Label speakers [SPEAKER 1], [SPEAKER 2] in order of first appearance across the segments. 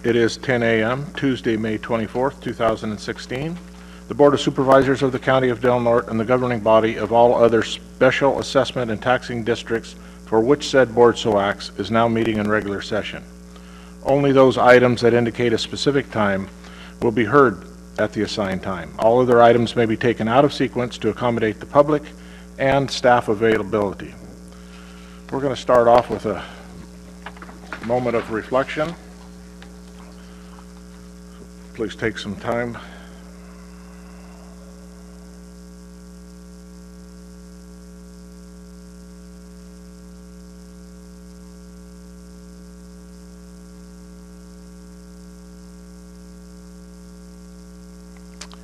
[SPEAKER 1] It is 10 a.m., Tuesday, May 24th, 2016. The Board of Supervisors of the County of Del Norte and the governing body of all other special assessment and taxing districts for which said board so acts is now meeting in regular session. Only those items that indicate a specific time will be heard at the assigned time. All other items may be taken out of sequence to accommodate the public and staff availability. We're going to start off with a moment of reflection. Please take some time.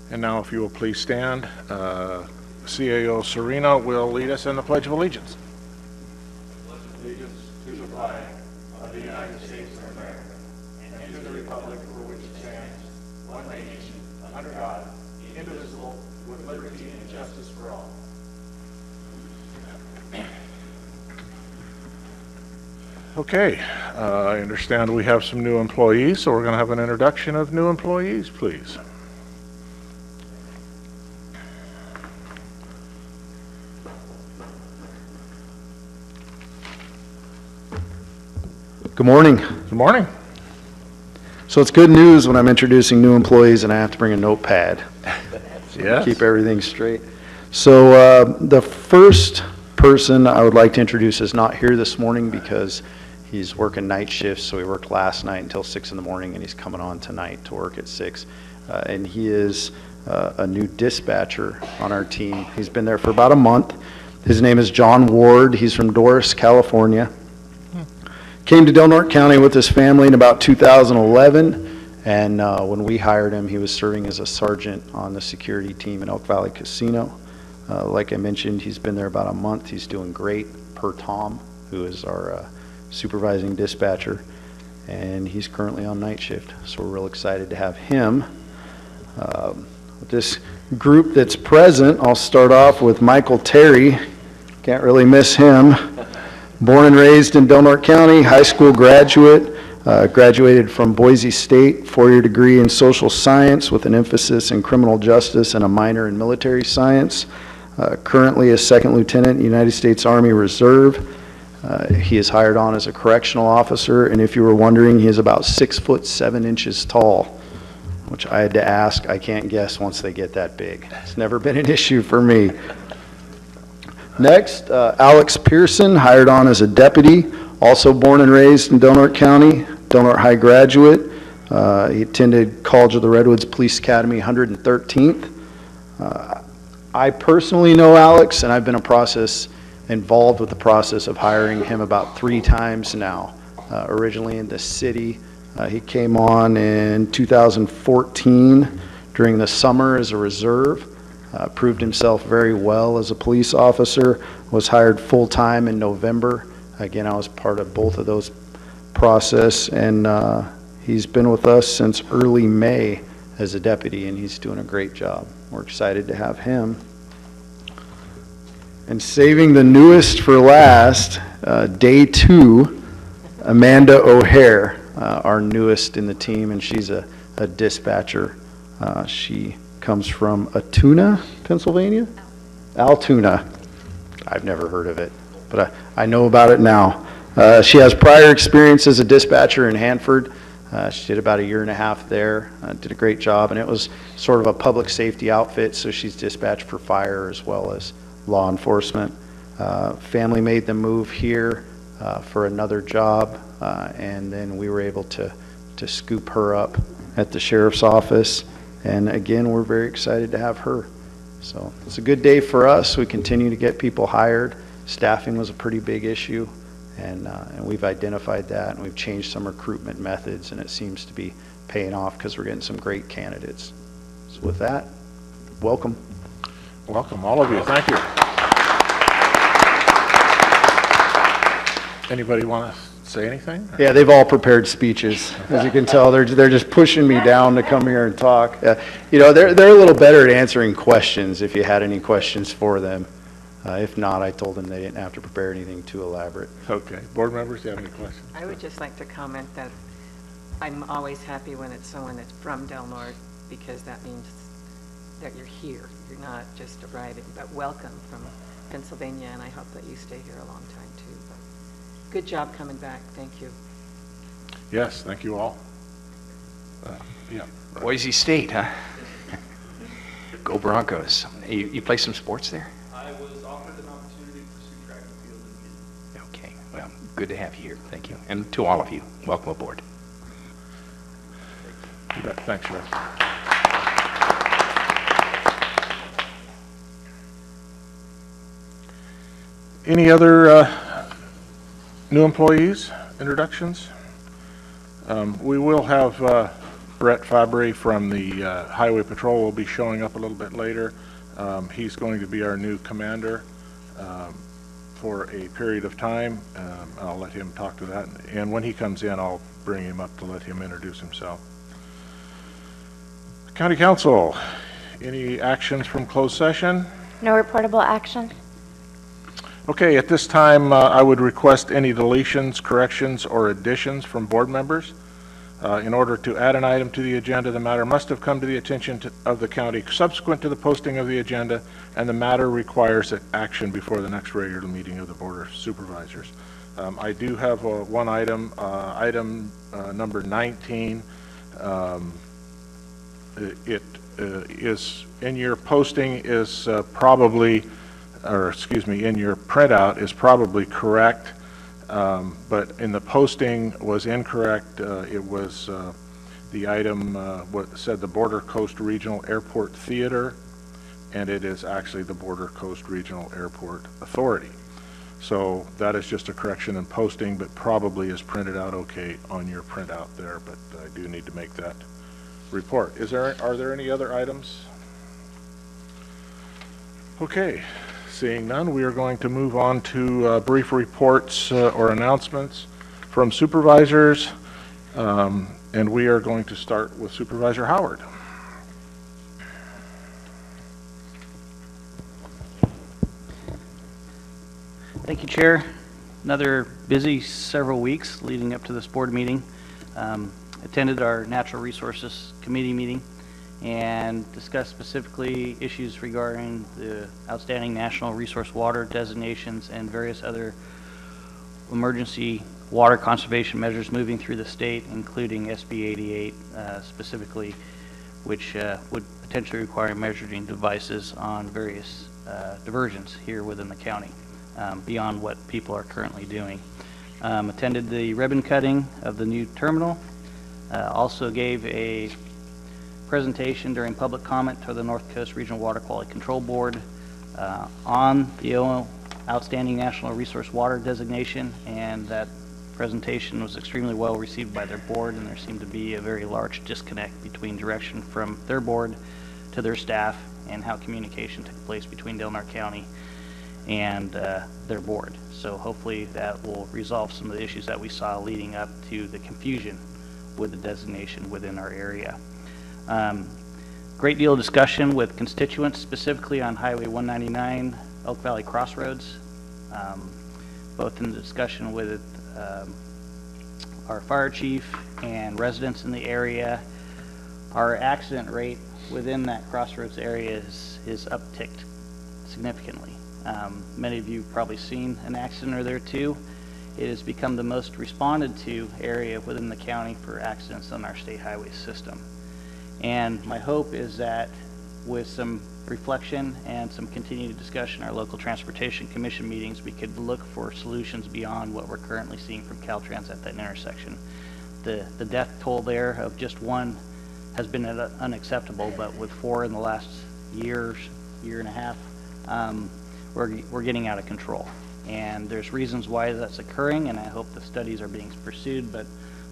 [SPEAKER 1] And now, if you will please stand, CAO Serena will lead us in the Pledge of Allegiance. I pledge allegiance to the flag of the United States of America and to the republic for which it stands, one nation, under God, indivisible, with liberty and justice for all. Okay, I understand we have some new employees, so we're going to have an introduction of new employees, please.
[SPEAKER 2] Good morning.
[SPEAKER 1] Good morning.
[SPEAKER 2] So it's good news when I'm introducing new employees and I have to bring a notepad.
[SPEAKER 1] Yes.
[SPEAKER 2] Keep everything straight. So the first person I would like to introduce is not here this morning because he's working night shifts. So he worked last night until 6 in the morning and he's coming on tonight to work at 6. And he is a new dispatcher on our team. He's been there for about a month. His name is John Ward. He's from Doris, California. Came to Del Norte County with his family in about 2011, and when we hired him, he was serving as a sergeant on the security team in Elk Valley Casino. Like I mentioned, he's been there about a month. He's doing great per Tom, who is our supervising dispatcher, and he's currently on night shift, so we're real excited to have him. With this group that's present, I'll start off with Michael Terry. Can't really miss him. Born and raised in Del Norte County, high school graduate, graduated from Boise State, 4-year degree in social science with an emphasis in criminal justice and a minor in military science. Currently a second lieutenant, United States Army Reserve. He is hired on as a correctional officer, and if you were wondering, he is about 6'7" tall, which I had to ask. I can't guess once they get that big. It's never been an issue for me. Next, Alex Pearson, hired on as a deputy, also born and raised in Del Norte County, Del Norte High graduate. He attended College of the Redwoods Police Academy 113th. I personally know Alex, and I've been involved with the process of hiring him about 3 times now. Originally in the city, he came on in 2014 during the summer as a reserve. Proved himself very well as a police officer, was hired full-time in November. Again, I was part of both of those process, and he's been with us since early May as a deputy, and he's doing a great job. We're excited to have him. And saving the newest for last, day 2, Amanda O'Hare, our newest in the team, and she's a dispatcher. She comes from Altoona, Pennsylvania? Altoona. I've never heard of it, but I know about it now. She has prior experience as a dispatcher in Hanford. She did about 1.5 years there, did a great job, and it was sort of a public safety outfit, so she's dispatched for fire as well as law enforcement. Family made the move here for another job, and then we were able to scoop her up at the sheriff's office. And again, we're very excited to have her. So it's a good day for us. We continue to get people hired. Staffing was a pretty big issue, and we've identified that, and we've changed some recruitment methods, and it seems to be paying off because we're getting some great candidates. So with that, welcome.
[SPEAKER 1] Welcome, all of you. Thank you. Anybody want to say anything?
[SPEAKER 2] Yeah, they've all prepared speeches. As you can tell, they're just pushing me down to come here and talk. You know, they're a little better at answering questions if you had any questions for them. If not, I told them they didn't have to prepare anything too elaborate.
[SPEAKER 1] Okay. Board members, do you have any questions?
[SPEAKER 3] I would just like to comment that I'm always happy when it's someone that's from Del Norte, because that means that you're here. You're not just arriving, but welcome from Pennsylvania, and I hope that you stay here a long time too. But good job coming back. Thank you.
[SPEAKER 1] Yes, thank you all. Yeah.
[SPEAKER 4] Boise State, huh? Go Broncos. You play some sports there?
[SPEAKER 5] I was offered an opportunity to pursue track and field in Canton.
[SPEAKER 4] Okay, well, good to have you here. Thank you. And to all of you, welcome aboard.
[SPEAKER 1] You bet. Thanks, Sheriff. Any other new employees, introductions? We will have Brett Fabry from the Highway Patrol will be showing up a little bit later. He's going to be our new commander for a period of time. I'll let him talk to that. And when he comes in, I'll bring him up to let him introduce himself. County Council, any actions from closed session?
[SPEAKER 6] No reportable action.
[SPEAKER 1] Okay, at this time, I would request any deletions, corrections, or additions from board members. In order to add an item to the agenda, the matter must have come to the attention of the county subsequent to the posting of the agenda, and the matter requires action before the next regular meeting of the Board of Supervisors. I do have one item, number 19. It is in your posting is probably, or excuse me, in your printout is probably correct. But in the posting was incorrect. It was the item what said the Border Coast Regional Airport Theater, and it is actually the Border Coast Regional Airport Authority. So that is just a correction in posting, but probably is printed out okay on your printout there. But I do need to make that report. Are there any other items? Okay. Seeing none, we are going to move on to brief reports or announcements from supervisors, and we are going to start with Supervisor Howard.
[SPEAKER 7] Thank you, Chair. Another busy several weeks leading up to this board meeting. Attended our Natural Resources Committee meeting and discussed specifically issues regarding the outstanding national resource water designations and various other emergency water conservation measures moving through the state, including SB 88 specifically, which would potentially require measuring devices on various diversions here within the county beyond what people are currently doing. Attended the ribbon cutting of the new terminal. Also gave a presentation during public comment to the North Coast Regional Water Quality Control Board on the outstanding national resource water designation, and that presentation was extremely well received by their board, and there seemed to be a very large disconnect between direction from their board to their staff and how communication took place between Del Norte County and their board. So hopefully that will resolve some of the issues that we saw leading up to the confusion with the designation within our area. Great deal of discussion with constituents, specifically on Highway 199, Elk Valley Crossroads, both in the discussion with our fire chief and residents in the area. Our accident rate within that crossroads area is upticked significantly. Many of you have probably seen an accident or there too. It has become the most responded to area within the county for accidents on our state highway system. And my hope is that with some reflection and some continued discussion in our local transportation commission meetings, we could look for solutions beyond what we're currently seeing from Caltrans at that intersection. The death toll there of just one has been unacceptable, but with 4 in the last year and a half, we're getting out of control. And there's reasons why that's occurring, and I hope the studies are being pursued, but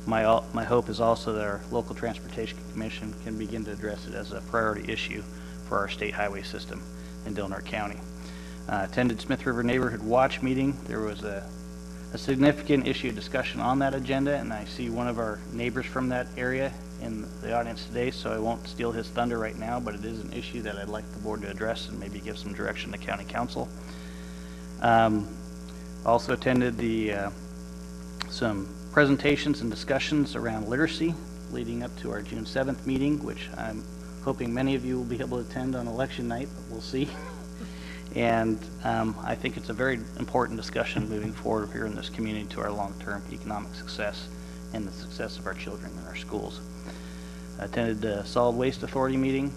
[SPEAKER 7] my hope is also that our local transportation commission can begin to address it as a priority issue for our state highway system in Del Norte County. Attended Smith River Neighborhood Watch meeting. There was a significant issue of discussion on that agenda, and I see one of our neighbors from that area in the audience today, so I won't steal his thunder right now, but it is an issue that I'd like the board to address and maybe give some direction to county council. Also attended some presentations and discussions around literacy leading up to our June 7th meeting, which I'm hoping many of you will be able to attend on election night, but we'll see. And I think it's a very important discussion moving forward here in this community to our long-term economic success and the success of our children in our schools. I attended the Solid Waste Authority meeting,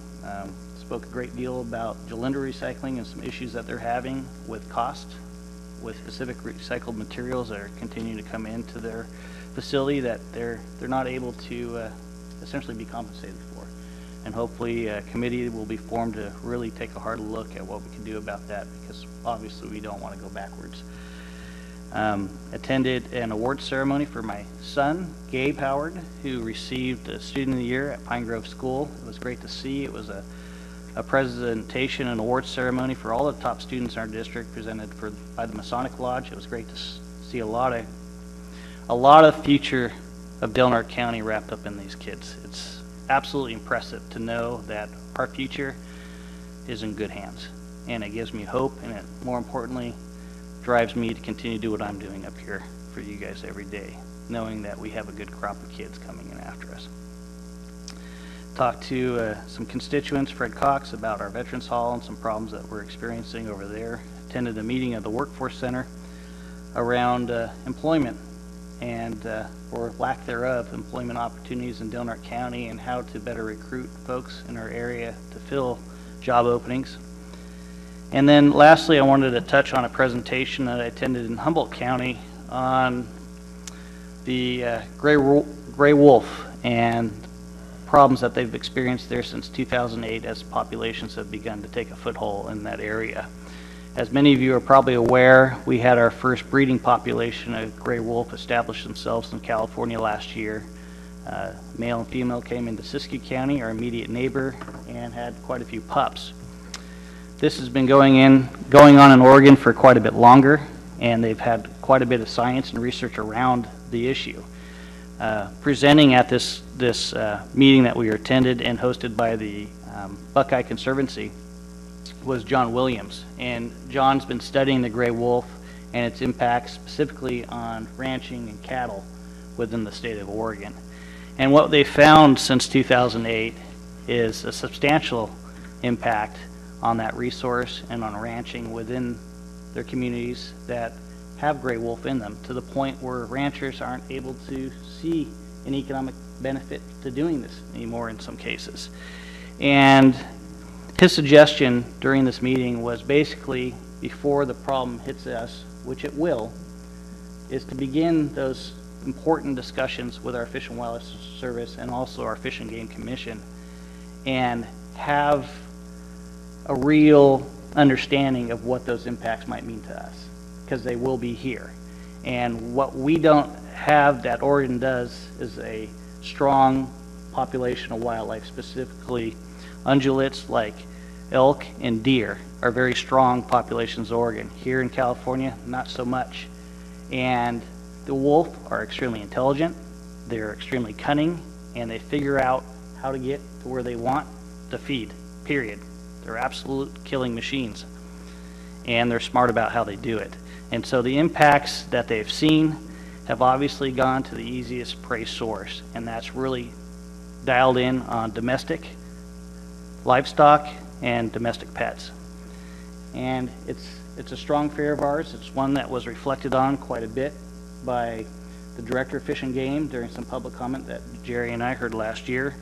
[SPEAKER 7] spoke a great deal about Jolinda Recycling and some issues that they're having with cost, with specific recycled materials that are continuing to come into their facility that they're not able to essentially be compensated for. And hopefully a committee will be formed to really take a hard look at what we can do about that, because obviously we don't want to go backwards. Attended an award ceremony for my son, Gabe Howard, who received the Student of the Year at Pine Grove School. It was great to see. It was a presentation and award ceremony for all the top students in our district presented by the Masonic Lodge. It was great to see a lot of future of Del Norte County wrapped up in these kids. It's absolutely impressive to know that our future is in good hands, and it gives me hope, and it more importantly drives me to continue to do what I'm doing up here for you guys every day, knowing that we have a good crop of kids coming in after us. Talked to some constituents, Fred Cox, about our Veterans Hall and some problems that we're experiencing over there. Attended a meeting at the Workforce Center around employment and, or lack thereof, employment opportunities in Del Norte County and how to better recruit folks in our area to fill job openings. And then lastly, I wanted to touch on a presentation that I attended in Humboldt County on the gray wolf and problems that they've experienced there since 2008 as populations have begun to take a foothold in that area. As many of you are probably aware, we had our first breeding population of gray wolf establish themselves in California last year. Male and female came into Siskiyou County, our immediate neighbor, and had quite a few pups. This has been going on in Oregon for quite a bit longer, and they've had quite a bit of science and research around the issue. Presenting at this meeting that we attended and hosted by the Buckeye Conservancy was John Williams, and John's been studying the gray wolf and its impacts specifically on ranching and cattle within the state of Oregon. And what they found since 2008 is a substantial impact on that resource and on ranching within their communities that have gray wolf in them, to the point where ranchers aren't able to see an economic benefit to doing this anymore in some cases. And his suggestion during this meeting was basically, before the problem hits us, which it will, is to begin those important discussions with our Fish and Wildlife Service and also our Fish and Game Commission, and have a real understanding of what those impacts might mean to us, because they will be here. And what we don't have that Oregon does is a strong population of wildlife, specifically ungulates like elk and deer are very strong populations of Oregon. Here in California, not so much. And the wolf are extremely intelligent, they're extremely cunning, and they figure out how to get to where they want to feed, period. They're absolute killing machines, and they're smart about how they do it. And so the impacts that they've seen have obviously gone to the easiest prey source, and that's really dialed in on domestic livestock and domestic pets. And it's a strong fear of ours. It's one that was reflected on quite a bit by the Director of Fish and Game during some public comment that Jerry and I heard last year.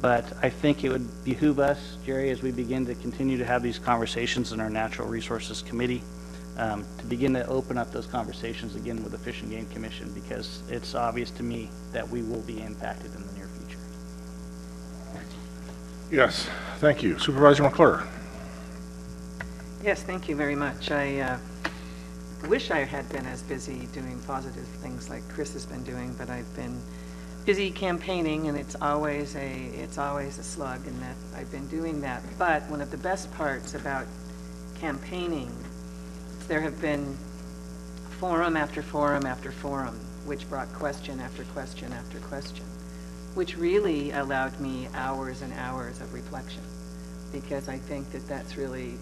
[SPEAKER 7] But I think it would behoove us, Jerry, as we begin to continue to have these conversations in our Natural Resources Committee, to begin to open up those conversations again with the Fish and Game Commission, because it's obvious to me that we will be impacted in the near future.
[SPEAKER 1] Yes, thank you. Supervisor McClure.
[SPEAKER 3] Yes, thank you very much. I wish I had been as busy doing positive things like Chris has been doing, but I've been busy campaigning, and it's always a slug, and that I've been doing that. But one of the best parts about campaigning, there have been forum after forum after forum, which brought question after question after question, which really allowed me hours and hours of reflection, because I think that that's really,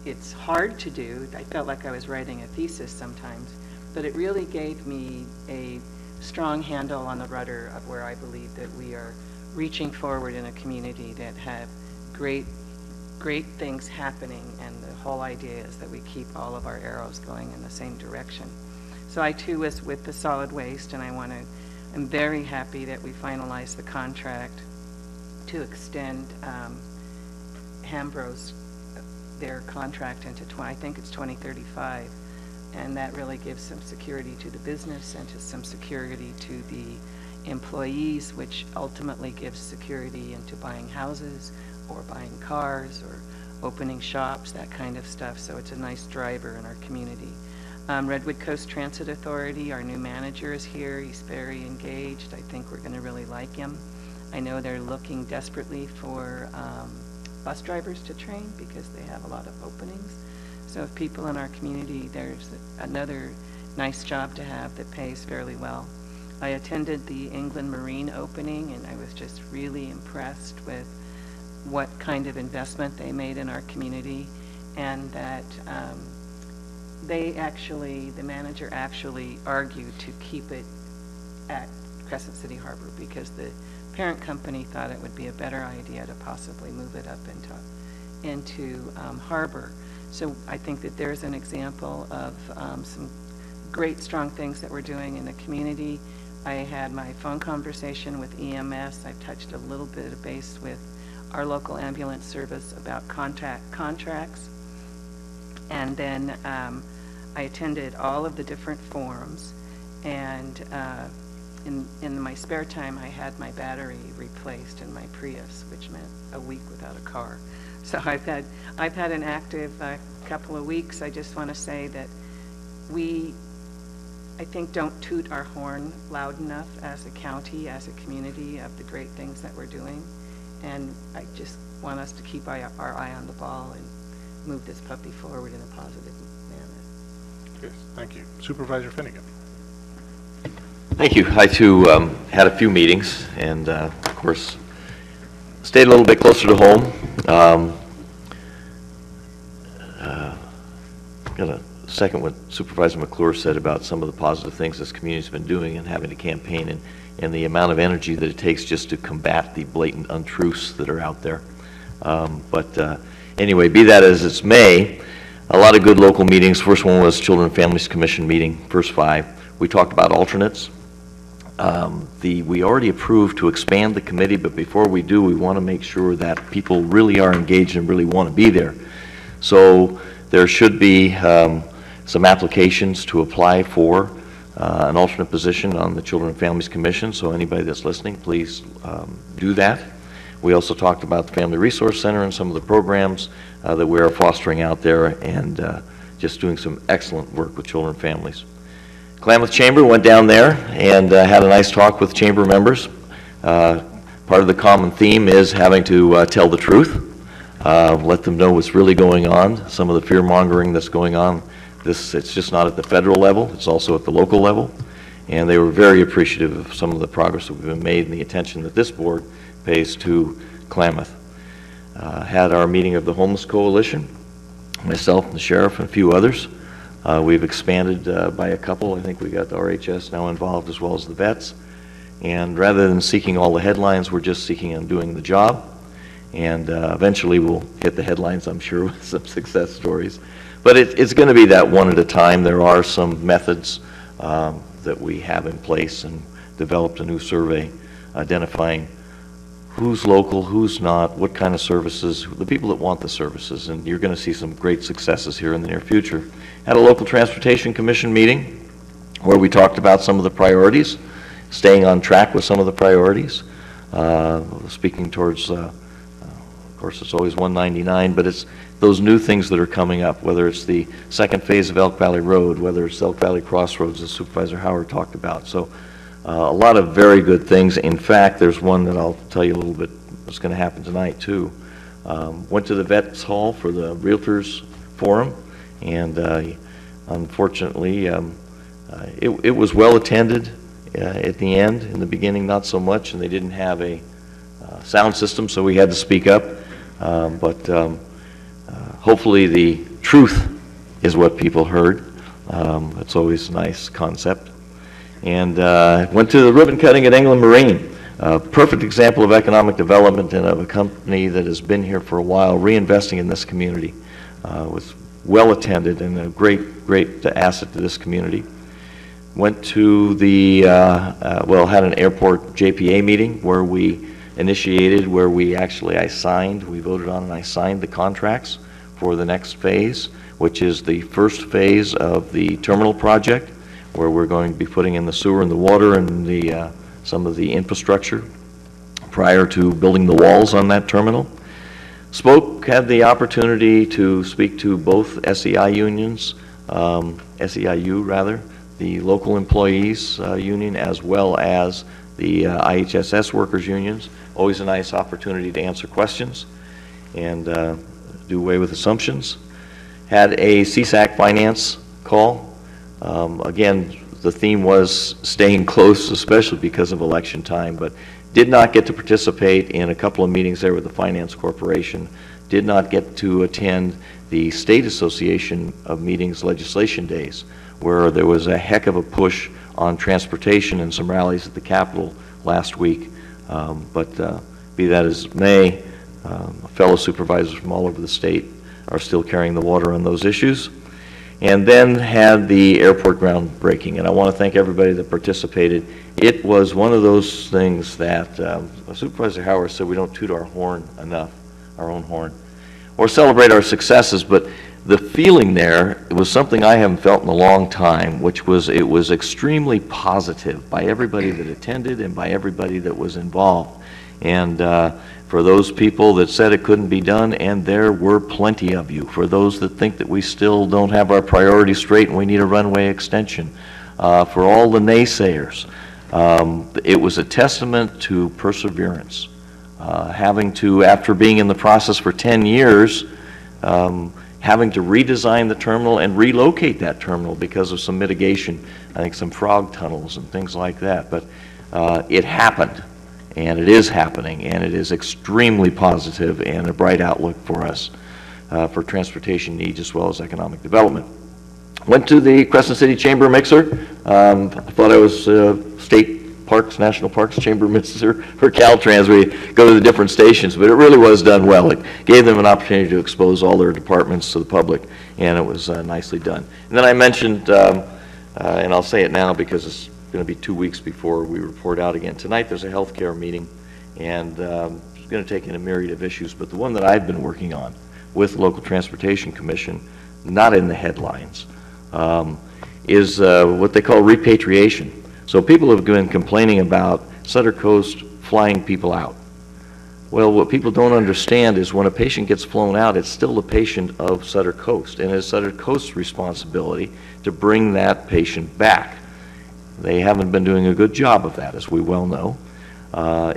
[SPEAKER 3] it's hard to do. I felt like I was writing a thesis sometimes, but it really gave me a strong handle on the rudder of where I believe that we are reaching forward in a community that have great things happening, and the whole idea is that we keep all of our arrows going in the same direction. So I too was with the solid waste, and I'm very happy that we finalized the contract to extend Hambro's their contract into I think it's 2035, and that really gives some security to the business and to some security to the employees, which ultimately gives security into buying houses or buying cars or opening shops, that kind of stuff. So it's a nice driver in our community. Redwood Coast Transit Authority, our new manager is here. He's very engaged. I think we're going to really like him. I know they're looking desperately for bus drivers to train because they have a lot of openings. So if people in our community, there's another nice job to have that pays fairly well. I attended the England Marine opening, and I was just really impressed with what kind of investment they made in our community, and that the manager actually argued to keep it at Crescent City Harbor because the parent company thought it would be a better idea to possibly move it up into Harbor. So I think that there's an example of some great strong things that we're doing in the community. I had my phone conversation with EMS. I've touched a little bit of base with our local ambulance service about contracts. And then I attended all of the different forums, and in my spare time I had my battery replaced in my Prius, which meant a week without a car. So I've had an active couple of weeks. I just want to say that I think don't toot our horn loud enough as a county, as a community, of the great things that we're doing. And I just want us to keep our eye on the ball and move this puppy forward in a positive manner.
[SPEAKER 1] Yes, thank you. Supervisor Finnegan.
[SPEAKER 8] Thank you. I too had a few meetings, and of course stayed a little bit closer to home. Gonna second what Supervisor McClure said about some of the positive things this community's been doing and having to campaign, and the amount of energy that it takes just to combat the blatant untruths that are out there. But anyway, be that as it may, a lot of good local meetings. First one was Children and Families Commission meeting, first 5. We talked about alternates. We already approved to expand the committee, but before we do, we want to make sure that people really are engaged and really want to be there. So there should be some applications to apply for an alternate position on the Children and Families Commission, so anybody that's listening, please do that. We also talked about the Family Resource Center and some of the programs that we are fostering out there, and just doing some excellent work with children and families. Klamath Chamber went down there and had a nice talk with chamber members. Part of the common theme is having to tell the truth, let them know what's really going on, some of the fear-mongering that's going on. It's just not at the federal level, it's also at the local level. And they were very appreciative of some of the progress that we've been made and the attention that this board pays to Klamath. Had our meeting of the Homeless Coalition, myself and the sheriff and a few others. We've expanded by a couple. I think we got the RHS now involved as well as the vets. And rather than seeking all the headlines, we're just seeking on doing the job. And eventually we'll hit the headlines, I'm sure, with some success stories. But it's going to be that one at a time. There are some methods that we have in place, and developed a new survey identifying who's local, who's not, what kind of services, the people that want the services, and you're going to see some great successes here in the near future. Had a local transportation commission meeting where we talked about some of the priorities, staying on track with some of the priorities, speaking towards, of course it's always 199, but it's those new things that are coming up, whether it's the second phase of Elk Valley Road, whether it's Elk Valley Crossroads, as Supervisor Howard talked about. So a lot of very good things. In fact, there's one that I'll tell you a little bit what's going to happen tonight too. Went to the Vets Hall for the Realtors Forum, and unfortunately it was well attended at the end. In the beginning not so much, and they didn't have a sound system, so we had to speak up. But hopefully the truth is what people heard. It's always a nice concept. and went to the ribbon cutting at England Marine. A perfect example of economic development and of a company that has been here for a while, reinvesting in this community. Was well attended and a great asset to this community. Went to the, had an airport JPA meeting where we voted on and I signed the contracts for the next phase, which is the first phase of the terminal project, where we're going to be putting in the sewer and the water and the some of the infrastructure prior to building the walls on that terminal. Had the opportunity to speak to both SEI unions, SEIU rather, the local employees union, as well as the IHSS workers unions. Always a nice opportunity to answer questions and do away with assumptions. Had a CSAC finance call. Again, the theme was staying close, especially because of election time, but did not get to participate in a couple of meetings there with the Finance Corporation. Did not get to attend the State Association of Meetings legislation days, where there was a heck of a push on transportation and some rallies at the Capitol last week. But be that as may, fellow supervisors from all over the state are still carrying the water on those issues. And then had the airport groundbreaking, and I want to thank everybody that participated. It was one of those things that Supervisor Howard said we don't toot our horn enough, our own horn, or celebrate our successes, but the feeling there, it was something I haven't felt in a long time, which was it was extremely positive by everybody that attended and by everybody that was involved. And for those people that said it couldn't be done, and there were plenty of you, for those that think that we still don't have our priorities straight and we need a runway extension, for all the naysayers, it was a testament to perseverance. Having to, after being in the process for 10 years, having to redesign the terminal and relocate that terminal because of some mitigation, I think some frog tunnels and things like that. But it happened, and it is happening, and it is extremely positive and a bright outlook for us for transportation needs as well as economic development. Went to the Crescent City Chamber Mixer. I thought I was State Parks, National Parks Chamber Mixer for Caltrans. We go to the different stations, but it really was done well. It gave them an opportunity to expose all their departments to the public, and it was nicely done. And then I mentioned, and I'll say it now because it's going to be 2 weeks before we report out again. Tonight there's a healthcare meeting, and it's going to take in a myriad of issues, but the one that I've been working on with the Local Transportation Commission, not in the headlines, is what they call repatriation. So people have been complaining about Sutter Coast flying people out. Well, what people don't understand is when a patient gets flown out, it's still a patient of Sutter Coast, and it's Sutter Coast's responsibility to bring that patient back. They haven't been doing a good job of that, as we well know.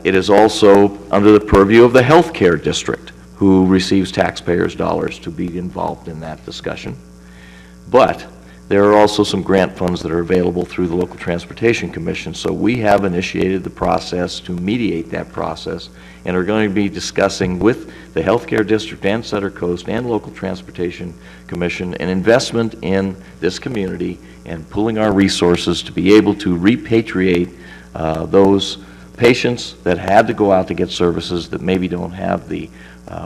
[SPEAKER 8] It is also under the purview of the healthcare district, who receives taxpayers' dollars to be involved in that discussion. But there are also some grant funds that are available through the Local Transportation Commission, so we have initiated the process to mediate that process and are going to be discussing with the Healthcare District and Sutter Coast and Local Transportation Commission an investment in this community and pooling our resources to be able to repatriate those patients that had to go out to get services that maybe don't have the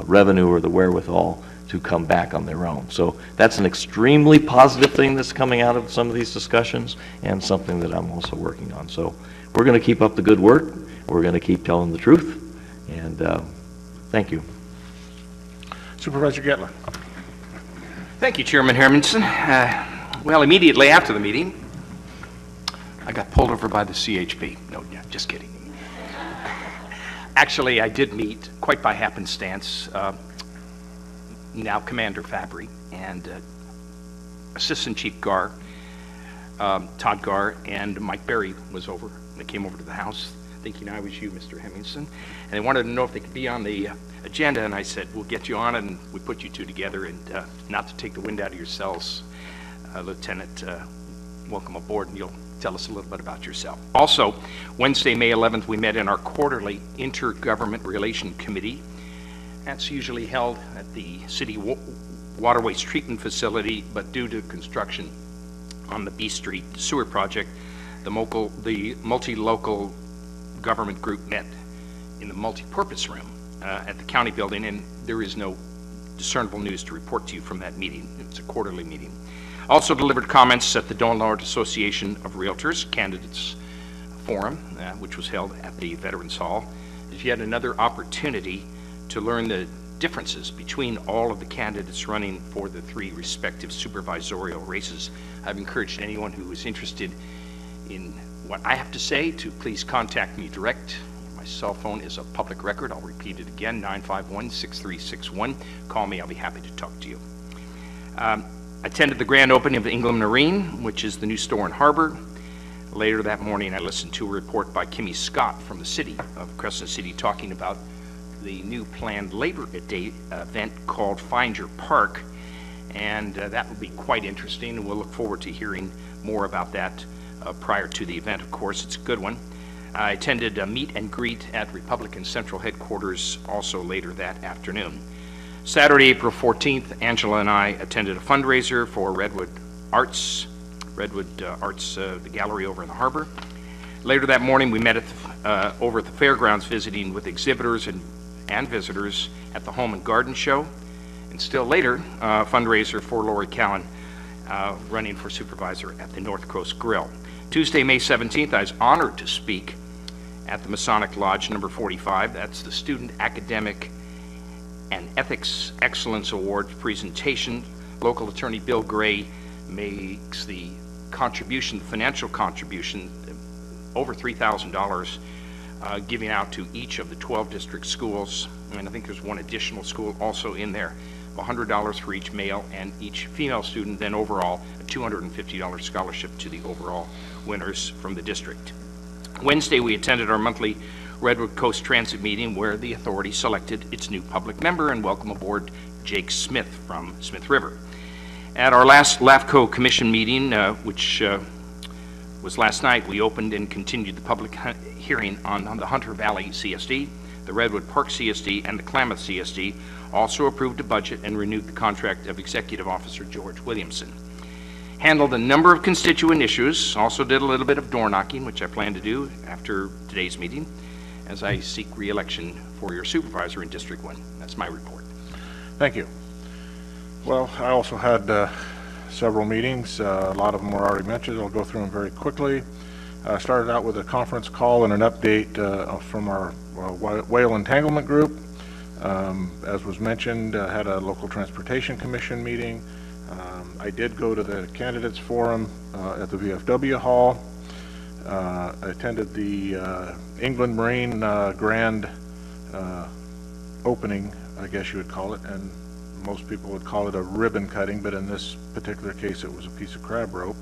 [SPEAKER 8] revenue or the wherewithal to come back on their own. So that's an extremely positive thing that's coming out of some of these discussions, and something that I'm also working on. So we're going to keep up the good work. We're going to keep telling the truth, and thank you.
[SPEAKER 1] Supervisor Getler.
[SPEAKER 4] Thank you, Chairman Hermanson. Well, immediately after the meeting, I got pulled over by the CHP. No, just kidding. Actually, I did meet, quite by happenstance, now Commander Fabry and Assistant Chief Garr, Todd Garr, and Mike Berry was over. They came over to the house thinking I was you, Mr. Hemmingson, and they wanted to know if they could be on the agenda, and I said, we'll get you on it, and we put you two together, and not to take the wind out of yourselves, Lieutenant, welcome aboard, and you'll tell us a little bit about yourself. Also, Wednesday, May 11th, we met in our quarterly Intergovernment Relation Committee. That's usually held at the City Waterways Treatment Facility, but due to construction on the B Street sewer project, The multi-local government group met in the multi-purpose room at the county building, and there is no discernible news to report to you from that meeting. It's a quarterly meeting. Also delivered comments at the Del-Norte Association of Realtors Candidates Forum, which was held at the Veterans Hall. It's yet another opportunity to learn the differences between all of the candidates running for the 3 respective supervisorial races. I've encouraged anyone who is interested in what I have to say to please contact me direct. My cell phone is a public record. I'll repeat it again, 951-6361. Call me, I'll be happy to talk to you. Attended the grand opening of the England Marine, which is the new store in Harbor. Later that morning, I listened to a report by Kimmy Scott from the city of Crescent City talking about the new planned Labor Day event called Find Your Park, and that will be quite interesting, and we'll look forward to hearing more about that prior to the event. Of course, it's a good one. I attended a meet and greet at Republican Central Headquarters also later that afternoon. Saturday, April 14th, Angela and I attended a fundraiser for Redwood Arts, the gallery over in the harbor. Later that morning, we met over at the fairgrounds visiting with exhibitors and visitors at the Home and Garden Show. And still later, fundraiser for Lori Cowan, running for supervisor at the North Coast Grill. Tuesday, May 17th, I was honored to speak at the Masonic Lodge number 45. That's the Student Academic and Ethics Excellence Award presentation. Local attorney Bill Gray makes the contribution, the financial contribution, over $3,000, giving out to each of the 12 district schools, and I think there's one additional school also in there, $100 for each male and each female student, then overall a $250 scholarship to the overall winners from the district. Wednesday, we attended our monthly Redwood Coast Transit meeting where the authority selected its new public member and welcome aboard Jake Smith from Smith River. At our last LAFCO Commission meeting, which was last night, we opened and continued the public hearing on the Hunter Valley CSD, the Redwood Park CSD, and the Klamath CSD. Also approved a budget and renewed the contract of Executive Officer George Williamson. Handled a number of constituent issues, also did a little bit of door knocking, which I plan to do after today's meeting as I seek re-election for your supervisor in District 1. That's my report.
[SPEAKER 1] Thank you. Well, I also had several meetings. A lot of them were already mentioned. I'll go through them very quickly. Started out with a conference call and an update from our whale entanglement group. As was mentioned, had a local transportation commission meeting. I did go to the candidates forum at the VFW hall. I attended the England Marine grand opening, I guess you would call it, and most people would call it a ribbon cutting, but in this particular case it was a piece of crab rope.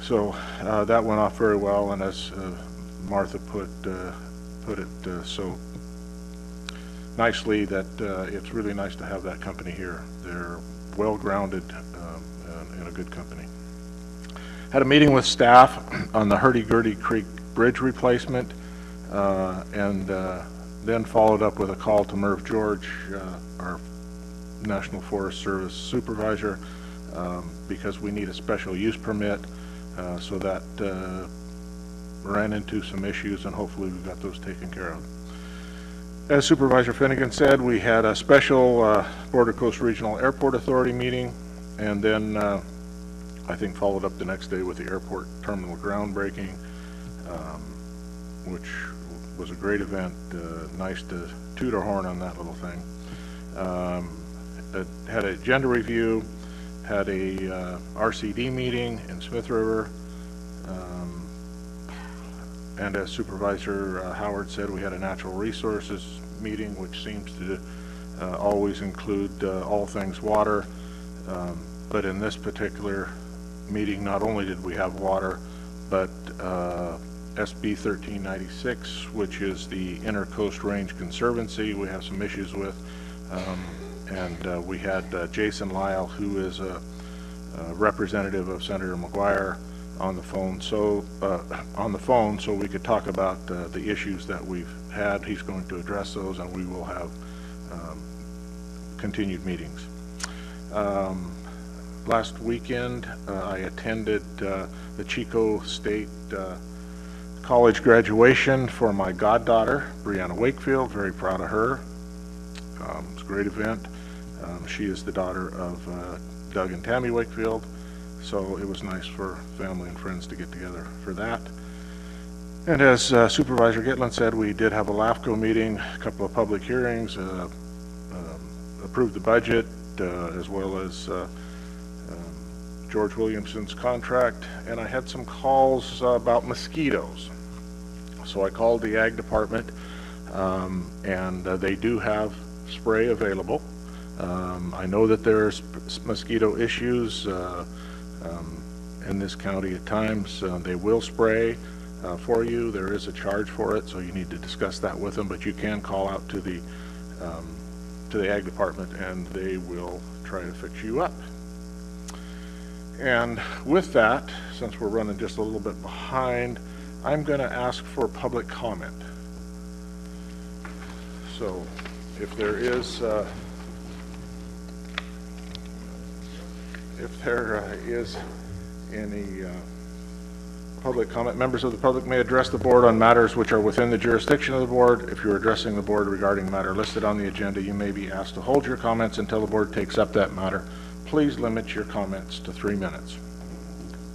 [SPEAKER 1] So that went off very well, and as Martha put it so nicely, that it's really nice to have that company here. They're well-grounded and a good company. Had a meeting with staff on the Hurdy-Gurdy Creek Bridge replacement, and then followed up with a call to Merv George, our National Forest Service supervisor, because we need a special use permit. So that ran into some issues, and hopefully we've got those taken care of. As Supervisor Finnegan said, we had a special Border Coast Regional Airport Authority meeting, and then I think followed up the next day with the airport terminal groundbreaking, which was a great event. Nice to toot our horn on that little thing. Had a agenda review, had a RCD meeting in Smith River, and as Supervisor Howard said, we had a natural resources meeting, which seems to always include all things water, but in this particular meeting, not only did we have water, but SB 1396, which is the Intercoast Range Conservancy, we have some issues with, and we had Jason Lyle, who is a representative of Senator McGuire, on the phone, so we could talk about the issues that we've had. He's going to address those, and we will have continued meetings. Last weekend, I attended the Chico State College graduation for my goddaughter, Brianna Wakefield. Very proud of her. It was a great event. She is the daughter of Doug and Tammy Wakefield, so it was nice for family and friends to get together for that. And as Supervisor Gitlin said, we did have a LAFCO meeting, a couple of public hearings, approved the budget, as well as George Williamson's contract, and I had some calls about mosquitoes. So I called the Ag Department, and they do have spray available. I know that there's mosquito issues in this county at times. They will spray for you. There is a charge for it, so you need to discuss that with them, but you can call out to the Ag Department and they will try to fix you up. And with that, since we're running just a little bit behind, I'm going to ask for public comment. So if there is any public comment, members of the public may address the board on matters which are within the jurisdiction of the board. If you're addressing the board regarding a matter listed on the agenda, you may be asked to hold your comments until the board takes up that matter. Please limit your comments to 3 minutes.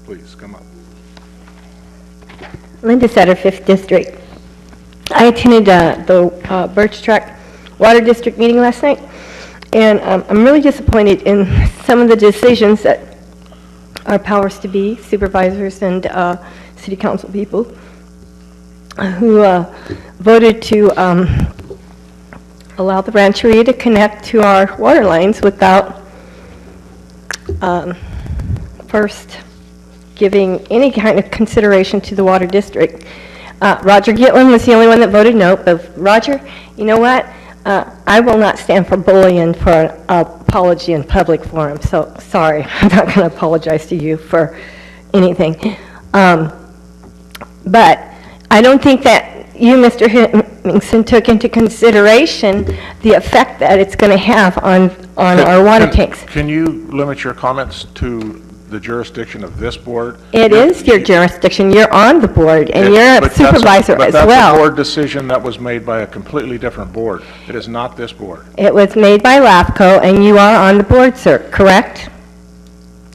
[SPEAKER 1] Please come up.
[SPEAKER 9] Linda Sutter, 5th District. I attended the Birch Track Water District meeting last night, and I'm really disappointed in some of the decisions that our powers to be, supervisors and city council people, who voted to allow the Rancheria to connect to our water lines without first giving any kind of consideration to the water district. Roger Gitlin was the only one that voted no, but Roger, you know what? I will not stand for bullying for an apology in public forum, so sorry, I'm not going to apologize to you for anything. But I don't think that you, Mr. Himmingson, took into consideration the effect that it's going to have on our water tanks.
[SPEAKER 1] Can you limit your comments to the jurisdiction of this board?
[SPEAKER 9] It is your jurisdiction. You're on the board, and you're a supervisor as well.
[SPEAKER 1] But that's a board decision that was made by a completely different board. It is not this board.
[SPEAKER 9] It was made by LAFCO, and you are on the board, sir, correct?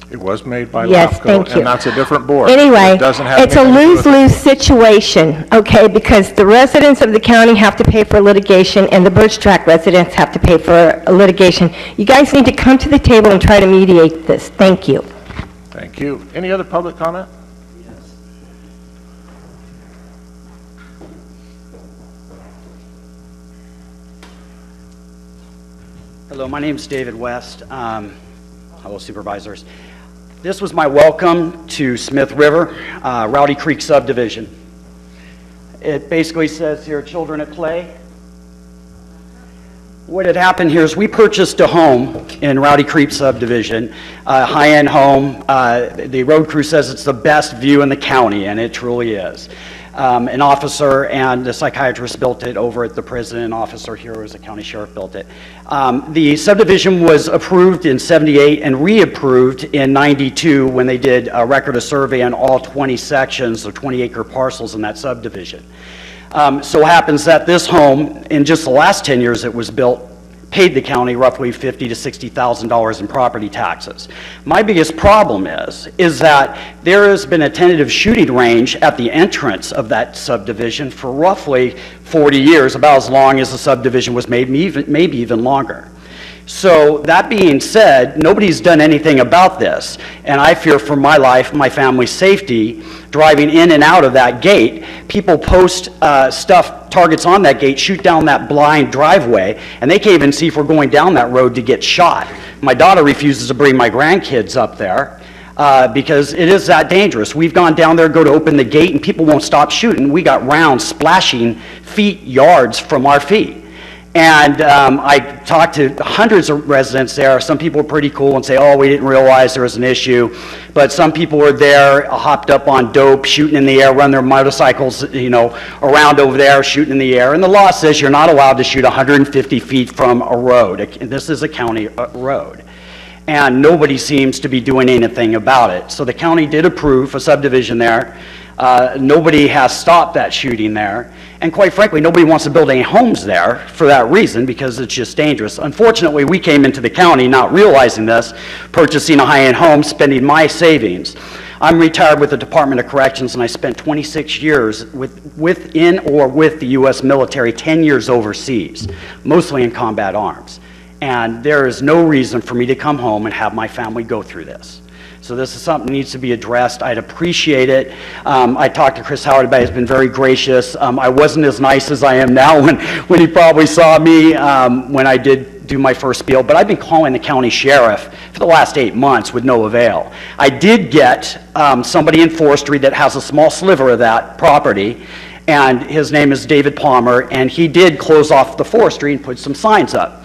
[SPEAKER 1] It was made by
[SPEAKER 9] Yes,
[SPEAKER 1] LAFCO,
[SPEAKER 9] thank you.
[SPEAKER 1] and that's a different board.
[SPEAKER 9] Anyway,
[SPEAKER 1] It doesn't have
[SPEAKER 9] it's a
[SPEAKER 1] anything to do with
[SPEAKER 9] lose-lose
[SPEAKER 1] this board.
[SPEAKER 9] situation, okay, because the residents of the county have to pay for litigation, and the Birch Track residents have to pay for litigation. You guys need to come to the table and try to mediate this. Thank you.
[SPEAKER 1] Thank you. Any other public comment?
[SPEAKER 10] Hello, my name is David West. Hello, supervisors. This was my welcome to Smith River, Rowdy Creek subdivision. It basically says here, children at play. What had happened here is we purchased a home in Rowdy Creek subdivision, a high-end home. The road crew says it's the best view in the county, and it truly is. An officer and a psychiatrist built it over at the prison. An officer here was a county sheriff built it. The subdivision was approved in '78 and reapproved in '92 when they did a record of survey on all 20 sections of 20-acre parcels in that subdivision. So happens that this home, in just the last 10 years it was built, paid the county roughly $50,000 to $60,000 in property taxes. My biggest problem is that there has been a tentative shooting range at the entrance of that subdivision for roughly 40 years, about as long as the subdivision was made, maybe even longer. So that being said, nobody's done anything about this, and I fear for my life, my family's safety, driving in and out of that gate. People post targets on that gate, shoot down that blind driveway, and they can't even see if we're going down that road to get shot. My daughter refuses to bring my grandkids up there because it is that dangerous. We've gone down there, go to open the gate, and people won't stop shooting. We got rounds splashing feet, yards from our feet. And I talked to hundreds of residents there. Some people were pretty cool and say, oh, we didn't realize there was an issue. But some people were there, hopped up on dope, shooting in the air, run their motorcycles, around over there, shooting in the air. And the law says you're not allowed to shoot 150 feet from a road. This is a county road. and nobody seems to be doing anything about it. So the county did approve a subdivision there. Nobody has stopped that shooting there. And quite frankly, nobody wants to build any homes there for that reason, because it's just dangerous. Unfortunately, we came into the county not realizing this, purchasing a high-end home, spending my savings. I'm retired with the Department of Corrections, and I spent 26 years within or with the U.S. military, 10 years overseas, mostly in combat arms. And there is no reason for me to come home and have my family go through this. So this is something that needs to be addressed. I'd appreciate it. I talked to Chris Howard about it. He's been very gracious. I wasn't as nice as I am now when he probably saw me when I did do my first spiel, but I've been calling the county sheriff for the last 8 months with no avail. I did get somebody in forestry that has a small sliver of that property, and his name is David Palmer, and he did close off the forestry and put some signs up.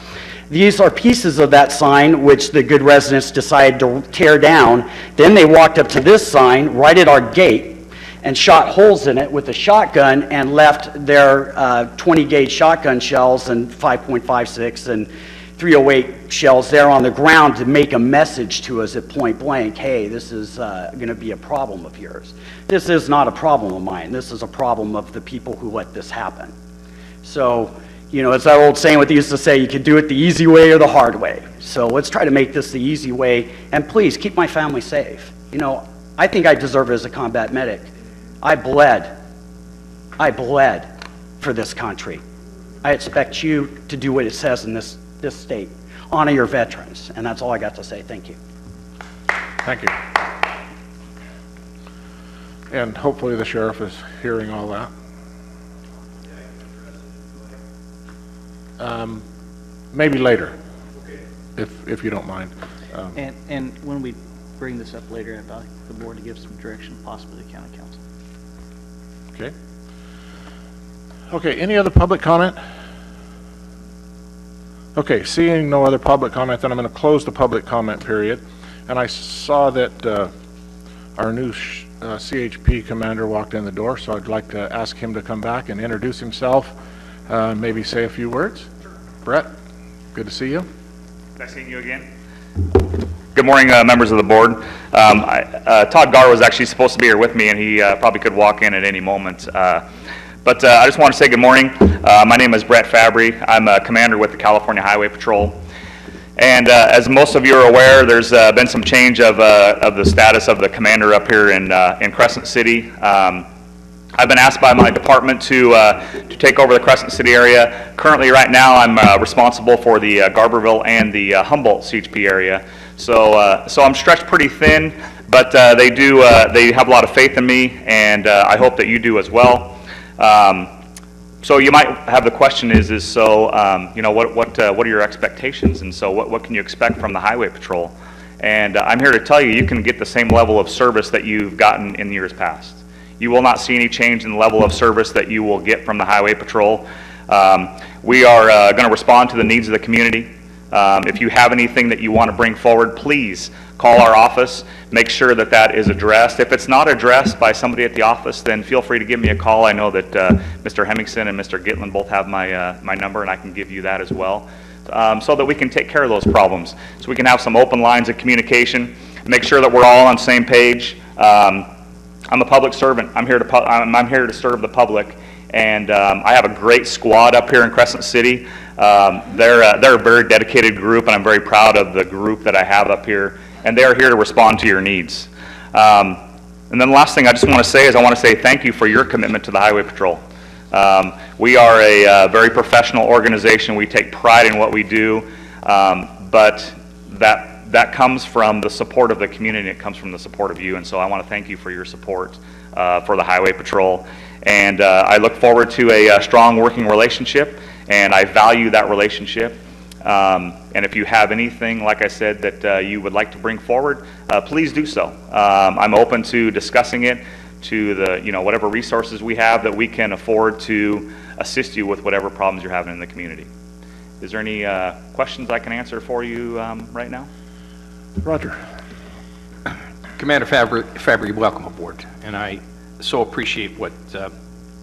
[SPEAKER 10] These are pieces of that sign which the good residents decided to tear down. Then they walked up to this sign right at our gate and shot holes in it with a shotgun and left their 20-gauge shotgun shells and 5.56 and 308 shells there on the ground to make a message to us at point blank, hey, this is going to be a problem of yours. This is not a problem of mine. This is a problem of the people who let this happen. So, you know, it's that old saying what they used to say, you can do it the easy way or the hard way. So let's try to make this the easy way, and please keep my family safe. You know, I think I deserve it as a combat medic. I bled for this country. I expect you to do what it says in this state. Honor your veterans, and that's all I got to say. Thank you.
[SPEAKER 1] Thank you. And hopefully the sheriff is hearing all that. Maybe later, if you don't mind.
[SPEAKER 7] And when we bring this up later, I'd like the board to give some direction, possibly to county council.
[SPEAKER 1] Okay. Okay, any other public comment? Okay, seeing no other public comment, then I'm going to close the public comment period. And I saw that our new CHP commander walked in the door, so I'd like to ask him to come back and introduce himself, maybe say a few words. Brett, good to see you.
[SPEAKER 5] Nice seeing you again. Good morning, members of the board. Todd Garr was actually supposed to be here with me, and he probably could walk in at any moment. But I just want to say good morning. My name is Brett Fabry. I'm a commander with the California Highway Patrol. And as most of you are aware, there's been some change of the status of the commander up here in Crescent City. I've been asked by my department to take over the Crescent City area. Currently, right now, I'm responsible for the Garberville and the Humboldt CHP area. So I'm stretched pretty thin, but they have a lot of faith in me, and I hope that you do as well. So you might have the question you know, what are your expectations, and so what can you expect from the Highway Patrol? And I'm here to tell you, you can get the same level of service that you've gotten in years past. You will not see any change in the level of service that you will get from the Highway Patrol. We are going to respond to the needs of the community. If you have anything that you want to bring forward, please call our office. Make sure that that is addressed. If it's not addressed by somebody at the office, then feel free to give me a call. I know that Mr. Hemmingson and Mr. Gitlin both have my number, and I can give you that as well, so that we can take care of those problems. So we can have some open lines of communication, make sure that we're all on the same page. I'm a public servant. I'm here to serve the public, and I have a great squad up here in Crescent City. They're a very dedicated group, and I'm very proud of the group that I have up here, and they are here to respond to your needs. And then the last thing I just want to say is I want to say thank you for your commitment to the Highway Patrol. We are a very professional organization. We take pride in what we do, but that comes from the support of the community. It comes from the support of you, and so I want to thank you for your support for the Highway Patrol. And I look forward to a strong working relationship, and I value that relationship. And if you have anything, like I said, that you would like to bring forward, please do so. I'm open to discussing it, to the whatever resources we have that we can afford to assist you with whatever problems you're having in the community. Is there any questions I can answer for you right now?
[SPEAKER 1] Roger.
[SPEAKER 4] Commander Fabry, welcome aboard, and I so appreciate what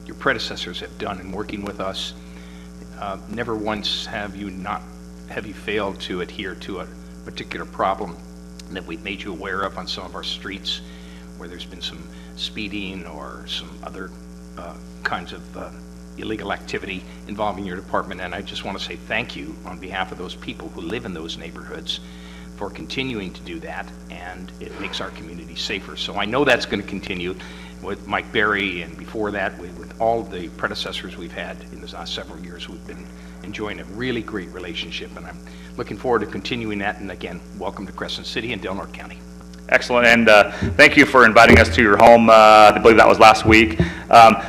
[SPEAKER 4] your predecessors have done in working with us. Never once have you failed to adhere to a particular problem that we've made you aware of on some of our streets where there's been some speeding or some other kinds of illegal activity involving your department. And I just want to say thank you on behalf of those people who live in those neighborhoods for continuing to do that, and it makes our community safer. So I know that's going to continue with Mike Berry, and before that with all of the predecessors we've had in the last several years. We've been enjoying a really great relationship, and I'm looking forward to continuing that. And again, welcome to Crescent City and Del Norte County.
[SPEAKER 5] Excellent, and thank you for inviting us to your home. I believe that was last week.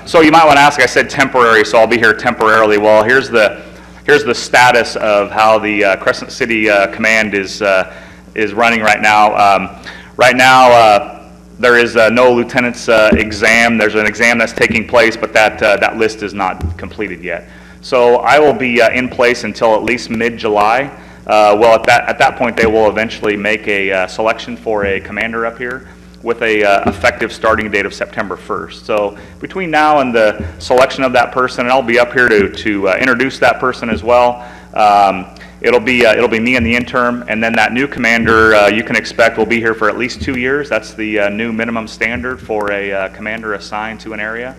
[SPEAKER 5] So you might want to ask, I said temporary, so I'll be here temporarily. Well, here's the status of how the Crescent City Command is running right now. Right now, there is no lieutenant's exam. There's an exam that's taking place, but that list is not completed yet. So I will be in place until at least mid-July. Well, at that point, they will eventually make a selection for a commander up here with a effective starting date of September 1st. So between now and the selection of that person, and I'll be up here to introduce that person as well. It'll be me in the interim, and then that new commander you can expect will be here for at least 2 years. That's the new minimum standard for a commander assigned to an area.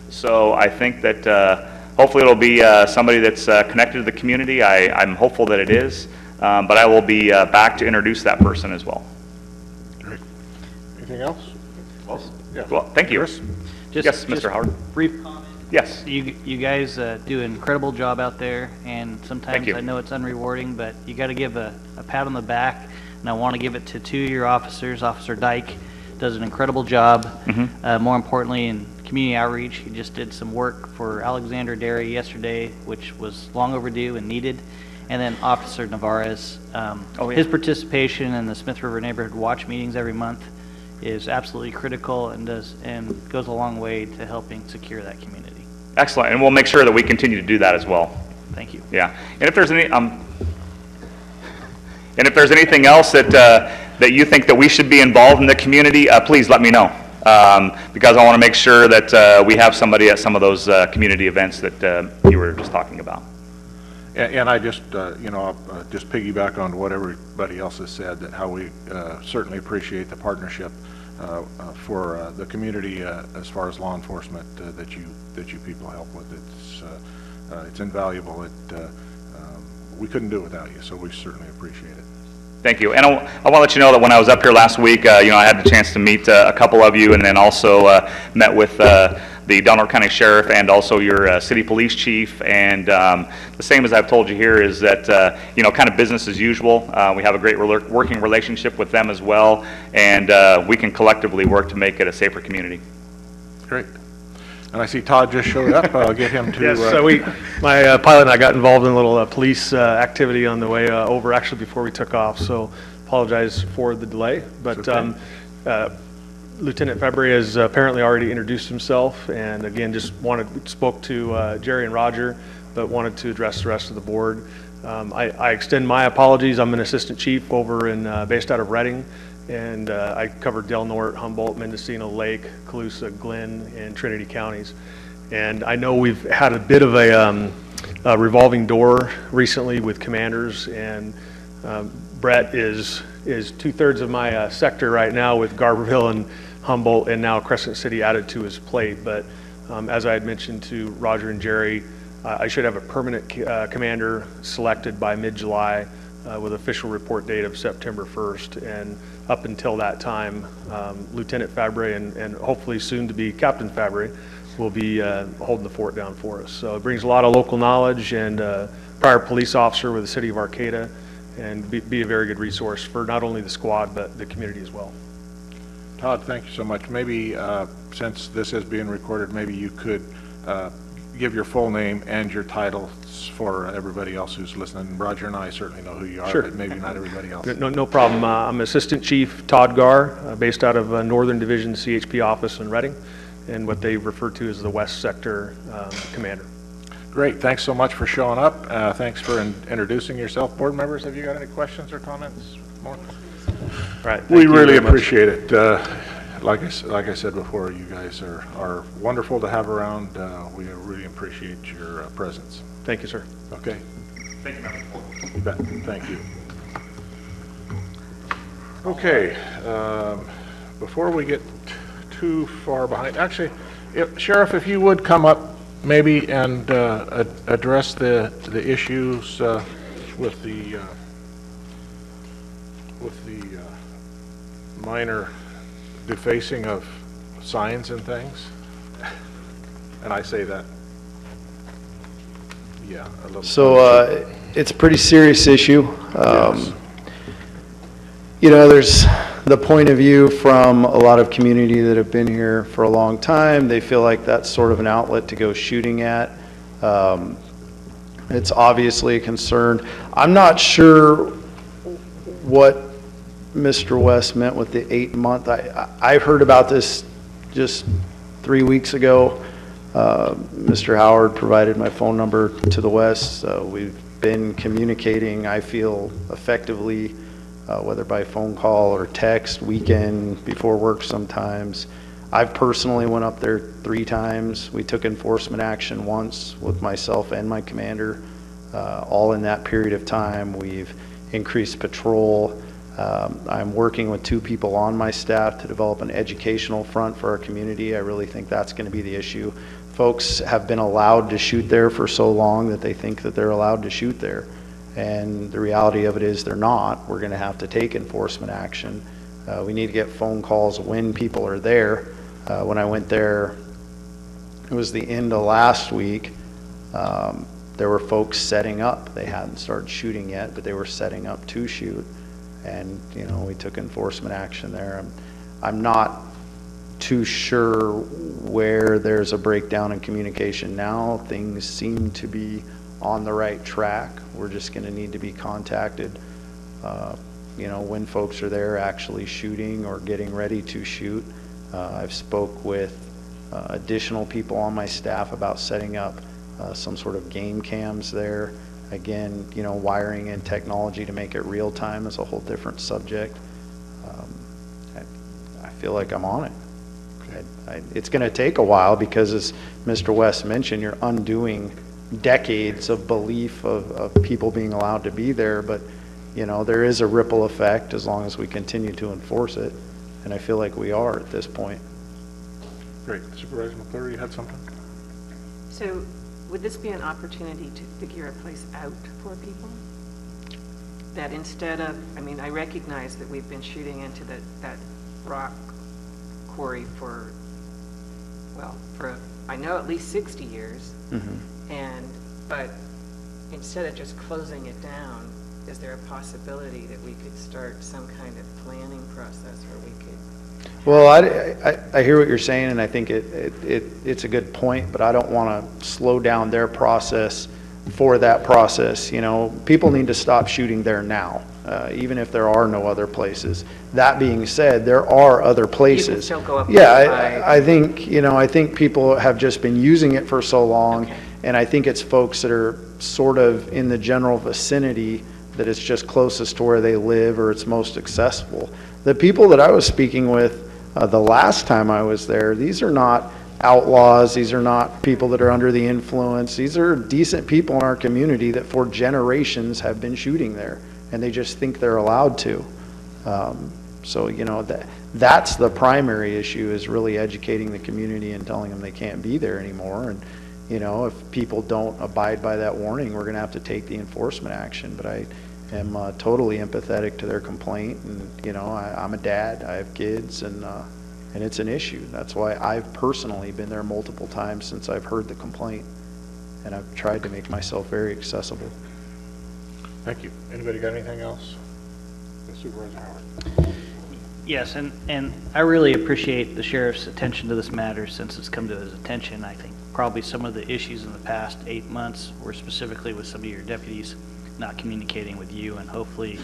[SPEAKER 5] So I think that hopefully it'll be somebody that's connected to the community. I'm hopeful that it is, but I will be back to introduce that person as well.
[SPEAKER 1] Great. Anything else? Yeah.
[SPEAKER 5] Well, thank you.
[SPEAKER 1] Chris?
[SPEAKER 5] Yes, Mr. Howard.
[SPEAKER 7] Brief comment.
[SPEAKER 5] Yes.
[SPEAKER 7] You guys do an incredible job out there, and sometimes I know it's unrewarding, but you got to give a pat on the back, and I want to give it to 2 of your officers. Officer Dyke does an incredible job. More importantly, in community outreach, he just did some work for Alexander Dairy yesterday, which was long overdue and needed. And then Officer Navarez, his participation in the Smith River Neighborhood Watch meetings every month is absolutely critical and goes a long way to helping secure that community.
[SPEAKER 5] Excellent, and we'll make sure that we continue to do that as well.
[SPEAKER 7] Thank you.
[SPEAKER 5] Yeah, and if there's anything else that you think that we should be involved in the community, please let me know, because I want to make sure that we have somebody at some of those community events that you were just talking about.
[SPEAKER 1] And I just, I'll just piggyback on what everybody else has said, that how we certainly appreciate the partnership for the community as far as law enforcement that you people help with. It's invaluable. We couldn't do it without you, so we certainly appreciate it.
[SPEAKER 5] Thank you. And I want to let you know that when I was up here last week, I had the chance to meet a couple of you, and then also met with the Del Norte County Sheriff and also your city police chief. And the same as I've told you here is that, kind of business as usual. We have a great working relationship with them as well, and we can collectively work to make it a safer community.
[SPEAKER 1] Great. And I see Todd just showed up. I'll get him to...
[SPEAKER 11] Yes, so my pilot and I got involved in a little police activity on the way over, actually before we took off, so apologize for the delay. But Lieutenant Fabry has apparently already introduced himself, and again, just spoke to Jerry and Roger, but wanted to address the rest of the board. I extend my apologies. I'm an assistant chief over based out of Reading, and I covered Del Norte, Humboldt, Mendocino Lake, Colusa, Glenn, and Trinity counties. And I know we've had a bit of a revolving door recently with commanders, and Brett is 2/3 of my sector right now with Garberville and Humboldt, and now Crescent City added to his plate. But as I had mentioned to Roger and Jerry, I should have a permanent commander selected by mid-July with official report date of September 1st. And up until that time, Lieutenant Fabry and hopefully soon to be Captain Fabry will be holding the fort down for us. So it brings a lot of local knowledge, and prior police officer with the city of Arcata, and be a very good resource for not only the squad but the community as well.
[SPEAKER 1] Todd, thank you so much. Maybe since this is being recorded, maybe you could give your full name and your title for everybody else who's listening. Roger and I certainly know who you are,
[SPEAKER 11] Sure.
[SPEAKER 1] But maybe not everybody else.
[SPEAKER 11] No problem. I'm Assistant Chief Todd Gar, based out of Northern Division CHP office in Reading, and what they refer to as the West Sector Commander.
[SPEAKER 1] Great. Thanks so much for showing up. Thanks for introducing yourself. Board members, have you got any questions or comments? More?
[SPEAKER 11] Right.
[SPEAKER 1] We really appreciate it. Like I said before, you guys are wonderful to have around. We really appreciate your presence.
[SPEAKER 11] Thank you, sir.
[SPEAKER 1] Okay.
[SPEAKER 5] Thank you, Member.
[SPEAKER 1] You bet. Thank you. Okay, before we get too far behind, actually, Sheriff, if you would come up maybe and address the issues with the minor defacing of signs and things. And I say that, yeah, a little.
[SPEAKER 2] So it's a pretty serious issue.
[SPEAKER 1] Yes.
[SPEAKER 2] You know, there's the point of view from a lot of community that have been here for a long time. They feel like that's sort of an outlet to go shooting at. It's obviously a concern. I'm not sure what Mr. West meant with the 8-month. I heard about this just 3 weeks ago. Mr. Howard provided my phone number to the West. We've been communicating, I feel, effectively, whether by phone call or text, weekend, before work sometimes. I've personally went up there 3 times. We took enforcement action once with myself and my commander. All in that period of time, we've increased patrol. I'm working with 2 people on my staff to develop an educational front for our community. I really think that's going to be the issue. Folks have been allowed to shoot there for so long that they think that they're allowed to shoot there. And the reality of it is they're not. We're going to have to take enforcement action. We need to get phone calls when people are there. When I went there, it was the end of last week. There were folks setting up. They hadn't started shooting yet, but they were setting up to shoot. And, you know, we took enforcement action there. I'm not too sure where there's a breakdown in communication now. Things seem to be on the right track. We're just going to need to be contacted, you know, when folks are there actually shooting or getting ready to shoot. I've spoke with additional people on my staff about setting up some sort of game cams there. Again, you know, wiring in technology to make it real time is a whole different subject. I feel like I'm on it. It's going to take a while because, as Mr. West mentioned, you're undoing decades of belief of people being allowed to be there. But, you know, there is a ripple effect as long as we continue to enforce it. And I feel like we are at this point.
[SPEAKER 1] Great. Supervisor McClure, you had something?
[SPEAKER 3] So would this be an opportunity to figure a place out for people? That instead of, I mean, I recognize that we've been shooting into that rock quarry for, well, for I know at least 60 years. But instead of just closing it down, is there a possibility that we could start some kind of planning process where we could?
[SPEAKER 2] Well, I hear what you're saying, and I think it's a good point, but I don't want to slow down their process for that process. You know, people need to stop shooting there now, even if there are no other places. That being said, there are other places.
[SPEAKER 3] You can still go up
[SPEAKER 2] yeah, I think, you know, I think people have just been using it for so long,
[SPEAKER 3] okay.
[SPEAKER 2] And I think it's folks that are sort of in the general vicinity that it's just closest to where they live or it's most accessible. The people that I was speaking with the last time I was there, these are not outlaws. These are not people that are under the influence. These are decent people in our community that for generations have been shooting there, and they just think they're allowed to. So, you know, that's the primary issue, is really educating the community and telling them they can't be there anymore. And, you know, if people don't abide by that warning, we're going to have to take the enforcement action. But I am totally empathetic to their complaint. And, you know, I'm a dad. I have kids, and it's an issue. That's why I've personally been there multiple times since I've heard the complaint. And I've tried to make myself very accessible.
[SPEAKER 1] Thank you. Anybody got anything else? Supervisor Howard.
[SPEAKER 7] Yes, and I really appreciate the sheriff's attention to this matter since it's come to his attention. I think probably some of the issues in the past 8 months were specifically with some of your deputies not communicating with you, and hopefully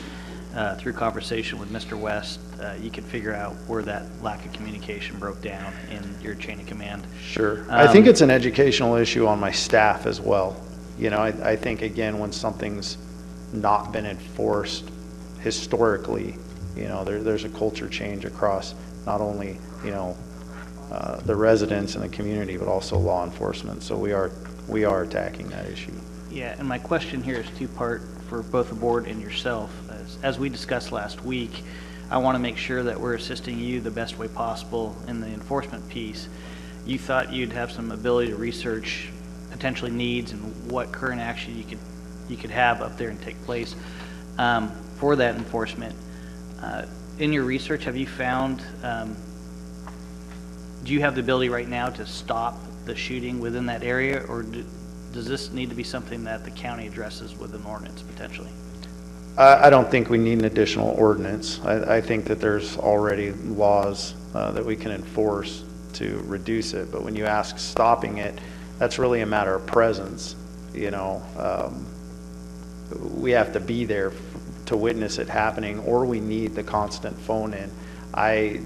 [SPEAKER 7] through conversation with Mr. West, you can figure out where that lack of communication broke down in your chain of command.
[SPEAKER 2] Sure. I think it's an educational issue on my staff as well. You know, I think, again, when something's not been enforced historically, you know, there's a culture change across not only, you know, the residents and the community, but also law enforcement. So we are attacking that issue.
[SPEAKER 7] Yeah, and my question here is two-part for both the board and yourself. As we discussed last week, I want to make sure that we're assisting you the best way possible in the enforcement piece. You thought you'd have some ability to research potentially needs and what current action you could have up there and take place for that enforcement. In your research, have you found, do you have the ability right now to stop the shooting within that area, or does this need to be something that the county addresses with an ordinance potentially?
[SPEAKER 2] I don't think we need an additional ordinance. I think that there's already laws that we can enforce to reduce it, but when you ask stopping it, that's really a matter of presence. You know, we have to be there to witness it happening, or we need the constant phone in. I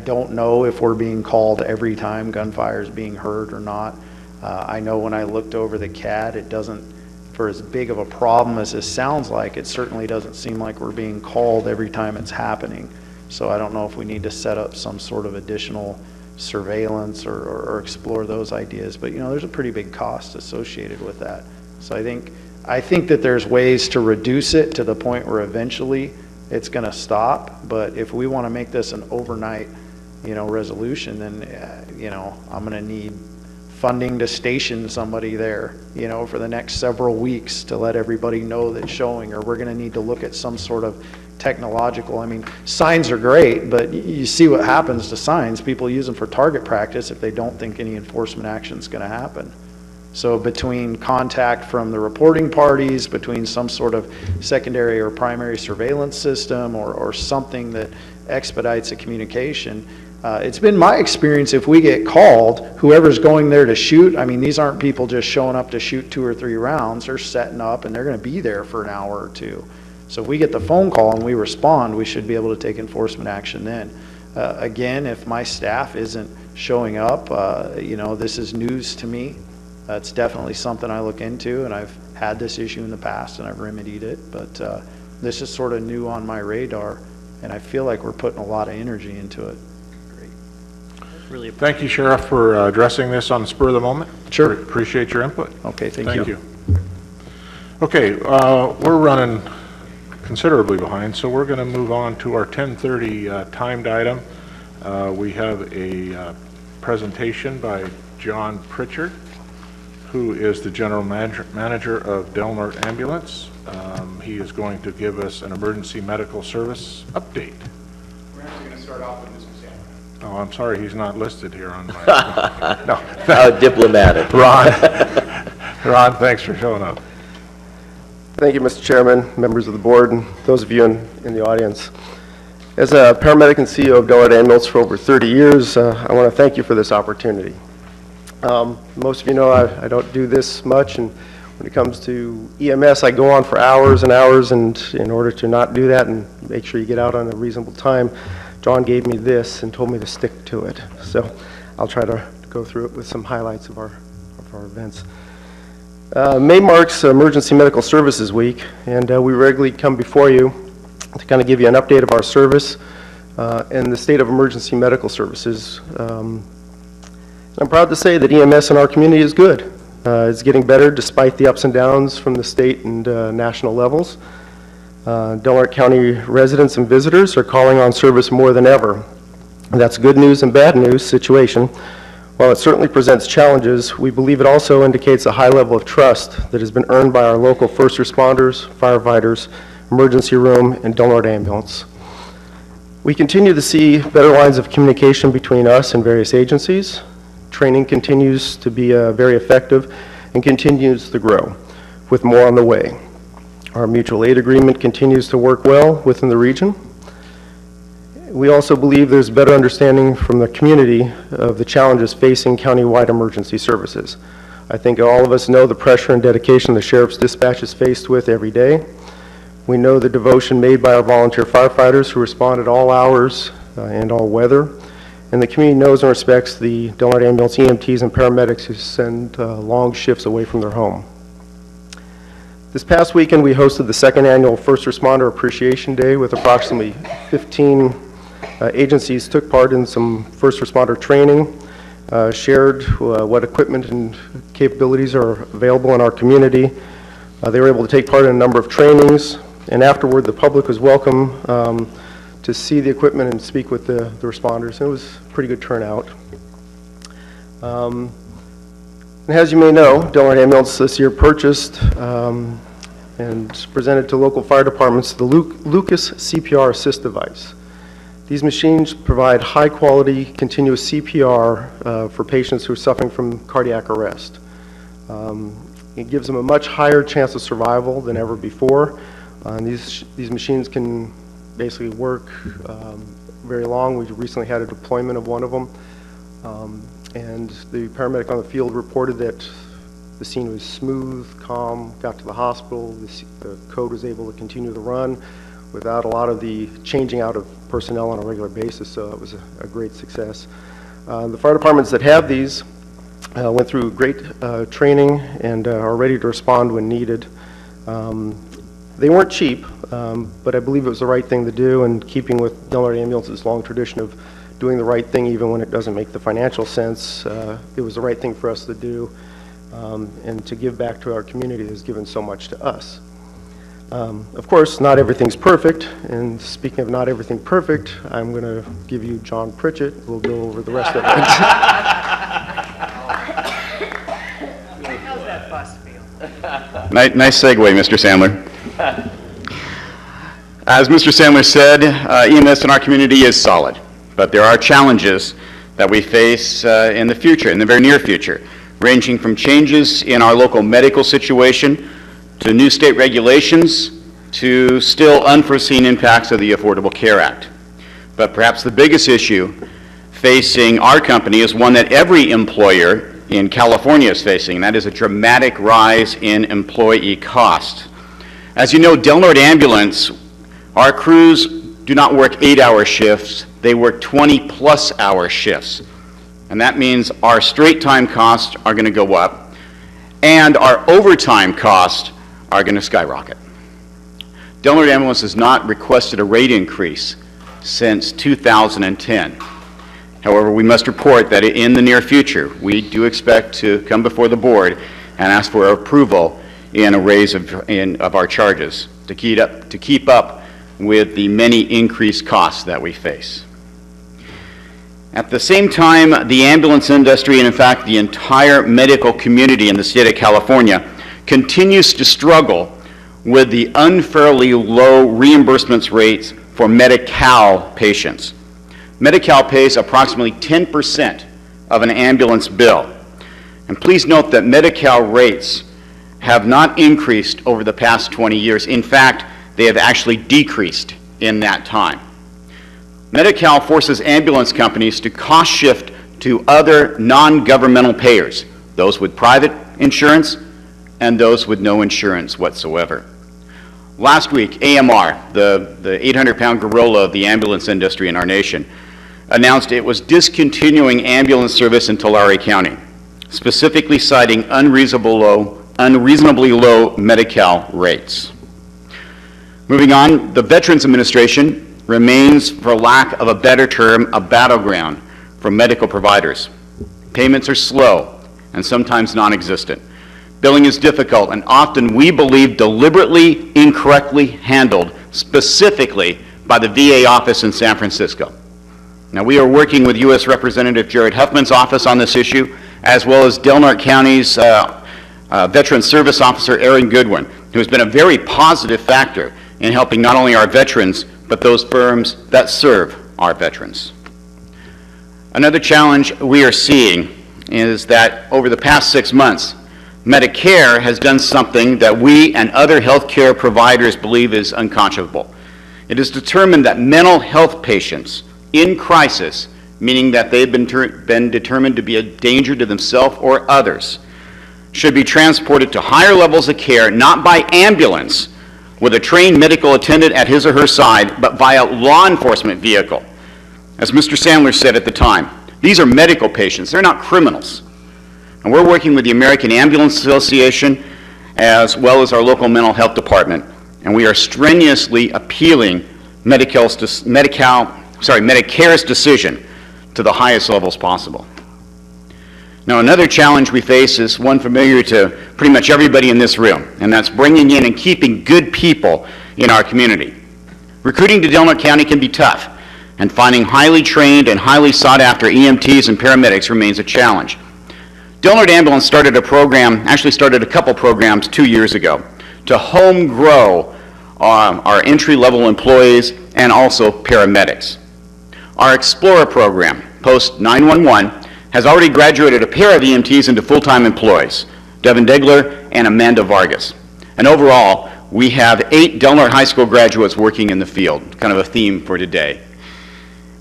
[SPEAKER 2] don't know if we're being called every time gunfire is being heard or not. I know when I looked over the CAD, it doesn't, for as big of a problem as this sounds like, it certainly doesn't seem like we're being called every time it's happening. So I don't know if we need to set up some sort of additional surveillance or explore those ideas, but you know, there's a pretty big cost associated with that. So I think that there's ways to reduce it to the point where eventually it's going to stop. But if we want to make this an overnight, you know, resolution, then you know, I'm going to need funding to station somebody there, you know, for the next several weeks to let everybody know that's showing, or we're going to need to look at some sort of technological. I mean, signs are great, but you see what happens to signs. People use them for target practice if they don't think any enforcement action is going to happen. So between contact from the reporting parties, between some sort of secondary or primary surveillance system or something that expedites the communication, it's been my experience, if we get called, whoever's going there to shoot, I mean, these aren't people just showing up to shoot 2 or 3 rounds. They're setting up and they're going to be there for an hour or two. So if we get the phone call and we respond, we should be able to take enforcement action then. Again, if my staff isn't showing up, you know, this is news to me. That's definitely something I look into, and I've had this issue in the past and I've remedied it, but this is sort of new on my radar, and I feel like we're putting a lot of energy into it.
[SPEAKER 7] Great. Really
[SPEAKER 1] Thank you, Sheriff, for addressing this on the spur of the moment.
[SPEAKER 2] Sure.
[SPEAKER 1] Appreciate your input.
[SPEAKER 2] Okay, thank you.
[SPEAKER 1] Okay, we're running considerably behind, so we're going to move on to our 10:30 timed item. We have a presentation by John Pritchard, who is the General Manager of Del Norte Ambulance. He is going to give us an emergency medical service update.
[SPEAKER 12] We're actually going to start off with Mr. Salmon.
[SPEAKER 1] Oh, I'm sorry, he's not listed here on my... No.
[SPEAKER 8] How diplomatic.
[SPEAKER 1] Ron, thanks for showing up.
[SPEAKER 13] Thank you, Mr. Chairman, members of the board, and those of you in the audience. As a paramedic and CEO of Del Norte Ambulance for over 30 years, I want to thank you for this opportunity. Most of you know I don't do this much, and when it comes to EMS, I go on for hours and hours, and in order to not do that and make sure you get out on a reasonable time, John gave me this and told me to stick to it. So I'll try to go through it with some highlights of our events. May marks Emergency Medical Services Week, and we regularly come before you to kind of give you an update of our service and the state of emergency medical services. I'm proud to say that EMS in our community is good. It's getting better despite the ups and downs from the state and national levels. Del Norte County residents and visitors are calling on service more than ever. That's good news and bad news situation. While it certainly presents challenges, we believe it also indicates a high level of trust that has been earned by our local first responders, firefighters, emergency room, and Del Norte Ambulance. We continue to see better lines of communication between us and various agencies. Training continues to be very effective and continues to grow, with more on the way. Our mutual aid agreement continues to work well within the region. We also believe there's better understanding from the community of the challenges facing countywide emergency services. I think all of us know the pressure and dedication the Sheriff's Dispatch is faced with every day. We know the devotion made by our volunteer firefighters who respond at all hours and all weather. And the community knows and respects the Del Norte Ambulance EMTs and paramedics who send long shifts away from their home. This past weekend, we hosted the second annual First Responder Appreciation Day with approximately 15 agencies took part in some first responder training, shared what equipment and capabilities are available in our community. They were able to take part in a number of trainings, and afterward the public was welcome to see the equipment and speak with the responders. It was a pretty good turnout. And as you may know, Del Norte Ambulance this year purchased and presented to local fire departments the Lucas CPR Assist device. These machines provide high-quality, continuous CPR for patients who are suffering from cardiac arrest. It gives them a much higher chance of survival than ever before. These machines can basically work very long. We recently had a deployment of one of them, and the paramedic on the field reported that the scene was smooth, calm, got to the hospital, the code was able to continue the run without a lot of the changing out of personnel on a regular basis, so it was a great success. The fire departments that have these went through great training and are ready to respond when needed. They weren't cheap, but I believe it was the right thing to do, and keeping with Del Norte Ambulance's long tradition of doing the right thing even when it doesn't make the financial sense, it was the right thing for us to do, and to give back to our community that has given so much to us. Of course, not everything's perfect, and speaking of not everything perfect, I'm going to give you John Pritchett, who will go over the rest of it.
[SPEAKER 3] How's that bus feel?
[SPEAKER 14] Nice segue, Mr. Sandler. As Mr. Sandler said, EMS in our community is solid, but there are challenges that we face in the future, in the very near future, ranging from changes in our local medical situation to new state regulations to still unforeseen impacts of the Affordable Care Act. But perhaps the biggest issue facing our company is one that every employer in California is facing, and that is a dramatic rise in employee cost. As you know, Del Norte Ambulance, our crews do not work 8-hour shifts, they work 20-plus hour shifts. And that means our straight time costs are going to go up, and our overtime costs are going to skyrocket. Del Norte Ambulance has not requested a rate increase since 2010. However, we must report that in the near future, we do expect to come before the board and ask for approval in a raise of our charges to keep up with the many increased costs that we face. At the same time, the ambulance industry, and in fact the entire medical community in the state of California, continues to struggle with the unfairly low reimbursement rates for Medi-Cal patients. Medi-Cal pays approximately 10% of an ambulance bill. And please note that Medi-Cal rates have not increased over the past 20 years. In fact, they have actually decreased in that time. Medi-Cal forces ambulance companies to cost shift to other non-governmental payers, those with private insurance and those with no insurance whatsoever. Last week, AMR, the 800-pound gorilla of the ambulance industry in our nation, announced it was discontinuing ambulance service in Tulare County, specifically citing unreasonably low Medi-Cal rates. Moving on, the Veterans Administration remains, for lack of a better term, a battleground for medical providers. Payments are slow and sometimes non-existent. Billing is difficult and often, we believe, deliberately incorrectly handled, specifically by the VA office in San Francisco. Now, we are working with U.S. Representative Jared Huffman's office on this issue, as well as Del Norte County's Veteran Service Officer, Aaron Goodwin, who has been a very positive factor in helping not only our veterans, but those firms that serve our veterans. Another challenge we are seeing is that over the past 6 months, Medicare has done something that we and other healthcare providers believe is unconscionable. It is determined that mental health patients in crisis, meaning that they've been determined to be a danger to themselves or others, should be transported to higher levels of care, not by ambulance with a trained medical attendant at his or her side, but via law enforcement vehicle. As Mr. Sandler said at the time, these are medical patients, they're not criminals. And we're working with the American Ambulance Association as well as our local mental health department, and we are strenuously appealing Medicare's decision to the highest levels possible. Now, another challenge we face is one familiar to pretty much everybody in this room, and that's bringing in and keeping good people in our community. Recruiting to Del Norte County can be tough, and finding highly trained and highly sought-after EMTs and paramedics remains a challenge. Del Norte Ambulance started a couple programs 2 years ago to home grow our entry-level employees and also paramedics. Our Explorer program, post 911, has already graduated a pair of EMTs into full-time employees, Devin Degler and Amanda Vargas. And overall, we have 8 Del Norte High School graduates working in the field, kind of a theme for today.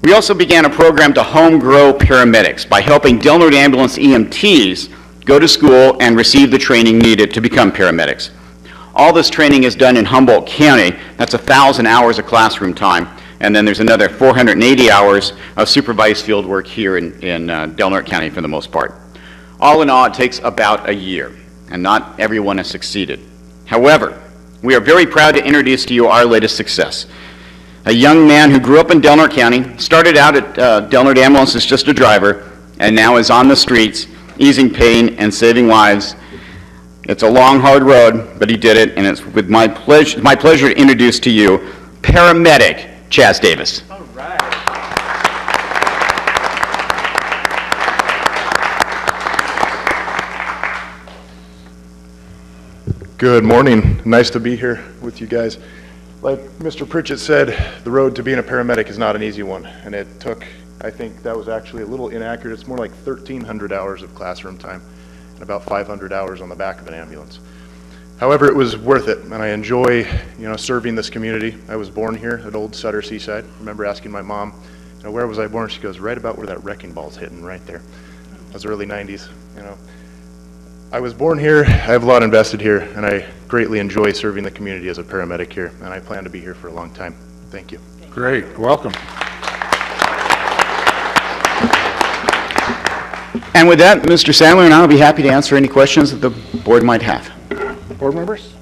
[SPEAKER 14] We also began a program to home grow paramedics by helping Del Norte Ambulance EMTs go to school and receive the training needed to become paramedics. All this training is done in Humboldt County. That's 1,000 hours of classroom time, and then there's another 480 hours of supervised field work here in Del Norte County for the most part. All in all, it takes about a year, and not everyone has succeeded. However, we are very proud to introduce to you our latest success. A young man who grew up in Del Norte County, started out at Del Norte Ambulance as just a driver, and now is on the streets, easing pain and saving lives. It's a long, hard road, but he did it, and it's with my pleasure to introduce to you paramedic Chaz Davis.
[SPEAKER 7] All right.
[SPEAKER 12] Good morning. Nice to be here with you guys. Like Mr. Pritchett said, the road to being a paramedic is not an easy one, and it took, I think that was actually a little inaccurate. It's more like 1,300 hours of classroom time and about 500 hours on the back of an ambulance. However, it was worth it, and I enjoy, serving this community. I was born here at Old Sutter Seaside. I remember asking my mom, where was I born? She goes, right about where that wrecking ball's hitting, right there. That was early 90s, I was born here, I have a lot invested here, and I greatly enjoy serving the community as a paramedic here, and I plan to be here for a long time. Thank you.
[SPEAKER 1] Great, welcome.
[SPEAKER 14] And with that, Mr. Sandler and I will be happy to answer any questions that the board might have.
[SPEAKER 1] Board members,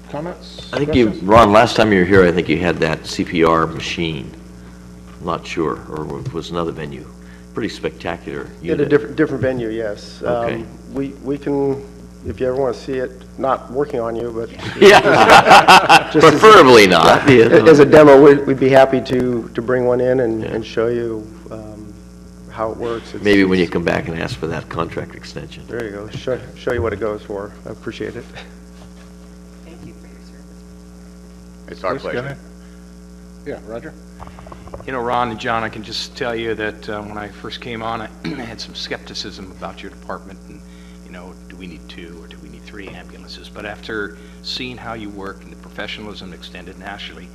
[SPEAKER 1] comments?
[SPEAKER 8] I think Ron, last time you were here, I think you had that CPR machine. I'm not sure, or it was another venue. Pretty spectacular unit.
[SPEAKER 13] At a different venue, yes.
[SPEAKER 8] Okay.
[SPEAKER 13] We can, if you ever want to see it, not working on you, but
[SPEAKER 8] Yeah, preferably not.
[SPEAKER 13] As a demo, we'd be happy to bring one in and show you how it works.
[SPEAKER 8] Maybe when you come back and ask for that contract extension.
[SPEAKER 13] There you go. Show you what it goes for. I appreciate it.
[SPEAKER 3] Thank you for your service.
[SPEAKER 14] It's our pleasure.
[SPEAKER 1] Yeah, Roger?
[SPEAKER 4] Ron and John, I can just tell you that when I first came on, I had some skepticism about your department and, do we need 2 or do we need 3 ambulances? But after seeing how you work and the professionalism extended nationally,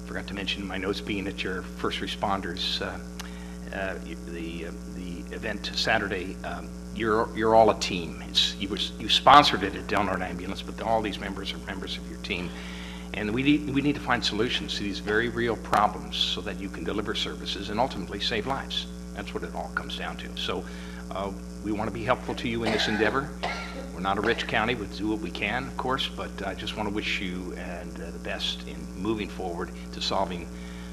[SPEAKER 4] forgot to mention my notes being at your first responders, the event Saturday, you're all a team. You sponsored it at Del Norte Ambulance, but all these members are members of your team. And we need to find solutions to these very real problems so that you can deliver services and ultimately save lives. That's what it all comes down to. So we want to be helpful to you in this endeavor. We're not a rich county. We'll do what we can, of course, but I just want to wish you and the best in moving forward to solving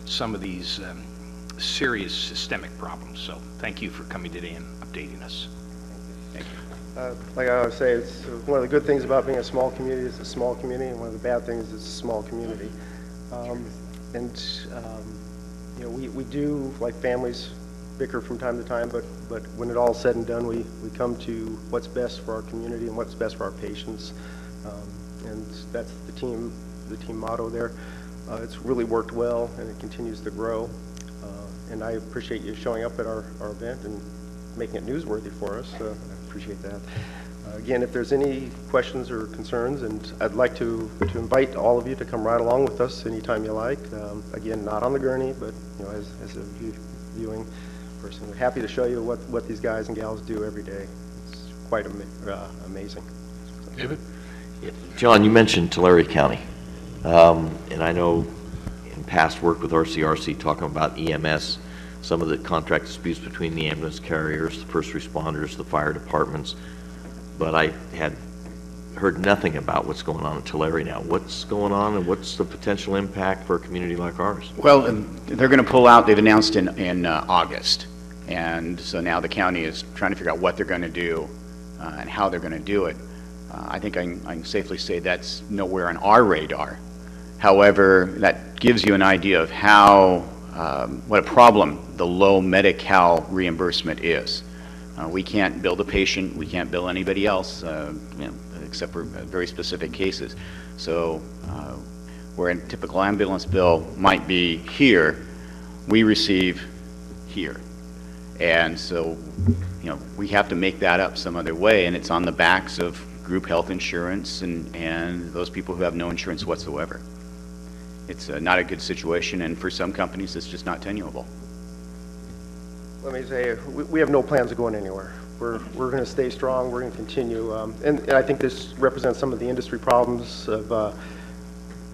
[SPEAKER 4] some of these serious systemic problems. So thank you for coming today and updating us. Thank you.
[SPEAKER 13] Like I always say, it's one of the good things about being a small community. It's a small community, and one of the bad things is it's a small community. We do, like families, bicker from time to time, but when it all's said and done, we come to what's best for our community and what's best for our patients, and that's the team motto there. It's really worked well, and it continues to grow. And I appreciate you showing up at our event and making it newsworthy for us. I appreciate that. Again, if there's any questions or concerns, and I'd like to invite all of you to come right along with us anytime you like. Again, not on the gurney, but as a viewing person. We're happy to show you what these guys and gals do every day. It's quite amazing.
[SPEAKER 1] David?
[SPEAKER 8] John, you mentioned Tulare County, and I know in past work with RCRC talking about EMS, some of the contract disputes between the ambulance carriers, the first responders, the fire departments, but I had heard nothing about what's going on in Tulare now. What's going on, and what's the potential impact for a community like ours?
[SPEAKER 14] Well, they're going to pull out, they've announced in August, and so now the county is trying to figure out what they're going to do and how they're going to do it. I think I can safely say that's nowhere on our radar. However, that gives you an idea of how, what a problem the low Medi-Cal reimbursement is. We can't bill the patient, we can't bill anybody else, except for very specific cases. So where a typical ambulance bill might be here, we receive here. And so, we have to make that up some other way, and it's on the backs of group health insurance and those people who have no insurance whatsoever. It's not a good situation, and for some companies, it's just not tenable.
[SPEAKER 13] Let me say, we have no plans of going anywhere. We're going to stay strong. We're going to continue. And I think this represents some of the industry problems of,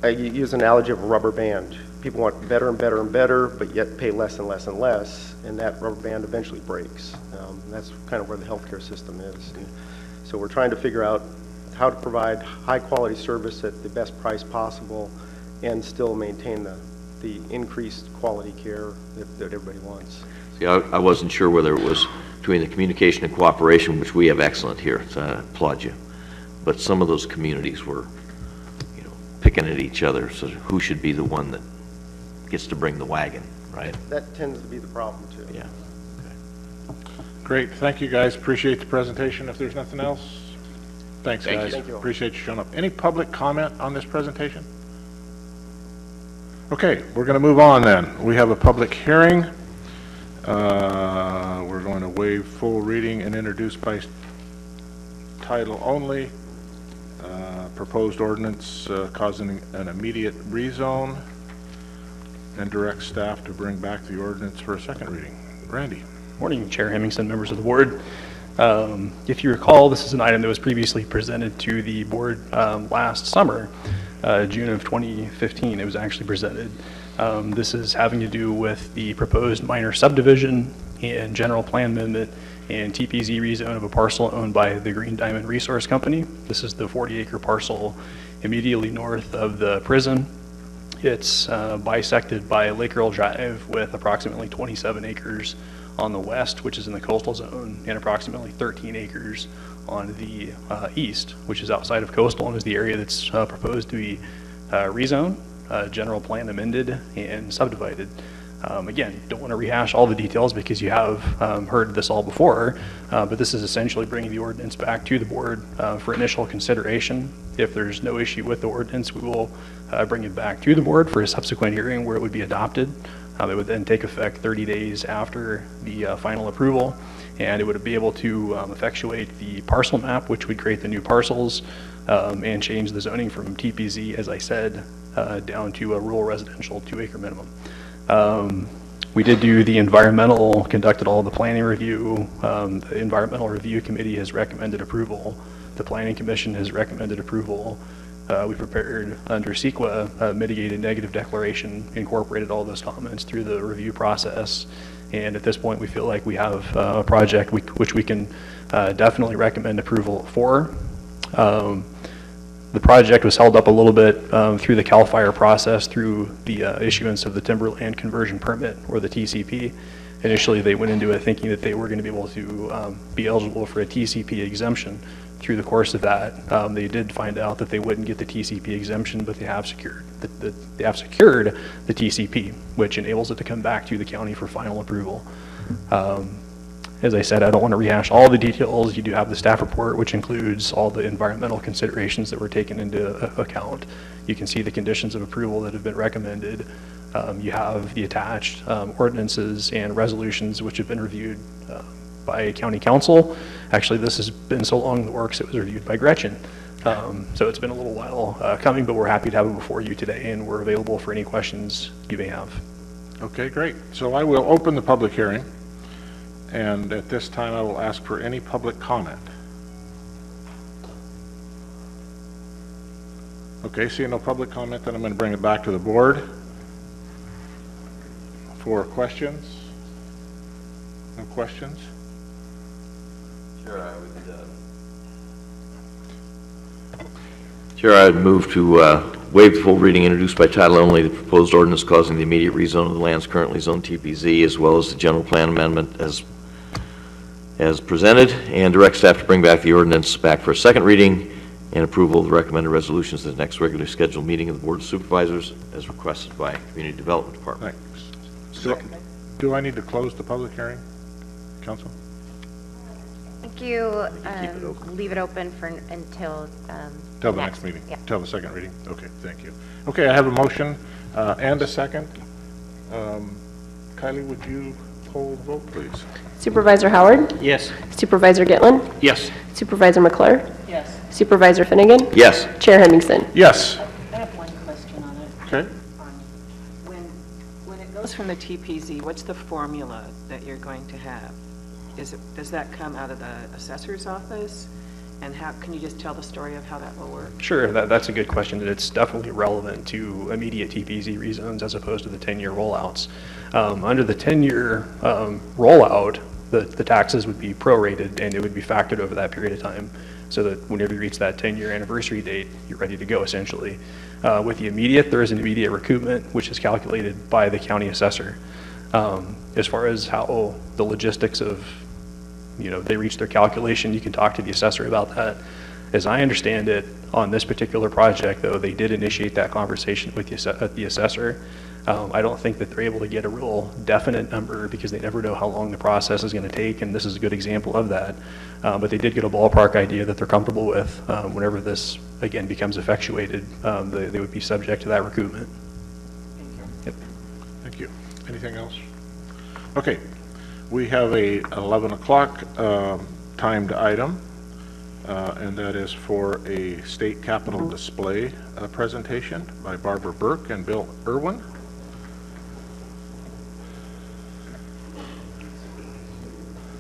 [SPEAKER 13] I use an analogy of a rubber band. People want better and better and better, but yet pay less and less and less, and that rubber band eventually breaks. That's kind of where the healthcare system is. And so we're trying to figure out how to provide high-quality service at the best price possible and still maintain the increased quality care that everybody wants.
[SPEAKER 8] See, I wasn't sure whether it was between the communication and cooperation, which we have excellent here, so I applaud you. But some of those communities were, picking at each other, so who should be the one that gets to bring the wagon, right?
[SPEAKER 13] That tends to be the problem, too.
[SPEAKER 8] Yeah.
[SPEAKER 1] Great, thank you guys, appreciate the presentation. If there's nothing else, thanks
[SPEAKER 14] Thank
[SPEAKER 1] guys.
[SPEAKER 14] you.
[SPEAKER 13] Thank you all.
[SPEAKER 1] Appreciate you showing up. Any public comment on this presentation? Okay, we're going to move on then. We have a public hearing. We're going to waive full reading and introduce by title only. Proposed ordinance causing an immediate rezone, and direct staff to bring back the ordinance for a second reading. Randy.
[SPEAKER 15] Morning, Chair Hemmingson, members of the board. If you recall, this is an item that was previously presented to the board last summer, June of 2015. It was actually presented. This is having to do with the proposed minor subdivision and general plan amendment and TPZ rezone of a parcel owned by the Green Diamond Resource Company. This is the 40-acre parcel immediately north of the prison. It's bisected by Lake Earl Drive with approximately 27 acres on the west, which is in the coastal zone, and approximately 13 acres on the east, which is outside of coastal and is the area that's proposed to be rezoned, general plan amended, and subdivided. Again, don't want to rehash all the details because you have heard this all before, but this is essentially bringing the ordinance back to the board for initial consideration. If there's no issue with the ordinance, we will bring it back to the board for a subsequent hearing where it would be adopted. It would then take effect 30 days after the final approval, and it would be able to effectuate the parcel map, which would create the new parcels and change the zoning from TPZ, as I said, down to a rural residential 2-acre minimum. We did do the environmental, conducted all the planning review. The environmental review committee has recommended approval. The planning commission has recommended approval. We prepared under CEQA a mitigated negative declaration, incorporated all those comments through the review process. And at this point, we feel like we have a project which we can definitely recommend approval for. The project was held up a little bit through the CAL FIRE process through the issuance of the Timberland Conversion Permit, or the TCP. Initially, they went into it thinking that they were going to be able to be eligible for a TCP exemption. Through the course of that, they did find out that they wouldn't get the TCP exemption, but they have secured the TCP, which enables it to come back to the county for final approval. As I said, I don't want to rehash all the details. You do have the staff report, which includes all the environmental considerations that were taken into account. You can see the conditions of approval that have been recommended. You have the attached ordinances and resolutions which have been reviewed by county council. Actually, this has been so long in the works, it was reviewed by Gretchen. So it's been a little while coming, but we're happy to have it before you today, and we're available for any questions you may have.
[SPEAKER 1] Okay, great. So I will open the public hearing, and at this time I will ask for any public comment. Okay, seeing no public comment, then I'm going to bring it back to the board for questions. No questions?
[SPEAKER 8] Sure, I would move to waive the full reading, introduced by title only, the proposed ordinance causing the immediate rezone of the lands currently zoned TPZ, as well as the general plan amendment as presented, and direct staff to bring back the ordinance back for a second reading and approval of the recommended resolutions at the next regularly scheduled meeting of the Board of Supervisors as requested by Community Development Department.
[SPEAKER 1] Thanks. Do I need to close the public hearing, Council?
[SPEAKER 6] I think you leave it open for until
[SPEAKER 1] Till the next meeting?
[SPEAKER 6] Yeah.
[SPEAKER 1] Till the second reading? Okay, thank you. Okay, I have a motion and a second. Kylie, would you poll the vote, please?
[SPEAKER 16] Supervisor Howard?
[SPEAKER 7] Yes.
[SPEAKER 16] Supervisor Gitlin?
[SPEAKER 4] Yes.
[SPEAKER 16] Supervisor McClure?
[SPEAKER 3] Yes.
[SPEAKER 16] Supervisor Finnegan?
[SPEAKER 8] Yes.
[SPEAKER 16] Chair Hemmingson?
[SPEAKER 1] Yes.
[SPEAKER 3] I have one question on it.
[SPEAKER 1] Okay.
[SPEAKER 3] When it goes from the TPZ, what's the formula that you're going to have? Does that come out of the assessor's office? And how, can you just tell the story of how that will work?
[SPEAKER 15] Sure, that's a good question, and it's definitely relevant to immediate TPZ rezones as opposed to the 10-year rollouts. Under the 10-year rollout, the taxes would be prorated, and it would be factored over that period of time, so that whenever you reach that 10-year anniversary date, you're ready to go, essentially. With the immediate, there is an immediate recoupment, which is calculated by the county assessor. As far as how the logistics of they reach their calculation, you can talk to the assessor about that. As I understand it, on this particular project, though, they did initiate that conversation with the assessor. I don't think that they're able to get a real definite number because they never know how long the process is going to take, and this is a good example of that. But they did get a ballpark idea that they're comfortable with. Whenever this, again, becomes effectuated, they would be subject to that recoupment. Yep.
[SPEAKER 1] Thank you. Anything else? Okay. We have a 11 o'clock timed item, and that is for a state capitol display presentation by Barbara Burke and Bill Irwin.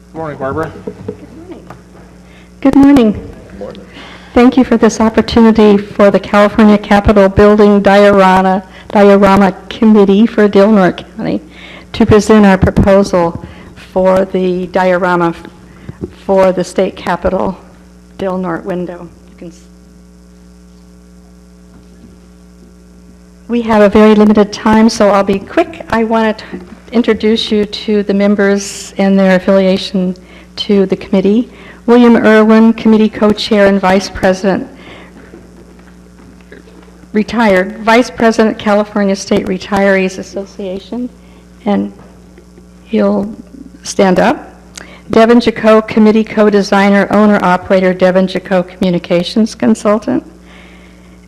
[SPEAKER 1] Good morning, Barbara.
[SPEAKER 17] Good morning.
[SPEAKER 1] Good morning.
[SPEAKER 17] Thank you for this opportunity for the California Capitol Building Diorama Committee for Del Norte County to present our proposal for the diorama for the state capitol Del Norte window. We have a very limited time, so I'll be quick. I want to introduce you to the members and their affiliation to the committee. William Irwin, committee co-chair and vice president, retired, vice president, California State Retirees Association, and he'll stand up. Devin Jaco, committee co-designer, owner-operator, Devin Jaco Communications Consultant.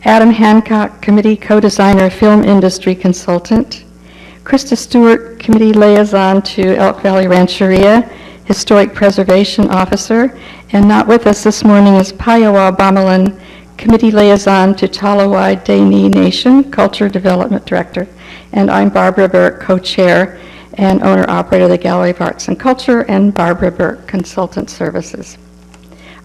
[SPEAKER 17] Adam Hancock, committee co-designer, film industry consultant. Krista Stewart, committee liaison to Elk Valley Rancheria, historic preservation officer. And not with us this morning is Payawa Bamalan, committee liaison to Talawai Dene Nation, culture development director. And I'm Barbara Burke, co-chair and owner-operator of the Gallery of Arts and Culture, and Barbara Burke Consultant Services.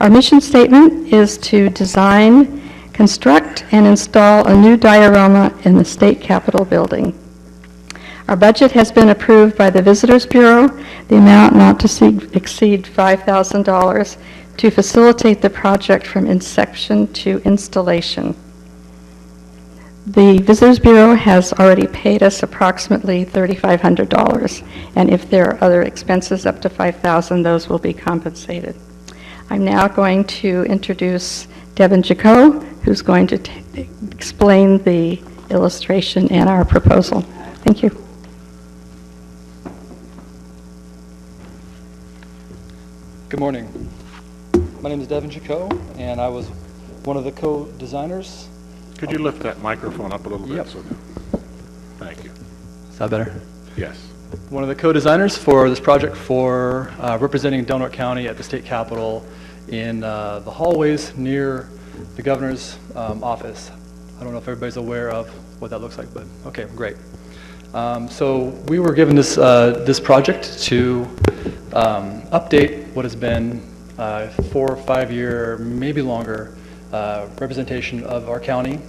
[SPEAKER 17] Our mission statement is to design, construct, and install a new diorama in the State Capitol building. Our budget has been approved by the Visitors Bureau, the amount not to exceed $5,000 to facilitate the project from inception to installation. The Visitors Bureau has already paid us approximately $3,500, and if there are other expenses up to $5,000, those will be compensated. I'm now going to introduce Devin Jaco, who's going to explain the illustration and our proposal. Thank you.
[SPEAKER 18] Good morning. My name is Devin Jaco, and I was one of the co-designers.
[SPEAKER 1] Could you lift that microphone up a little bit?
[SPEAKER 18] Yep.
[SPEAKER 1] Thank you.
[SPEAKER 18] Is that better?
[SPEAKER 1] Yes.
[SPEAKER 18] One of the co-designers for this project for representing Del Norte County at the state capitol in the hallways near the governor's office. I don't know if everybody's aware of what that looks like, but okay, great. So we were given this, this project to update what has been 4 or 5 year, maybe longer, representation of our county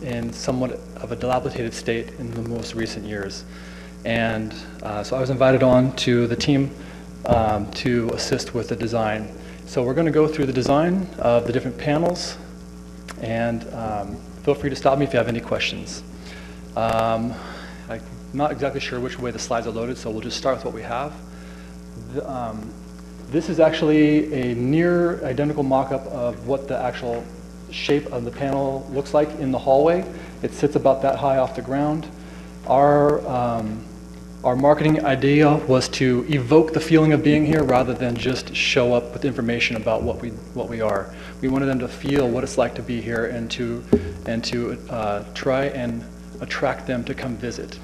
[SPEAKER 18] in somewhat of a dilapidated state in the most recent years. And so I was invited on to the team to assist with the design. So we're going to go through the design of the different panels, and feel free to stop me if you have any questions. I'm not exactly sure which way the slides are loaded, so we'll just start with what we have. This is actually a near identical mock-up of what the actual shape of the panel looks like in the hallway. It sits about that high off the ground. Our marketing idea was to evoke the feeling of being here rather than just show up with information about what we are. We wanted them to feel what it's like to be here and to try and attract them to come visit.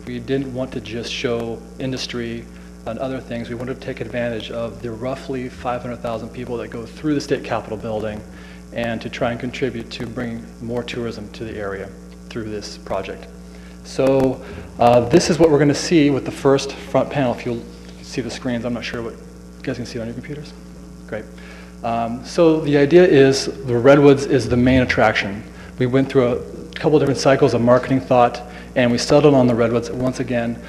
[SPEAKER 18] We didn't want to just show industry and other things. We wanted to take advantage of the roughly 500,000 people that go through the state capitol building and to try and contribute to bringing more tourism to the area through this project. So this is what we're going to see with the first front panel. If you'll see the screens, I'm not sure what you guys can see on your computers. Great. So the idea is the Redwoods is the main attraction. We went through a couple different cycles of marketing thought, and we settled on the Redwoods once again,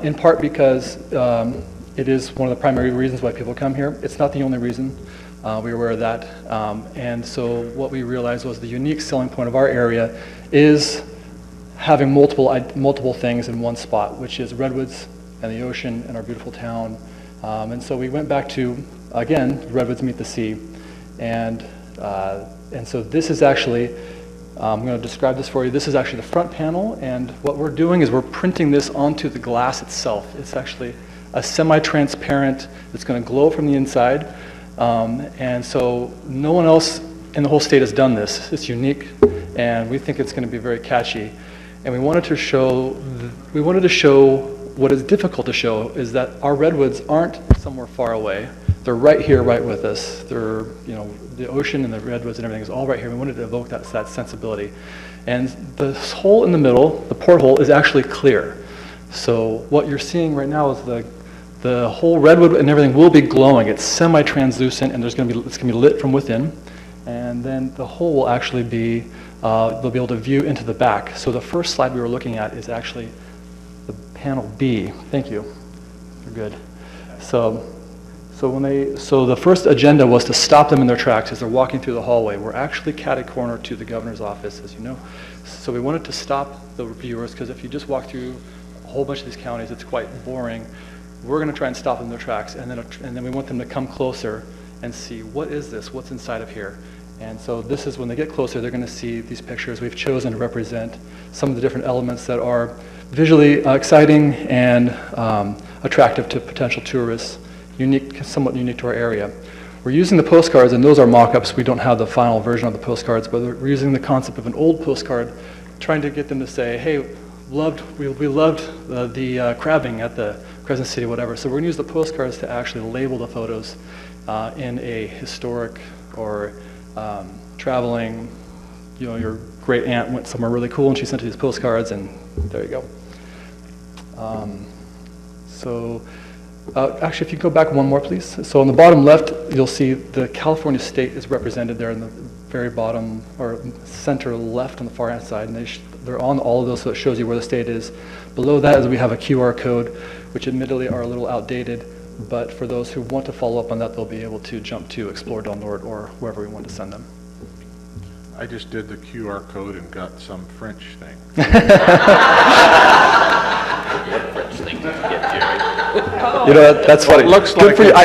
[SPEAKER 18] in part because it is one of the primary reasons why people come here. It's not the only reason. We were aware of that. And so what we realized was the unique selling point of our area is having multiple things in one spot, which is Redwoods and the ocean and our beautiful town. And so we went back to, again, Redwoods meet the sea. And so this is actually, I'm going to describe this for you. This is actually the front panel, and what we're doing is we're printing this onto the glass itself. It's actually a semi-transparent, it's going to glow from the inside. And so no one else in the whole state has done this. It's unique, and we think it's going to be very catchy. And we wanted to show what is difficult to show is that our redwoods aren't somewhere far away. They're right here, right with us. They're, you know, the ocean and the redwoods and everything is all right here. We wanted to evoke that sensibility. And the hole in the middle, the porthole, is actually clear. So what you're seeing right now is the whole redwood and everything will be glowing. It's semi-translucent, and it's going to be lit from within. And then the hole will actually be, they'll be able to view into the back. So the first slide we were looking at is actually the panel B. Thank you. You're good. So the first agenda was to stop them in their tracks as they're walking through the hallway. We're actually catty-corner to the governor's office, as you know. So we wanted to stop the viewers, because if you just walk through a whole bunch of these counties, it's quite boring. We're going to try and stop them in their tracks, and then we want them to come closer and see, what is this? What's inside of here? And so this is when they get closer, they're going to see these pictures we've chosen to represent some of the different elements that are visually exciting and attractive to potential tourists, somewhat unique to our area. We're using the postcards, and those are mock-ups. We don't have the final version of the postcards, but we're using the concept of an old postcard, trying to get them to say, hey, we loved the crabbing at the Crescent City, whatever. So we're going to use the postcards to actually label the photos in a historic or traveling, you know, your great aunt went somewhere really cool and she sent you these postcards, and there you go. Actually, if you go back one more, please. So on the bottom left, you'll see the California state is represented there in the very bottom or center left on the far hand side, and they're on all of those, so it shows you where the state is. Below that is we have a QR code, which admittedly are a little outdated, but for those who want to follow up on that, they'll be able to jump to Explore Del Norte or wherever we want to send them.
[SPEAKER 1] I just did the QR code and got some French thing.
[SPEAKER 18] You know, that's funny.
[SPEAKER 1] Looks
[SPEAKER 18] Good
[SPEAKER 1] like
[SPEAKER 18] for you.
[SPEAKER 1] it's,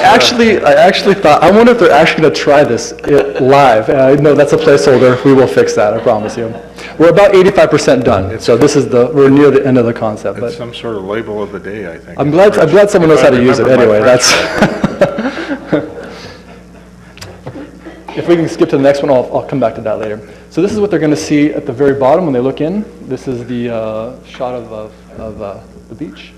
[SPEAKER 18] I actually thought, I wonder if they're actually going to try this live. No, that's a placeholder. We will fix that, I promise you. We're about 85% done, so we're near the end of the concept.
[SPEAKER 1] It's some sort of label of the day, I think.
[SPEAKER 18] I'm glad someone knows how to use it anyway. If we can skip to the next one, I'll come back to that later. So this is what they're going to see at the very bottom when they look in. This is the shot of the beach.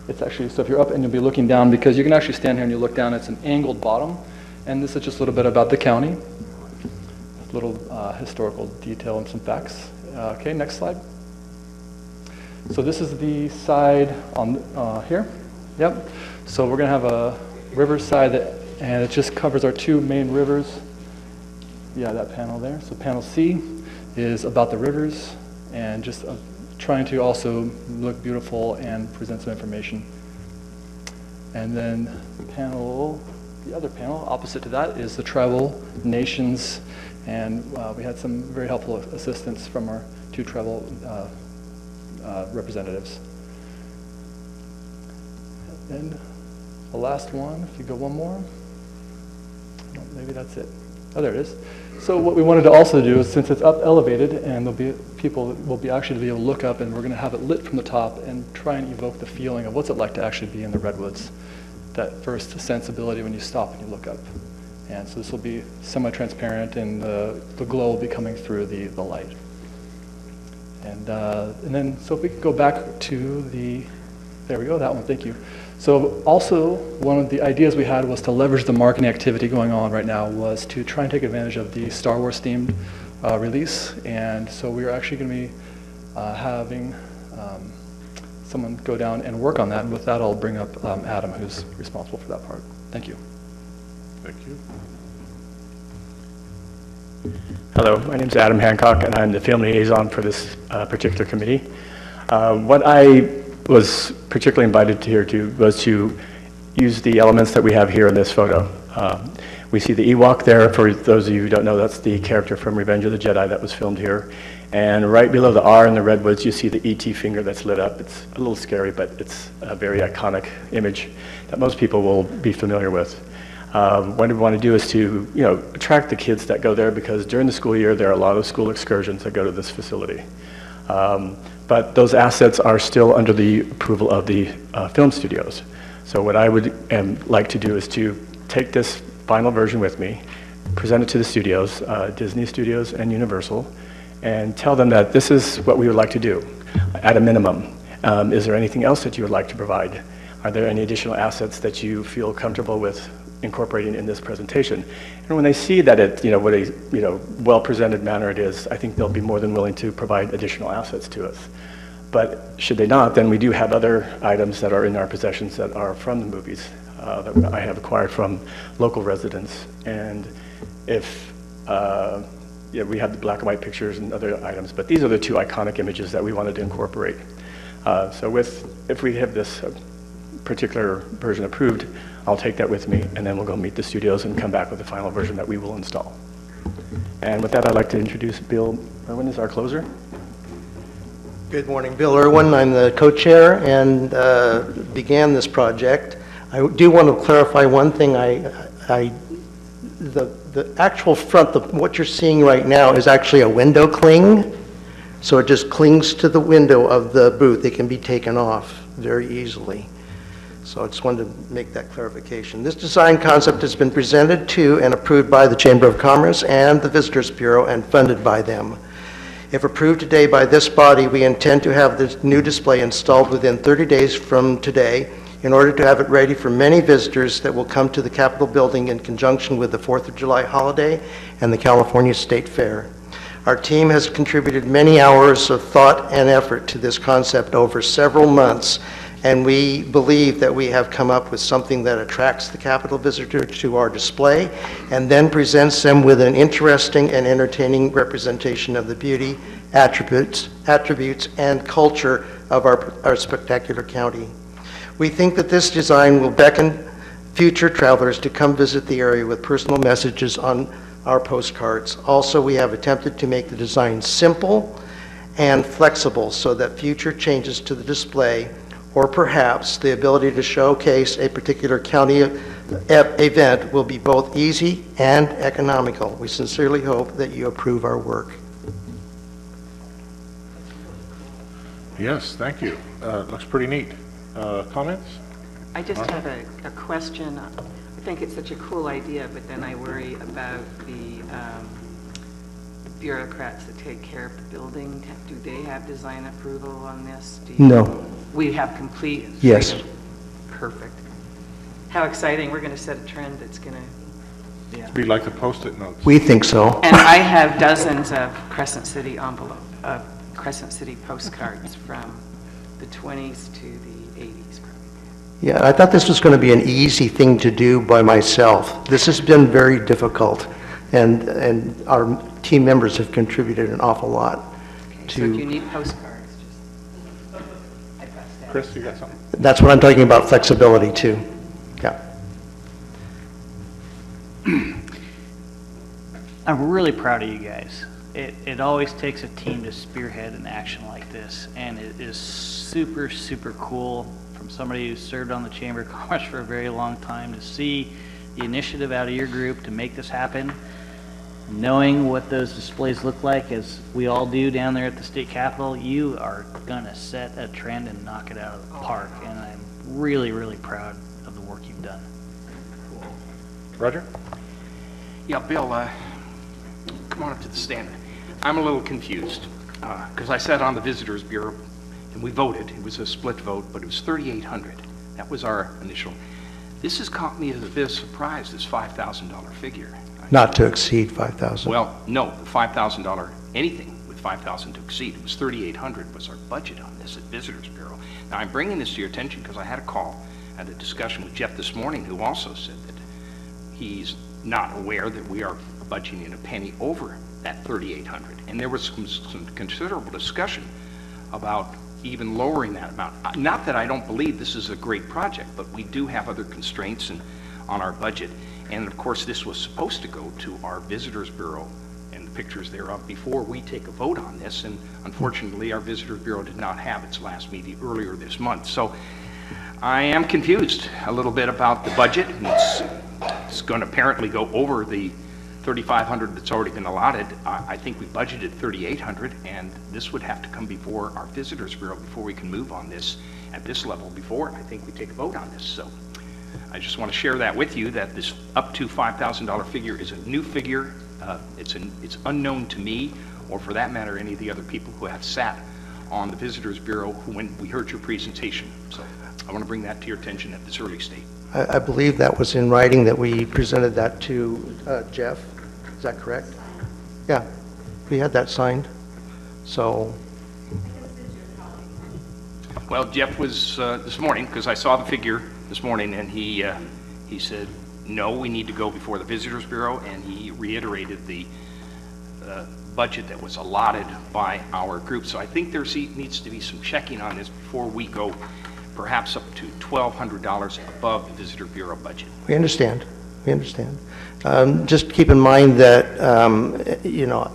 [SPEAKER 18] It's actually, so if you're up and you'll be looking down, because you can actually stand here and you look down, it's an angled bottom. And this is just a little bit about the county. A little historical detail and some facts. Okay, next slide. So this is the side on here. Yep. So we're going to have a river side, and it just covers our two main rivers. Yeah, that panel there. So panel C is about the rivers, and just trying to also look beautiful and present some information. And then the other panel opposite to that is the tribal nations, and we had some very helpful assistance from our two tribal representatives. And the last one, if you go one more, maybe that's it. Oh, there it is. So what we wanted to also do is, since it's up elevated, and people will be actually able to look up, and we're going to have it lit from the top and try and evoke the feeling of what's it like to actually be in the redwoods. That first sensibility when you stop and you look up. And so this will be semi-transparent, and the glow will be coming through the light. And then, so if we could go back to there we go, that one, thank you. So also, one of the ideas we had was to leverage the marketing activity going on right now, was to try and take advantage of the Star Wars themed release. And so we're actually going to be having someone go down and work on that. And with that, I'll bring up Adam, who's responsible for that part. Thank you.
[SPEAKER 1] Thank you.
[SPEAKER 19] Hello, my name is Adam Hancock, and I'm the film liaison for this particular committee. What I was particularly invited here to was to use the elements that we have here in this photo. We see the Ewok there. For those of you who don't know, that's the character from Revenge of the Jedi that was filmed here. And right below the R in the redwoods, you see the E.T. finger that's lit up. It's a little scary, but it's a very iconic image that most people will be familiar with. What we want to do is to, attract the kids that go there, because during the school year, there are a lot of school excursions that go to this facility. But those assets are still under the approval of the film studios. So what I would like to do is to take this final version with me, present it to the studios, Disney Studios and Universal, and tell them that this is what we would like to do at a minimum. Is there anything else that you would like to provide? Are there any additional assets that you feel comfortable with incorporating in this presentation? And when they see that what a well-presented manner it is, I think they'll be more than willing to provide additional assets to us. But should they not, then we do have other items that are in our possessions that are from the movies that I have acquired from local residents. And if we have the black and white pictures and other items, but these are the two iconic images that we wanted to incorporate. So if we have this particular version approved, I'll take that with me, and then we'll go meet the studios and come back with the final version that we will install. And with that, I'd like to introduce Bill Irwin as our closer.
[SPEAKER 20] Good morning, Bill Irwin. I'm the co-chair and began this project. I do want to clarify one thing. The actual front, what you're seeing right now is actually a window cling. So it just clings to the window of the booth. It can be taken off very easily. So I just wanted to make that clarification. This design concept has been presented to and approved by the Chamber of Commerce and the Visitors Bureau and funded by them. If approved today by this body, we intend to have this new display installed within 30 days from today in order to have it ready for many visitors that will come to the Capitol building in conjunction with the 4th of July holiday and the California State Fair. Our team has contributed many hours of thought and effort to this concept over several months, and we believe that we have come up with something that attracts the Capitol visitor to our display and then presents them with an interesting and entertaining representation of the beauty, attributes, and culture of our spectacular county. We think that this design will beckon future travelers to come visit the area with personal messages on our postcards. Also, we have attempted to make the design simple and flexible so that future changes to the display, or perhaps the ability to showcase a particular county event, will be both easy and economical. We sincerely hope that you approve our work.
[SPEAKER 1] Yes, thank you. Looks pretty neat. Comments?
[SPEAKER 3] I just have a question. I think it's such a cool idea, but then I worry about the bureaucrats that take care of the building. Do they have design approval on this?
[SPEAKER 20] No.
[SPEAKER 3] We have complete freedom?
[SPEAKER 20] Yes.
[SPEAKER 3] Perfect. How exciting. We're going to set a trend that's going to
[SPEAKER 1] Be like the Post-it notes.
[SPEAKER 20] We think so.
[SPEAKER 3] And I have dozens of Crescent City Crescent City postcards from the 20s to the 80s.
[SPEAKER 20] Yeah, I thought this was going to be an easy thing to do by myself. This has been very difficult, and our team members have contributed an awful lot to...
[SPEAKER 3] So if you need postcards,
[SPEAKER 1] Chris, you got something?
[SPEAKER 20] That's what I'm talking about, flexibility too. Yeah.
[SPEAKER 7] I'm really proud of you guys. It always takes a team to spearhead an action like this, and it is super, super cool from somebody who served on the Chamber of Commerce for a very long time to see the initiative out of your group to make this happen. knowing what those displays look like, as we all do down there at the state capitol, you are gonna set a trend and knock it out of the park. And I'm really, really proud of the work you've done.
[SPEAKER 1] Roger?
[SPEAKER 4] Yeah, Bill, come on up to the stand. I'm a little confused, because I sat on the Visitors Bureau, and we voted. It was a split vote, but it was 3,800. That was our initial. This has caught me as a bit of surprise, this $5,000 figure.
[SPEAKER 20] Not to exceed 5,000.
[SPEAKER 4] Well, no, the $5,000, anything with 5,000 to exceed. It was 3,800 was our budget on this at Visitors Bureau. Now, I'm bringing this to your attention because I had a call and a discussion with Jeff this morning, who also said that he's not aware that we are budgeting a penny over that 3,800. And there was some considerable discussion about even lowering that amount. Not that I don't believe this is a great project, but we do have other constraints on our budget. And of course, this was supposed to go to our Visitors Bureau and the pictures thereof before we take a vote on this. And unfortunately, our Visitors Bureau did not have its last meeting earlier this month. So I am confused a little bit about the budget. It's going to apparently go over the 3,500 that's already been allotted. I think we budgeted 3,800, and this would have to come before our Visitors Bureau before we can move on this at this level before I think we take a vote on this. So I just want to share that with you, that this up to $5,000 figure is a new figure. It's unknown to me, or for that matter, any of the other people who have sat on the Visitors Bureau when we heard your presentation. So I want to bring that to your attention at this early stage.
[SPEAKER 20] I believe that was in writing, that we presented that to Jeff. Is that correct? Yeah, we had that signed. So.
[SPEAKER 4] Well, Jeff was this morning, because I saw the figure this morning, and he said, no, we need to go before the Visitors Bureau, and he reiterated the budget that was allotted by our group. So I think there needs to be some checking on this before we go perhaps up to $1,200 above the Visitor Bureau budget.
[SPEAKER 20] We understand. We understand. Just keep in mind that, you know,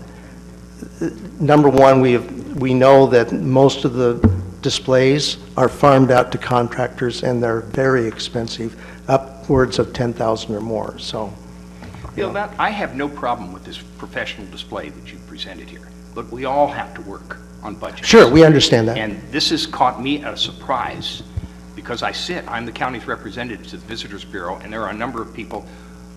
[SPEAKER 20] number one, we know that most of the displays are farmed out to contractors, and they're very expensive, upwards of $10,000 or more. So,
[SPEAKER 4] Bill, I have no problem with this professional display that you presented here, but we all have to work on budgets.
[SPEAKER 20] Sure, we understand that.
[SPEAKER 4] And this has caught me at a surprise, because I'm the county's representative to the Visitors Bureau, and there are a number of people.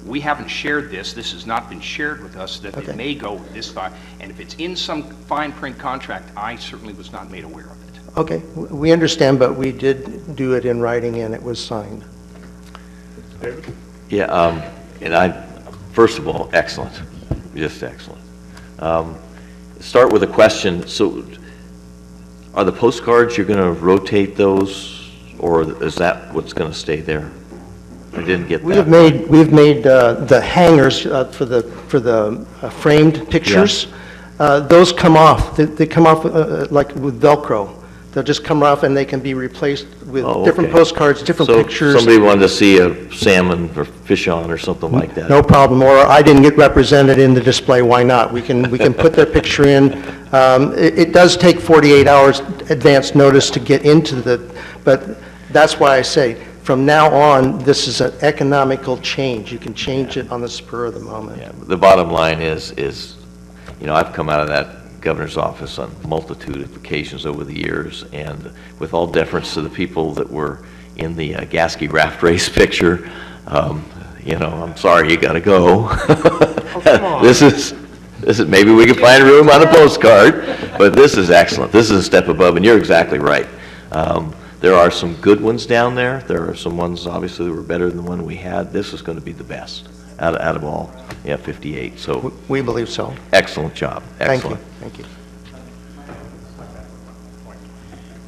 [SPEAKER 4] We haven't shared this. This has not been shared with us, that it may go this far. And if it's in some fine print contract, I certainly was not made aware of it.
[SPEAKER 20] Okay, we understand, but we did do it in writing, and it was signed.
[SPEAKER 8] Yeah, and first of all, excellent, just excellent. Start with a question. So are the postcards, you're going to rotate those, or is that what's going to stay there? I didn't get that.
[SPEAKER 20] We've made the hangers for the framed pictures. Yeah. Those come off. They come off like with Velcro. They'll just come off, and they can be replaced with different postcards, different pictures.
[SPEAKER 8] So somebody wanted to see a salmon or fish on or something like that.
[SPEAKER 20] No problem. Or I didn't get represented in the display. Why not? We can put their picture in. It does take 48 hours advance notice to get into but that's why I say, from now on, this is an economical change. You can change it on the spur of the moment.
[SPEAKER 8] Yeah, the bottom line is, you know, I've come out of that governor's office on a multitude of occasions over the years, and with all deference to the people that were in the Gasky raft race picture, you know, I'm sorry, you got to go.
[SPEAKER 1] Oh, come on.
[SPEAKER 8] This is maybe we can find room on a postcard, but this is excellent. This is a step above, and you're exactly right. There are some good ones down there. There are some ones, obviously, that were better than the one we had. This is going to be the best out of all, 58. So
[SPEAKER 20] we believe so.
[SPEAKER 8] Excellent job. Excellent.
[SPEAKER 20] Thank you.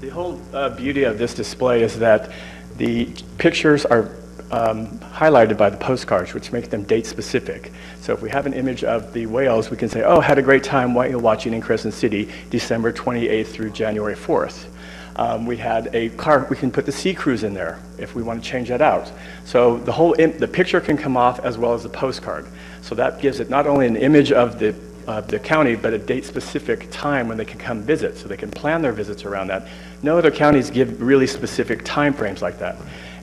[SPEAKER 19] The whole beauty of this display is that the pictures are highlighted by the postcards, which make them date specific. So if we have an image of the whales, we can say, oh, had a great time whale watching in Crescent City, December 28th through January 4th. We had a car, we can put the sea cruise in there if we want to change that out. So the picture can come off as well as the postcard. So that gives it not only an image of the county, but a date-specific time when they can come visit, so they can plan their visits around that. No other counties give really specific time frames like that.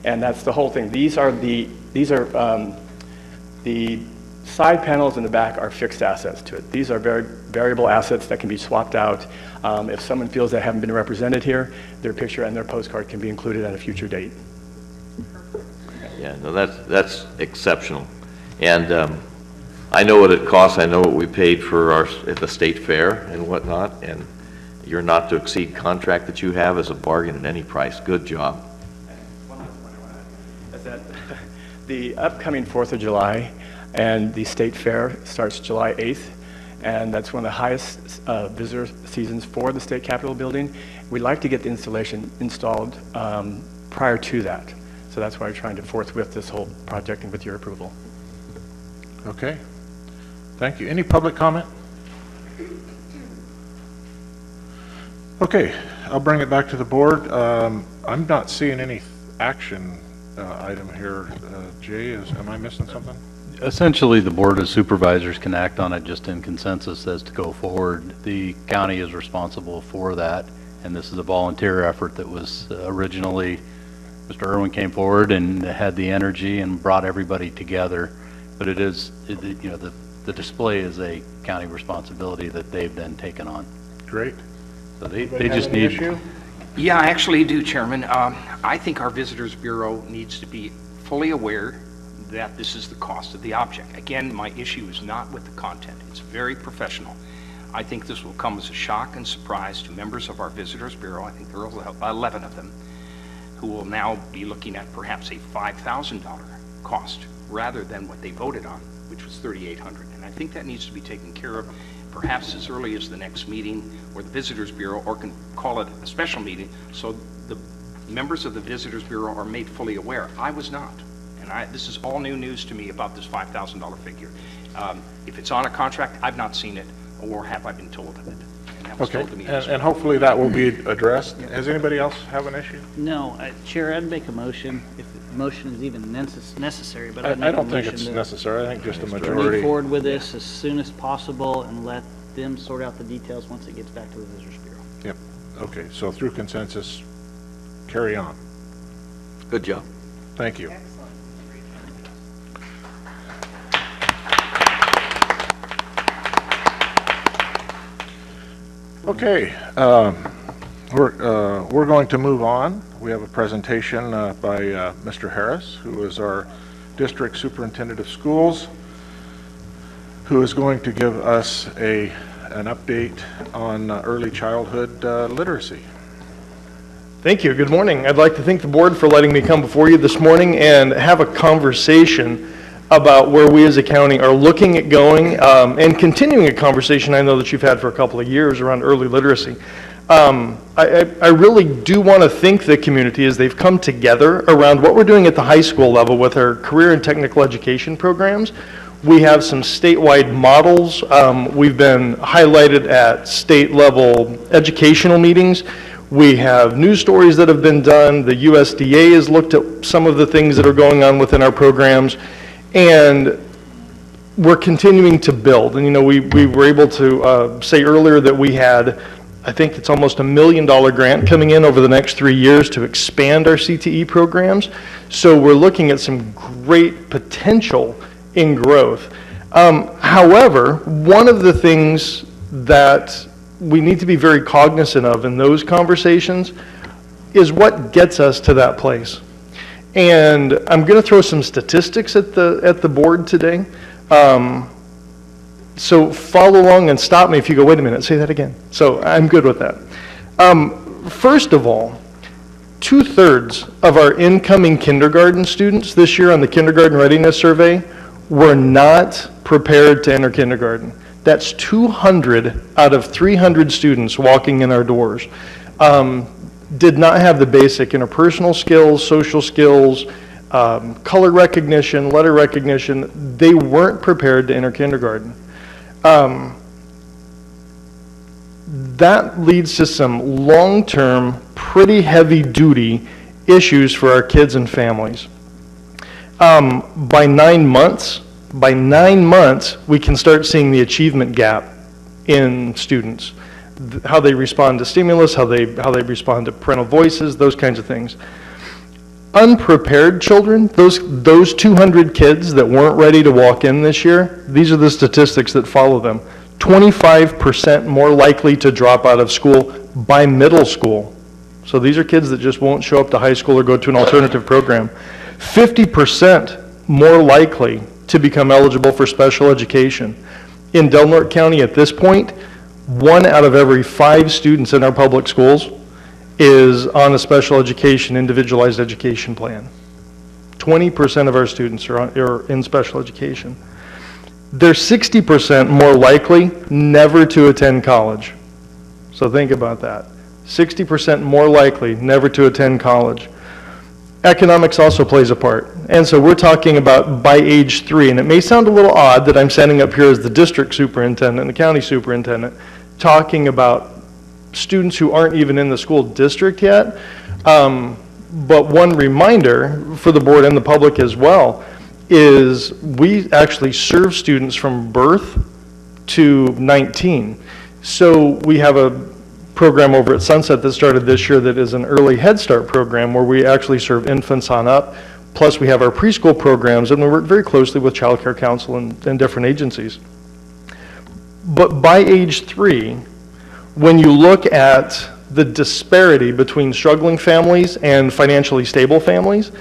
[SPEAKER 19] And that's the whole thing. These are the side panels in the back are fixed assets to it. These are very variable assets that can be swapped out. If someone feels they haven't been represented here, their picture and their postcard can be included at a future date.
[SPEAKER 8] Yeah, no, that's exceptional. And I know what it costs. I know what we paid for at the state fair and whatnot, and your not to exceed contract that you have is a bargain at any price. Good job.
[SPEAKER 19] One last point I want to add is that the upcoming 4th of July and the state fair starts July 8th, and that's one of the highest visitor seasons for the state capitol building. We'd like to get the installation installed prior to that. So that's why we're trying to forthwith this whole project and with your approval.
[SPEAKER 1] Okay. Thank you. Any public comment? Okay, I'll bring it back to the board. I'm not seeing any action item here. Jay, am I missing something?
[SPEAKER 21] Essentially, the Board of Supervisors can act on it just in consensus as to go forward. The county is responsible for that, and this is a volunteer effort that was originally, Mr. Irwin came forward and had the energy and brought everybody together. But it is, you know, the display is a county responsibility that they've then taken on.
[SPEAKER 1] Great.
[SPEAKER 21] So they just need.
[SPEAKER 1] Issue?
[SPEAKER 4] Yeah, I actually do, Chairman. I think our Visitors Bureau needs to be fully aware that this is the cost of the object. Again, my issue is not with the content. It's very professional. I think this will come as a shock and surprise to members of our Visitors Bureau. I think there are 11 of them who will now be looking at perhaps a $5,000 cost rather than what they voted on, which was $3,800. And I think that needs to be taken care of perhaps as early as the next meeting or the Visitors Bureau, or can call it a special meeting so the members of the Visitors Bureau are made fully aware. I was not. And this is all new news to me about this $5,000 figure. If it's on a contract, I've not seen it, or have I been told of it? And that was
[SPEAKER 1] Okay,
[SPEAKER 4] told to me
[SPEAKER 1] and hopefully that will be addressed. Has anybody else have an issue?
[SPEAKER 7] No, Chair, I'd make a motion, if the motion is even necessary, but
[SPEAKER 1] I
[SPEAKER 7] I'd make a
[SPEAKER 1] don't think
[SPEAKER 7] motion
[SPEAKER 1] it's
[SPEAKER 7] to
[SPEAKER 1] necessary. I think just a
[SPEAKER 7] move
[SPEAKER 1] majority.
[SPEAKER 7] forward with this as soon as possible and let them sort out the details once it gets back to the Visitors Bureau.
[SPEAKER 1] Yep. Okay, so through consensus, carry on.
[SPEAKER 8] Good job.
[SPEAKER 1] Thank you. Okay, we're going to move on. We have a presentation by Mr. Harris, who is our District Superintendent of Schools, who is going to give us an update on early childhood literacy.
[SPEAKER 11] Thank you. Good morning. I'd like to thank the board for letting me come before you this morning and have a conversation about where we as a county are looking at going and continuing a conversation I know that you've had for a couple of years around early literacy. I really do want to thank the community as they've come together around what we're doing at the high school level with our career and technical education programs. We have some statewide models. We've been highlighted at state level educational meetings. We have news stories that have been done. The USDA has looked at some of the things that are going on within our programs. And we're continuing to build. And, you know, we were able to say earlier that we had, I think it's almost $1 million grant coming in over the next 3 years to expand our CTE programs. So we're looking at some great potential in growth. However, one of the things that we need to be very cognizant of in those conversations is what gets us to that place. And I'm going to throw some statistics at the board today. So follow along and stop me if you go, wait a minute, say that again. So I'm good with that. First of all, 2/3 of our incoming kindergarten students this year on the kindergarten readiness survey were not prepared to enter kindergarten. That's 200 out of 300 students walking in our doors. Did not have the basic interpersonal skills, social skills, color recognition, letter recognition. They weren't prepared to enter kindergarten. That leads to some long-term, pretty heavy-duty issues for our kids and families. By 9 months, we can start seeing the achievement gap in students. How they respond to stimulus, how they respond to parental voices, those kinds of things. unprepared children, those 200 kids that weren't ready to walk in this year, these are the statistics that follow them. 25% more likely to drop out of school by middle school. So these are kids that just won't show up to high school or go to an alternative program. 50% more likely to become eligible for special education. In Del Norte County at this point, 1 out of every 5 students in our public schools is on a special education, individualized education plan. 20% of our students are in special education. They're 60% more likely never to attend college. So think about that. 60% more likely never to attend college. Economics also plays a part. And so we're talking about by age 3, and it may sound a little odd that I'm standing up here as the district superintendent and the county superintendent talking about students who aren't even in the school district yet. But one reminder for the board and the public as well is we actually serve students from birth to 19. So we have a program over at Sunset that started this year that is an early Head Start program where we actually serve infants on up. Plus we have our preschool programs, and we work very closely with Child Care Council and different agencies. But by age 3, when you look at the disparity between struggling families and financially stable families,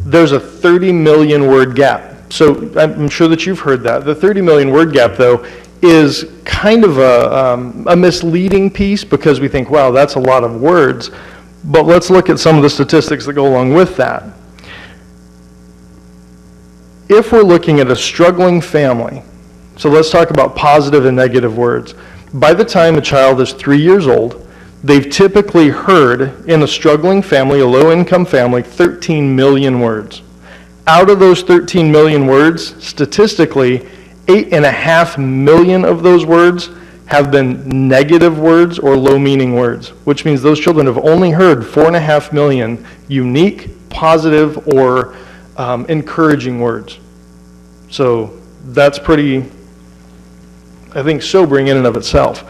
[SPEAKER 11] there's a 30 million word gap. So I'm sure that you've heard that. The 30 million word gap, though, is kind of a misleading piece because we think, wow, that's a lot of words. But let's look at some of the statistics that go along with that. If we're looking at a struggling family, so let's talk about positive and negative words. By the time a child is 3 years old, they've typically heard in a struggling family, a low-income family, 13 million words. Out of those 13 million words, statistically, 8.5 million of those words have been negative words or low-meaning words, which means those children have only heard 4.5 million unique, positive, or encouraging words. So that's pretty, I think, sobering in and of itself.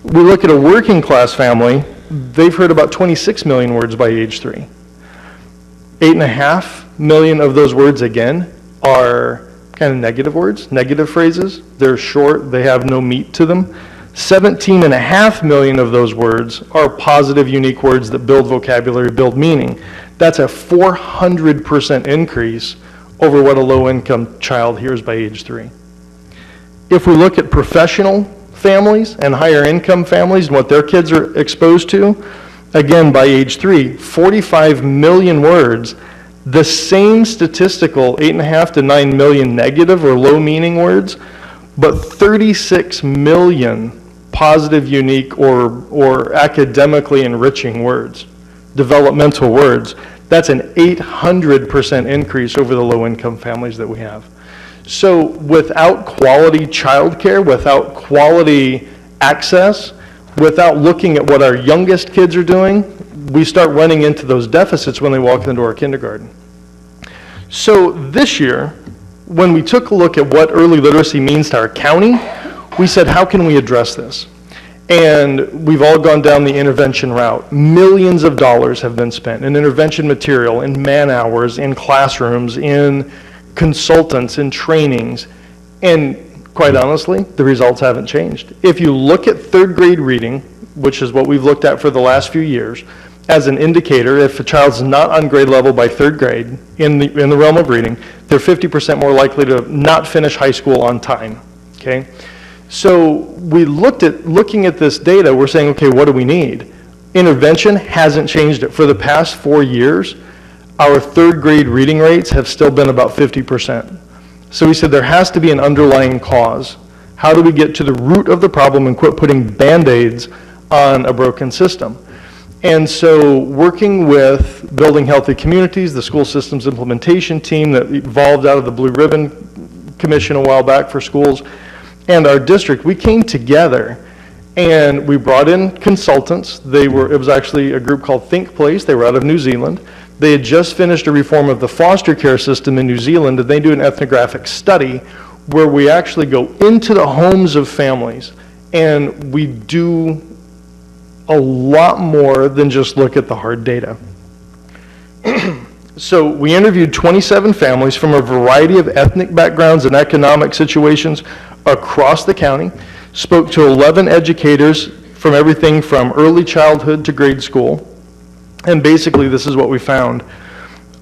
[SPEAKER 11] We look at a working class family, they've heard about 26 million words by age 3. 8.5 million of those words, again, are kind of negative words, negative phrases. They're short, they have no meat to them. 17.5 million of those words are positive, unique words that build vocabulary, build meaning. That's a 400% increase over what a low-income child hears by age 3. If we look at professional families and higher income families and what their kids are exposed to, again, by age 3, 45 million words, the same statistical 8.5 to 9 million negative or low meaning words, but 36 million positive, unique, or academically enriching words, developmental words. That's an 800% increase over the low income families that we have. So without quality childcare, without quality access, without looking at what our youngest kids are doing, we start running into those deficits when they walk into our kindergarten. So this year, when we took a look at what early literacy means to our county, we said, how can we address this? And we've all gone down the intervention route. Millions of dollars have been spent in intervention material, in man hours, in classrooms, in consultants, in trainings, and quite honestly, the results haven't changed. If you look at third grade reading, which is what we've looked at for the last few years, as an indicator, if a child's not on grade level by third grade in the realm of reading, they're 50% more likely to not finish high school on time, okay? So we looking at this data, we're saying, okay, what do we need? Intervention hasn't changed it. For the past 4 years, our third grade reading rates have still been about 50%. So we said there has to be an underlying cause. How do we get to the root of the problem and quit putting Band-Aids on a broken system? And so working with Building Healthy Communities, the school systems implementation team that evolved out of the Blue Ribbon Commission a while back for schools, and our district, we came together and we brought in consultants. It was actually a group called Think Place. They were out of New Zealand. They had just finished a reform of the foster care system in New Zealand, and they do an ethnographic study where we actually go into the homes of families, and we do a lot more than just look at the hard data.
[SPEAKER 9] So we interviewed 27 families from a variety of ethnic backgrounds and economic situations across the county, spoke to 11 educators from everything from early childhood to grade school, and basically this is what we found.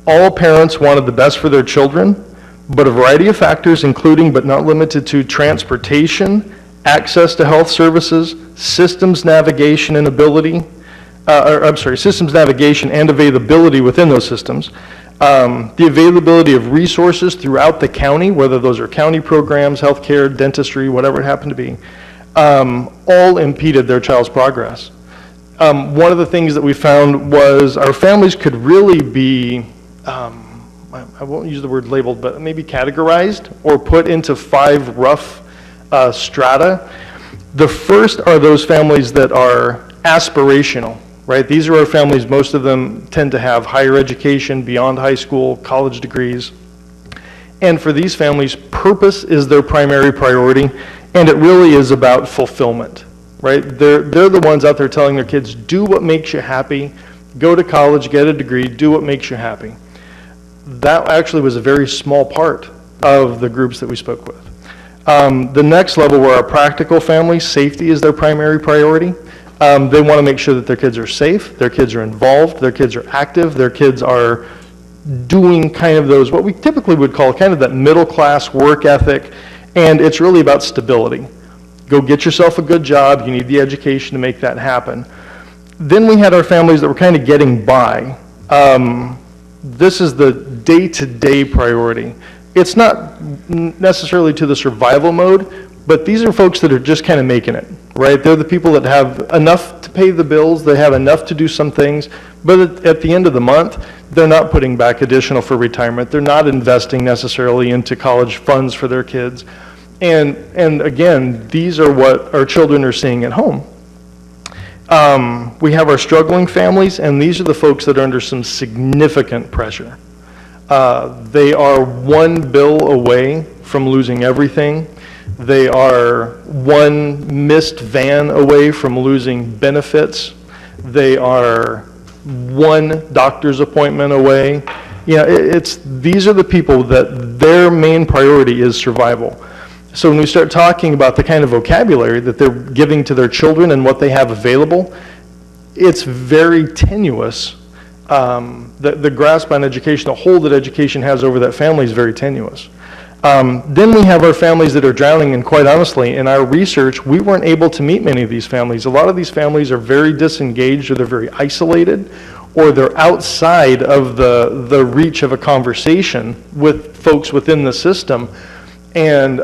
[SPEAKER 9] All parents wanted the best for their children, but a variety of factors, including but not limited to transportation, access to health services, systems navigation and systems navigation and availability within those systems, the availability of resources throughout the county, whether those are county programs, healthcare, dentistry, whatever it happened to be, all impeded their child's progress. One of the things that we found was our families could really be, I won't use the word labeled, but maybe categorized or put into 5 rough strata. The first are those families that are aspirational, right? These are our families, most of them tend to have higher education beyond high school, college degrees. And for these families, purpose is their primary priority, and it really is about fulfillment, right? They're the ones out there telling their kids, do what makes you happy, go to college, get a degree, do what makes you happy. That actually was a very small part of the groups that we spoke with. The next level were our practical families. Safety is their primary priority. They want to make sure that their kids are safe, their kids are involved, their kids are active, their kids are doing kind of those, what we typically would call kind of that middle class work ethic, and it's really about stability. Go get yourself a good job, you need the education to make that happen. Then we had our families that were kind of getting by. This is the day-to-day priority. It's not necessarily to the survival mode, but these are folks that are just kind of making it, right? They're the people that have enough to pay the bills, they have enough to do some things, but at the end of the month, they're not putting back additional for retirement. They're not investing necessarily into college funds for their kids. And again, these are what our children are seeing at home. We have our struggling families, and these are the folks that are under some significant pressure. They are one bill away from losing everything. They are one missed van away from losing benefits. They are one doctor's appointment away. These are the people that their main priority is survival. So when we start talking about the kind of vocabulary that they're giving to their children and what they have available, it's very tenuous. The grasp on education, the hold that education has over that family is very tenuous. Then we have our families that are drowning, and quite honestly, in our research, we weren't able to meet many of these families. A lot of these families are very disengaged, or they're very isolated, or they're outside of the reach of a conversation with folks within the system. And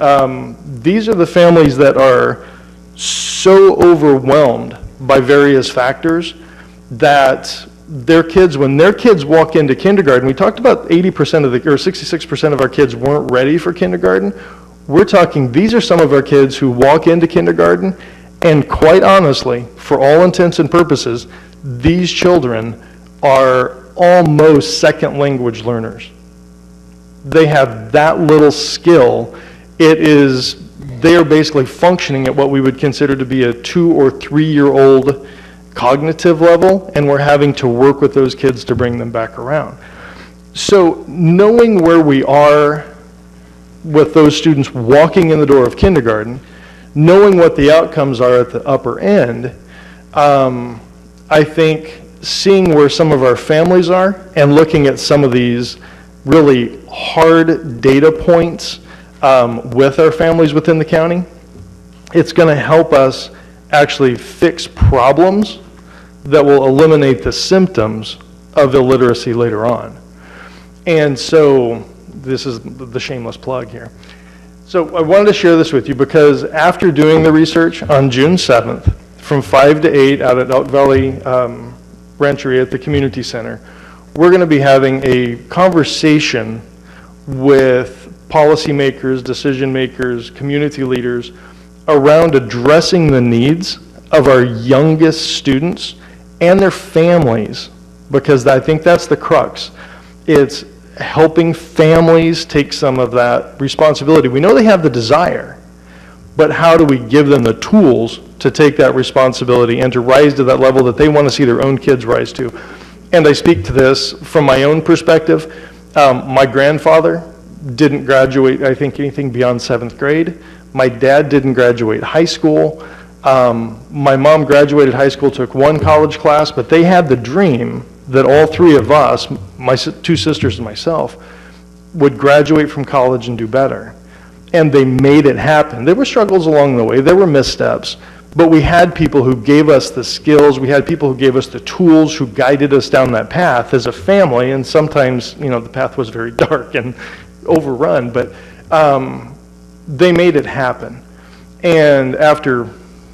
[SPEAKER 9] these are the families that are so overwhelmed by various factors that their kids, when their kids walk into kindergarten, we talked about 80% of or 66% of our kids weren't ready for kindergarten. We're talking, these are some of our kids who walk into kindergarten, and quite honestly, for all intents and purposes, these children are almost second language learners. They have that little skill. They are basically functioning at what we would consider to be a 2 or 3 year old cognitive level, and we're having to work with those kids to bring them back around. So knowing where we are with those students walking in the door of kindergarten, knowing what the outcomes are at the upper end, I think seeing where some of our families are and looking at some of these really hard data points with our families within the county, it's going to help us actually fix problems that will eliminate the symptoms of illiteracy later on. And so this is the shameless plug here. So I wanted to share this with you because after doing the research on June 7th, from 5 to 8 out at Elk Valley Rancheria at the community center, we're going to be having a conversation with policymakers, decision makers, community leaders around addressing the needs of our youngest students and their families, because I think that's the crux. It's helping families take some of that responsibility. We know they have the desire, but how do we give them the tools to take that responsibility and to rise to that level that they want to see their own kids rise to? And I speak to this from my own perspective. My grandfather didn't graduate, I think, anything beyond 7th grade. My dad didn't graduate high school. My mom graduated high school, took one college class, but they had the dream that all three of us, my two sisters and myself, would graduate from college and do better. And they made it happen. There were struggles along the way, there were missteps, but we had people who gave us the skills, we had people who gave us the tools, who guided us down that path as a family, and sometimes, you know, the path was very dark and overrun, but they made it happen. And after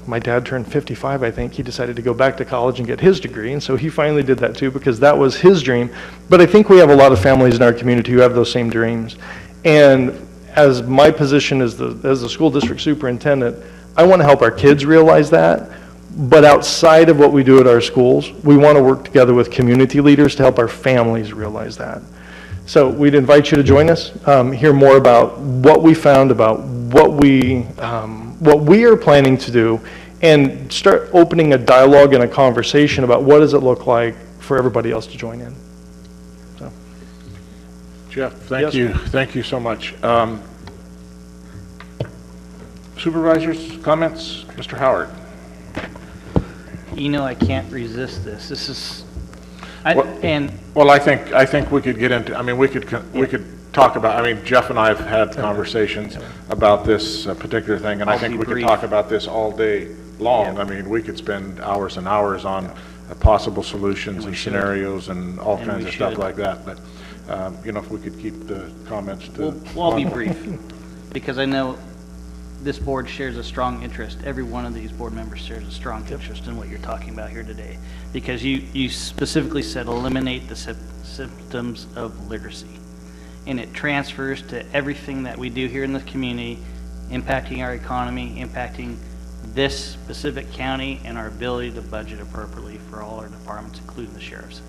[SPEAKER 9] my dad turned 55, I think, he decided to go back to college and get his degree, and so he finally did that too, because that was his dream. But I think we have a lot of families in our community who have those same dreams. And as my position as the school district superintendent, I want to help our kids realize that. But outside of what we do at our schools, we want to work together with community leaders to help our families realize that. So we'd invite you to join us, hear more about what we found, about what we are planning to do, and start opening a dialogue and a conversation about what does it look like for everybody else to join in. So.
[SPEAKER 1] Jeff, thank you. Thank you so much. Supervisors, comments? Mr. Howard.
[SPEAKER 7] You know, I can't resist this. This is,
[SPEAKER 1] well, I think we could get into, I mean, we could talk about, I mean, Jeff and I have had conversations about this particular thing, and I think we could talk about this all day long. I mean, we could spend hours and hours on possible solutions and scenarios and all kinds of stuff like that, but, you know, if we could keep the comments to...
[SPEAKER 7] Well, I'll be brief, because I know this board shares a strong interest. Every one of these board members shares a strong interest in what you're talking about here today, because you specifically said eliminate the symptoms of literacy, and it transfers to everything that we do here in the community, impacting our economy, impacting this specific county, and our ability to budget appropriately for all our departments, including the sheriff's.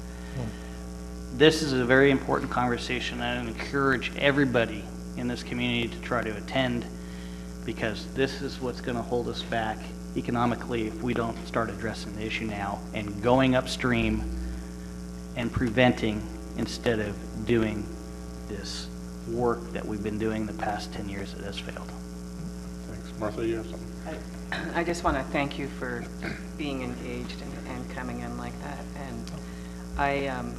[SPEAKER 7] This is a very important conversation, and I encourage everybody in this community to try to attend, because this is what's going to hold us back economically if we don't start addressing the issue now and going upstream and preventing instead of doing this work that we've been doing the past 10 years that has failed.
[SPEAKER 1] Thanks. Martha, you have something?
[SPEAKER 3] I just want to thank you for being engaged and coming in like that. And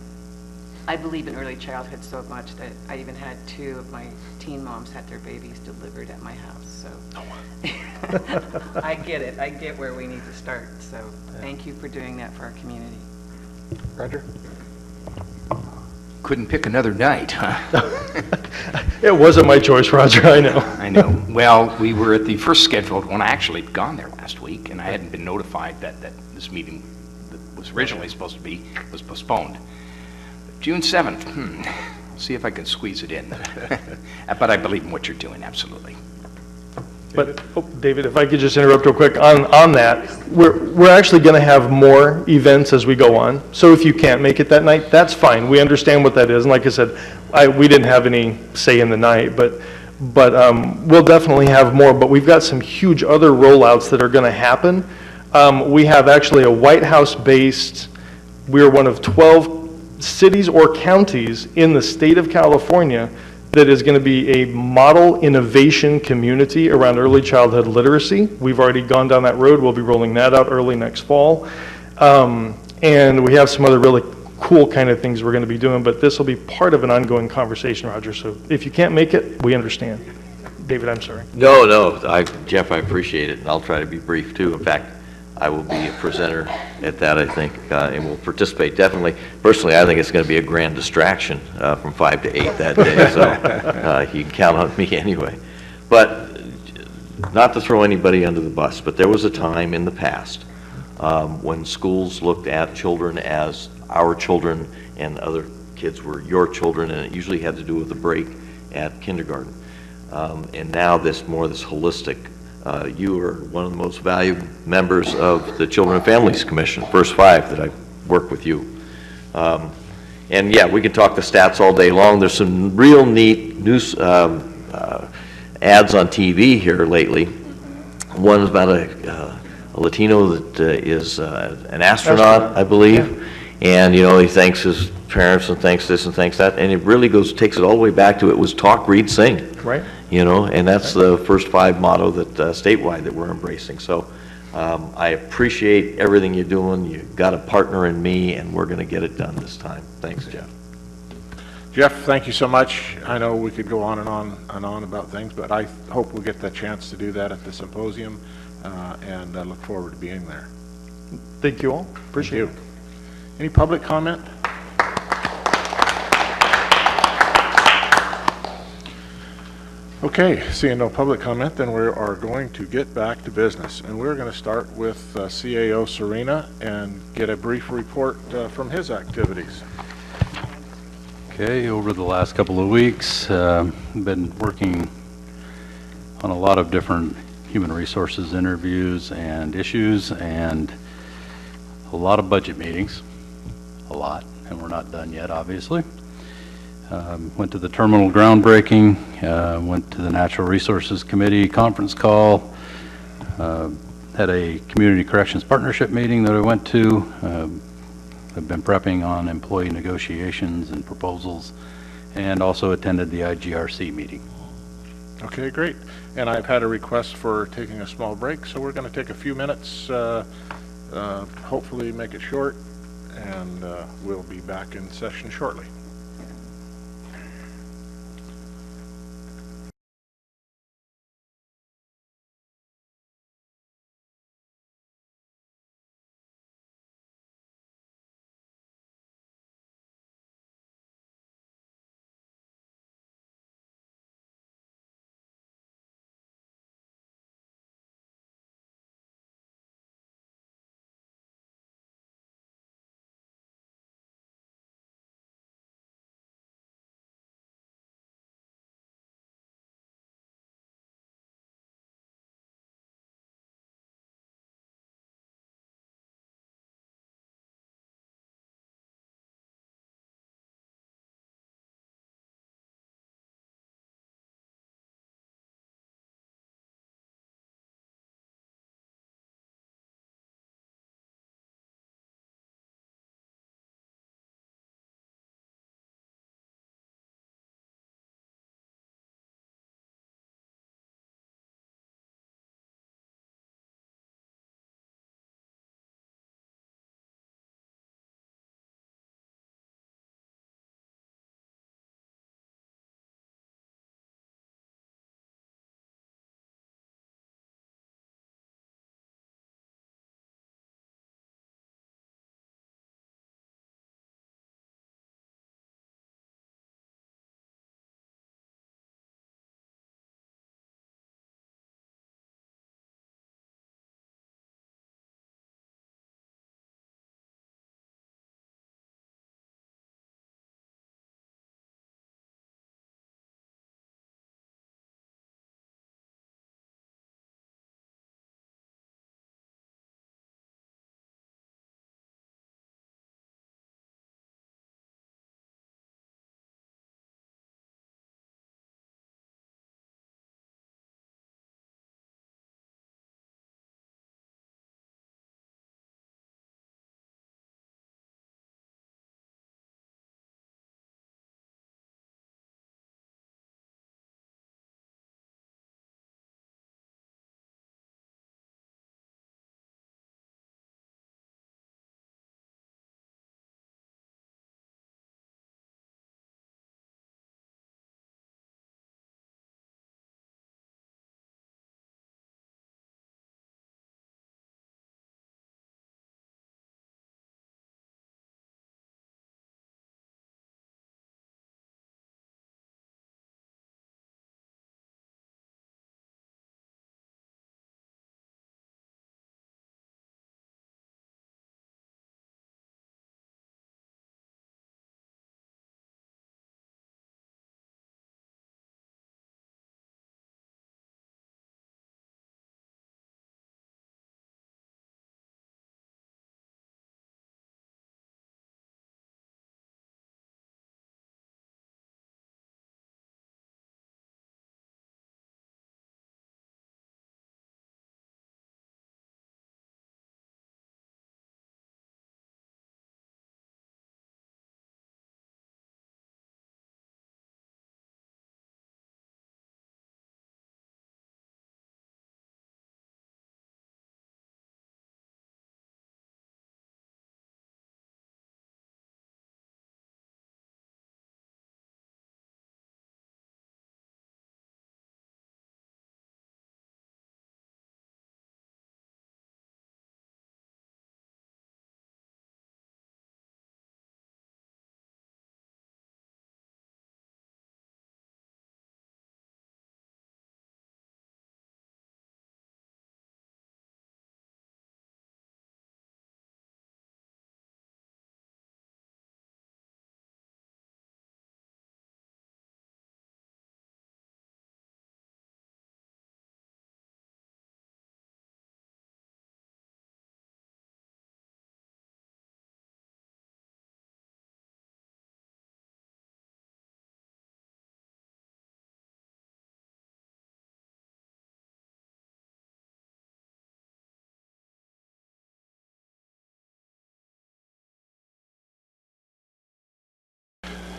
[SPEAKER 3] I believe in early childhood so much that I even had 2 of my teen moms had their babies delivered at my house. So I get it. I get where we need to start. So thank you for doing that for our community.
[SPEAKER 1] Roger?
[SPEAKER 4] Couldn't pick another night, huh?
[SPEAKER 9] It wasn't my choice, Roger, I know.
[SPEAKER 4] I know. Well, we were at the first scheduled one. I actually had gone there last week, and I hadn't been notified that this meeting that was originally supposed to be was postponed. June 7th, see if I can squeeze it in. But I believe in what you're doing, absolutely.
[SPEAKER 9] But, David, if I could just interrupt real quick on that, we're actually going to have more events as we go on. So if you can't make it that night, that's fine. We understand what that is. And like I said, we didn't have any say in the night, but we'll definitely have more. But we've got some huge other rollouts that are going to happen. We have actually a White House-based, we're one of 12 cities or counties in the state of California that is going to be a model innovation community around early childhood literacy. We've already gone down that road. We'll be rolling that out early next fall. And we have some other really cool kind of things we're going to be doing, but this will be part of an ongoing conversation, Roger. So if you can't make it, we understand. David, I'm sorry.
[SPEAKER 8] No, Jeff, I appreciate it, and I'll try to be brief too. In fact, I will be a presenter at that, I think, and will participate definitely. Personally, I think it's going to be a grand distraction from 5 to 8 that day, so you can count on me anyway. But not to throw anybody under the bus, but there was a time in the past when schools looked at children as our children and other kids were your children, and it usually had to do with a break at kindergarten. And now this holistic, you are one of the most valued members of the Children and Families Commission, first 5 that I work with you. And yeah, we can talk the stats all day long. There's some real neat news ads on TV here lately. One is about a Latino that is an astronaut, I believe, And, you know, he thanks his parents and thanks this and thanks that, and it really takes it all the way back to it was talk, read, sing.
[SPEAKER 9] Right.
[SPEAKER 8] You know, and that's the first five motto that statewide that we're embracing. So I appreciate everything you're doing. You got a partner in me, and we're going to get it done this time. Thanks, Jeff.
[SPEAKER 1] Jeff, thank you so much. I know we could go on and on about things, but I hope we'll get the chance to do that at the symposium, and I look forward to being there.
[SPEAKER 9] Thank you all. Appreciate it.
[SPEAKER 1] Any public comment? Okay, seeing no public comment, then we are going to get back to business. And we're going to start with CAO Serena and get a brief report from his activities.
[SPEAKER 21] Okay, over the last couple of weeks, been working on a lot of different human resources interviews and issues, and a lot of budget meetings, and we're not done yet, obviously. Went to the terminal groundbreaking, went to the Natural Resources Committee conference call, had a Community Corrections Partnership meeting that I went to. I've been prepping on employee negotiations and proposals, and also attended the IGRC meeting.
[SPEAKER 1] Okay, great. And I've had a request for taking a small break, so we're going to take a few minutes, hopefully make it short, and we'll be back in session shortly.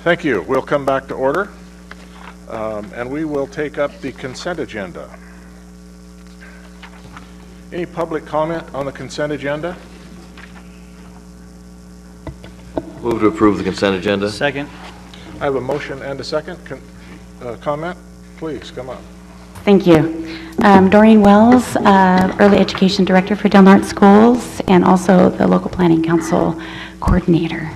[SPEAKER 1] Thank you. We'll come back to order, and we will take up the consent agenda. Any public comment on the consent agenda?
[SPEAKER 8] Move to approve the consent agenda.
[SPEAKER 7] Second.
[SPEAKER 1] I have a motion and a second. Comment? Please, come up.
[SPEAKER 10] Thank you. Doreen Wells, Early Education Director for Del Norte Schools, and also the Local Planning Council Coordinator.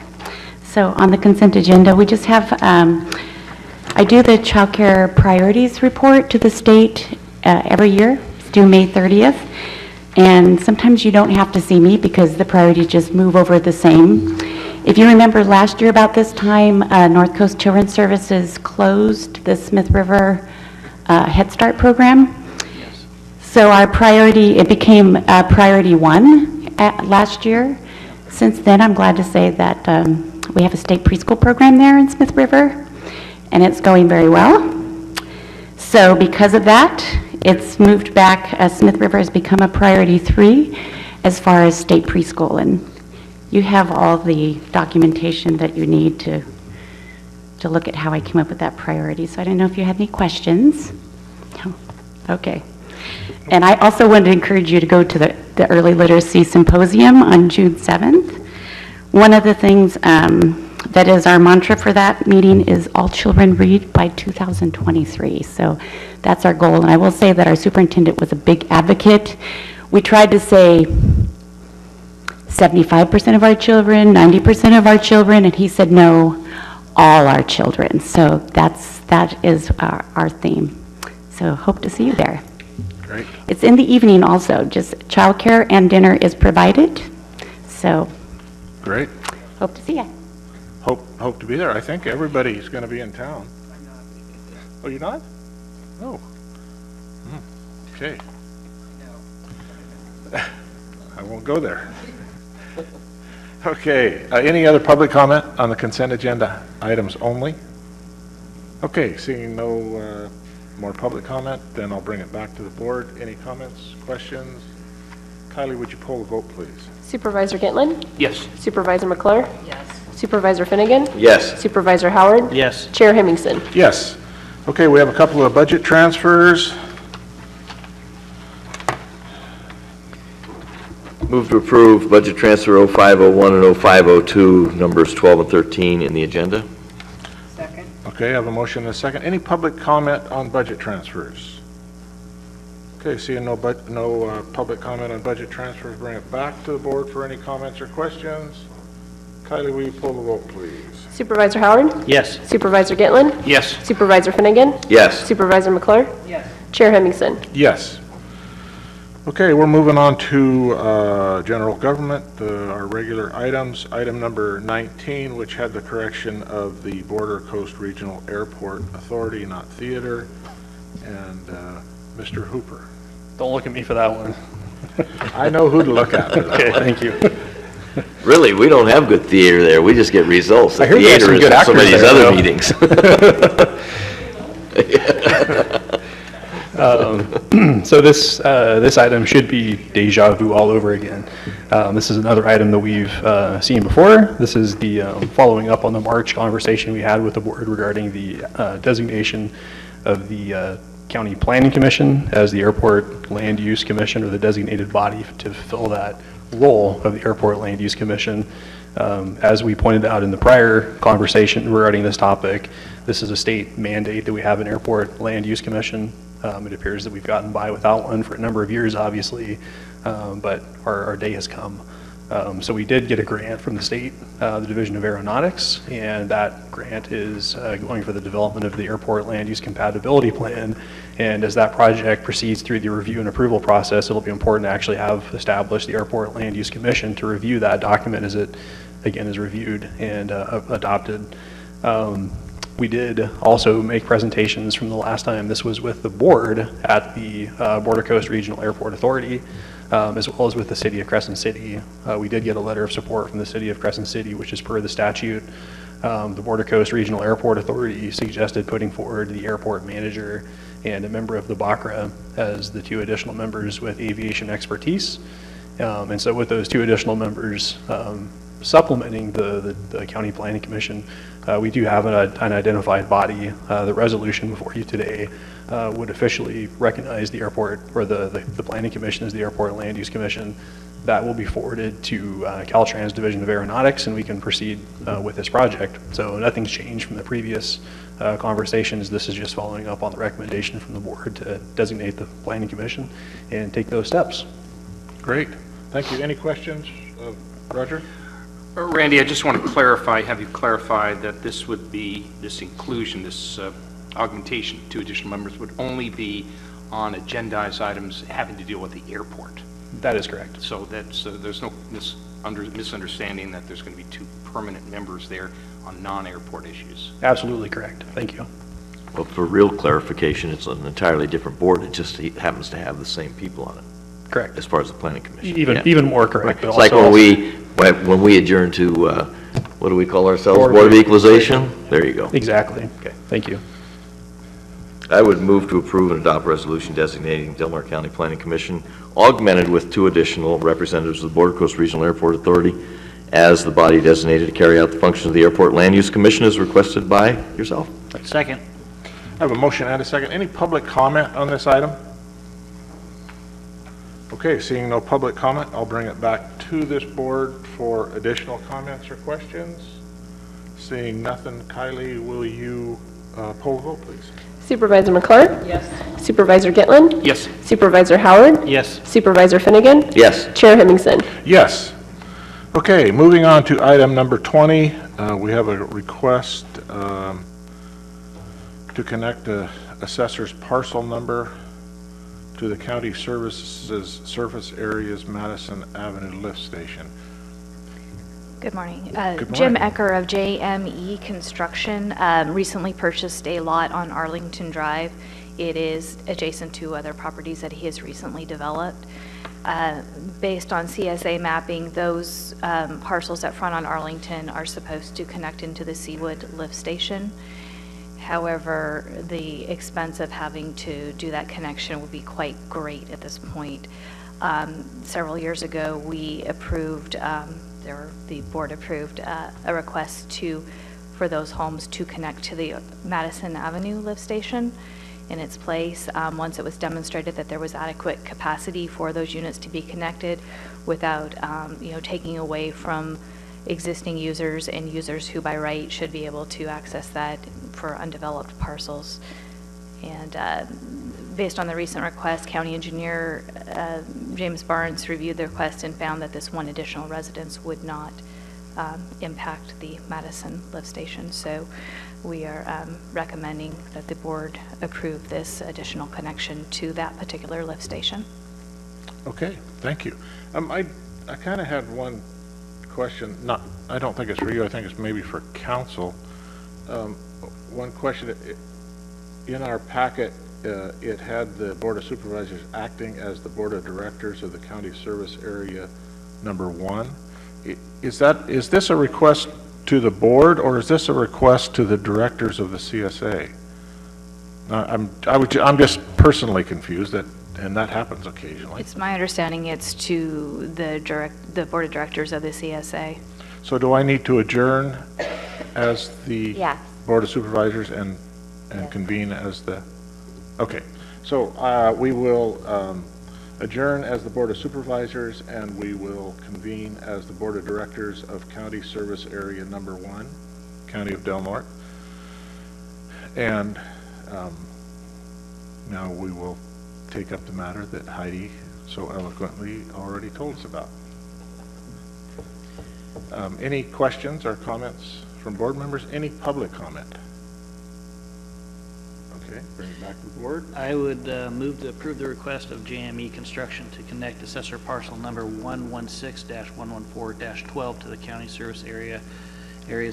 [SPEAKER 10] So on the consent agenda, we just have, I do the child care priorities report to the state every year. It's due May 30th. And sometimes you don't have to see me because the priorities just move over the same. If you remember last year about this time, North Coast Children's Services closed the Smith River Head Start program. Yes. So our priority, it became priority 1 last year. Since then, I'm glad to say that we have a state preschool program there in Smith River, and it's going very well. So because of that, it's moved back. Smith River has become a priority 3 as far as state preschool, and you have all the documentation that you need to look at how I came up with that priority. So I don't know if you have any questions. No. Okay. And I also wanted to encourage you to go to the Early Literacy Symposium on June 7th. One of the things that is our mantra for that meeting is all children read by 2023. So that's our goal. And I will say that our superintendent was a big advocate. We tried to say 75% of our children, 90% of our children, and he said no, all our children. So that is our theme. So hope to see you there.
[SPEAKER 1] Great.
[SPEAKER 10] It's in the evening also, just childcare and dinner is provided. So
[SPEAKER 1] great.
[SPEAKER 10] Hope to see you.
[SPEAKER 1] Hope to be there. I think everybody's going to be in town. Oh, you're not? Oh. Okay. I won't go there. Okay. Any other public comment on the consent agenda items only? Okay. Seeing no more public comment, then I'll bring it back to the board. Any comments, questions? Kylie, would you poll the vote, please?
[SPEAKER 16] Supervisor Gitlin?
[SPEAKER 4] Yes.
[SPEAKER 16] Supervisor McClure?
[SPEAKER 3] Yes.
[SPEAKER 16] Supervisor Finnegan?
[SPEAKER 8] Yes.
[SPEAKER 16] Supervisor Howard?
[SPEAKER 7] Yes.
[SPEAKER 16] Chair Hemmingson?
[SPEAKER 1] Yes. Okay, we have a couple of budget transfers.
[SPEAKER 8] Move to approve budget transfer 0501 and 0502, numbers 12 and 13 in the agenda.
[SPEAKER 3] Second.
[SPEAKER 1] Okay, I have a motion and a second. Any public comment on budget transfers? Okay, seeing no public comment on budget transfers, bring it back to the board for any comments or questions. Kylie, will you pull the vote, please?
[SPEAKER 16] Supervisor Howard?
[SPEAKER 7] Yes.
[SPEAKER 16] Supervisor Gitlin?
[SPEAKER 4] Yes.
[SPEAKER 16] Supervisor Finnegan?
[SPEAKER 8] Yes.
[SPEAKER 16] Supervisor McClure?
[SPEAKER 3] Yes.
[SPEAKER 16] Chair Hemmingson?
[SPEAKER 1] Yes. Okay, we're moving on to general government, our regular items. Item number 19, which had the correction of the Border Coast Regional Airport Authority, not theater, and Mr. Hooper.
[SPEAKER 11] Don't look at me for that one.
[SPEAKER 1] I know who to look at.
[SPEAKER 11] Okay, thank you.
[SPEAKER 8] Really, we don't have good theater there. We just get results.
[SPEAKER 11] I heard there's some good
[SPEAKER 8] some of
[SPEAKER 11] actors
[SPEAKER 8] these
[SPEAKER 11] there,
[SPEAKER 8] other
[SPEAKER 11] though.
[SPEAKER 8] meetings.
[SPEAKER 11] So this item should be deja vu all over again. This is another item that we've seen before. This is the following up on the March conversation we had with the board regarding the designation of the County Planning Commission as the Airport Land Use Commission, or the designated body to fill that role of the Airport Land Use Commission. As we pointed out in the prior conversation regarding this topic, this is a state mandate that we have an Airport Land Use Commission. It appears that we've gotten by without one for a number of years, obviously, but our day has come. So we did get a grant from the state, the Division of Aeronautics, and that grant is going for the development of the Airport Land Use Compatibility Plan. And as that project proceeds through the review and approval process, it'll be important to actually have established the Airport Land Use Commission to review that document as it, again, is reviewed and adopted. We did also make presentations from the last time this was with the board at the Border Coast Regional Airport Authority, as well as with the City of Crescent City. We did get a letter of support from the City of Crescent City, which is per the statute. The Border Coast Regional Airport Authority suggested putting forward the airport manager and a member of the BACRA as the 2 additional members with aviation expertise. And so with those 2 additional members,
[SPEAKER 15] supplementing the County Planning Commission. We do have an identified body. The resolution before you today would officially recognize the airport, or the Planning Commission as the Airport Land Use Commission. That will be forwarded to Caltrans Division of Aeronautics, and we can proceed with this project. So nothing's changed from the previous conversations. This is just following up on the recommendation from the board to designate the Planning Commission and take those steps.
[SPEAKER 1] Great. Thank you. Any questions? Roger?
[SPEAKER 4] Randy, I just want to have you clarify that this would be, this inclusion, this augmentation to additional members would only be on agendized items having to deal with the airport.
[SPEAKER 15] That is correct.
[SPEAKER 4] So that's, there's no misunderstanding that there's going to be 2 permanent members there on non-airport issues.
[SPEAKER 15] Absolutely correct. Thank you.
[SPEAKER 8] Well, for real clarification, it's an entirely different board. It just happens to have the same people on it.
[SPEAKER 15] Correct.
[SPEAKER 8] As far as the Planning Commission.
[SPEAKER 15] Even more correct.
[SPEAKER 8] Right. It's like when we adjourn to, what do we call ourselves? Board of Equalization? There you go.
[SPEAKER 15] Exactly.
[SPEAKER 8] Okay.
[SPEAKER 15] Thank you.
[SPEAKER 8] I would move to approve and adopt resolution designating Del Norte County Planning Commission, augmented with 2 additional representatives of the Border Coast Regional Airport Authority as the body designated to carry out the functions of the Airport Land Use Commission as requested by yourself.
[SPEAKER 7] Second.
[SPEAKER 1] I have a motion and a second. Any public comment on this item? Okay, seeing no public comment, I'll bring it back to this board for additional comments or questions. Seeing nothing, Kylie, will you poll the vote, please?
[SPEAKER 16] Supervisor McClure?
[SPEAKER 3] Yes.
[SPEAKER 16] Supervisor Gitlin?
[SPEAKER 4] Yes.
[SPEAKER 16] Supervisor Howard?
[SPEAKER 7] Yes.
[SPEAKER 16] Supervisor Finnegan?
[SPEAKER 8] Yes.
[SPEAKER 16] Chair Hemmingson?
[SPEAKER 1] Yes. Okay, moving on to item number 20. We have a request to connect the assessor's parcel number to the county services surface areas Madison Avenue lift station.
[SPEAKER 5] Good morning.
[SPEAKER 1] Good morning.
[SPEAKER 5] Jim Ecker of JME Construction recently purchased a lot on Arlington Drive. It is adjacent to other properties that he has recently developed. Based on CSA mapping, those parcels that front on Arlington are supposed to connect into the Seawood lift station. However, the expense of having to do that connection will be quite great at this point. Several years ago, we approved, the board approved a request for those homes to connect to the Madison Avenue lift station in its place. Once it was demonstrated that there was adequate capacity for those units to be connected without, taking away from existing users and users who by right should be able to access that for undeveloped parcels. And based on the recent request, County Engineer James Barnes reviewed the request and found that this one additional residence would not impact the Madison lift station. So we are recommending that the board approve this additional connection to that particular lift station.
[SPEAKER 1] Okay, thank you. I kind of had one question. I don't think it's for you. I think it's maybe for council. One question. In our packet, it had the Board of Supervisors acting as the Board of Directors of the County Service Area number 1. Is this a request to the board, or is this a request to the directors of the CSA? I'm just personally confused, and that happens occasionally.
[SPEAKER 5] It's my understanding it's to the Board of Directors of the CSA.
[SPEAKER 1] So do I need to adjourn as the
[SPEAKER 5] Yes.
[SPEAKER 1] Board of Supervisors and convene as the, okay. So we will adjourn as the Board of Supervisors, and we will convene as the Board of Directors of County Service Area number 1, County of Del Norte. And now we will take up the matter that Heidi so eloquently already told us about. Any questions or comments from board members? Any public comment? Okay, bring it back to the board.
[SPEAKER 7] I would move to approve the request of JME Construction to connect assessor parcel number 116-114-12 to the county service areas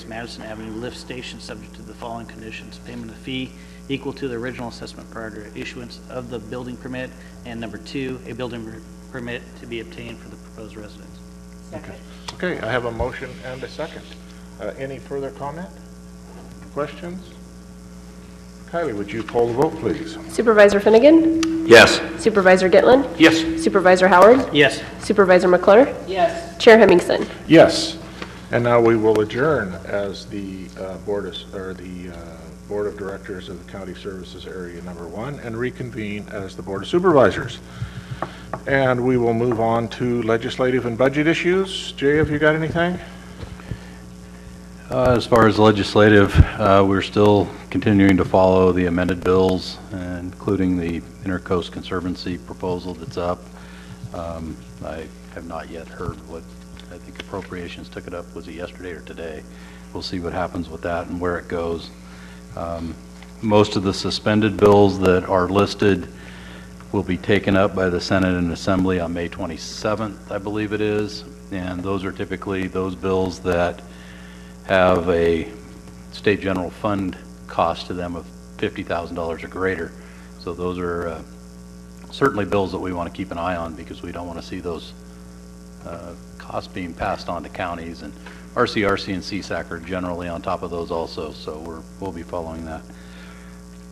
[SPEAKER 7] Madison Avenue lift station, subject to the following conditions: payment of fee equal to the original assessment prior to issuance of the building permit, and number 2, a building permit to be obtained for the proposed residence.
[SPEAKER 1] Second. Okay, I have a motion and a second. Any further comment? Questions? Kylie, would you poll the vote, please?
[SPEAKER 16] Supervisor Finnegan?
[SPEAKER 8] Yes.
[SPEAKER 16] Supervisor Gitlin?
[SPEAKER 4] Yes.
[SPEAKER 16] Supervisor Howard?
[SPEAKER 7] Yes.
[SPEAKER 16] Supervisor McClure?
[SPEAKER 3] Yes.
[SPEAKER 16] Chair Hemmingson?
[SPEAKER 1] Yes. And now we will adjourn as the Board of Directors of the County Services Area Number 1 and reconvene as the Board of Supervisors. And we will move on to legislative and budget issues. Jay, have you got anything?
[SPEAKER 21] As far as legislative, we're still continuing to follow the amended bills, including the Intercoast Conservancy proposal that's up. I have not yet heard what, I think appropriations took it up, was it yesterday or today? We'll see what happens with that and where it goes. Most of the suspended bills that are listed will be taken up by the Senate and Assembly on May 27th, I believe it is. And those are typically those bills that have a state general fund cost to them of $50,000 or greater. So those are certainly bills that we want to keep an eye on, because we don't want to see those costs being passed on to counties. And RCRC and CSAC are generally on top of those also, so we'll be following that.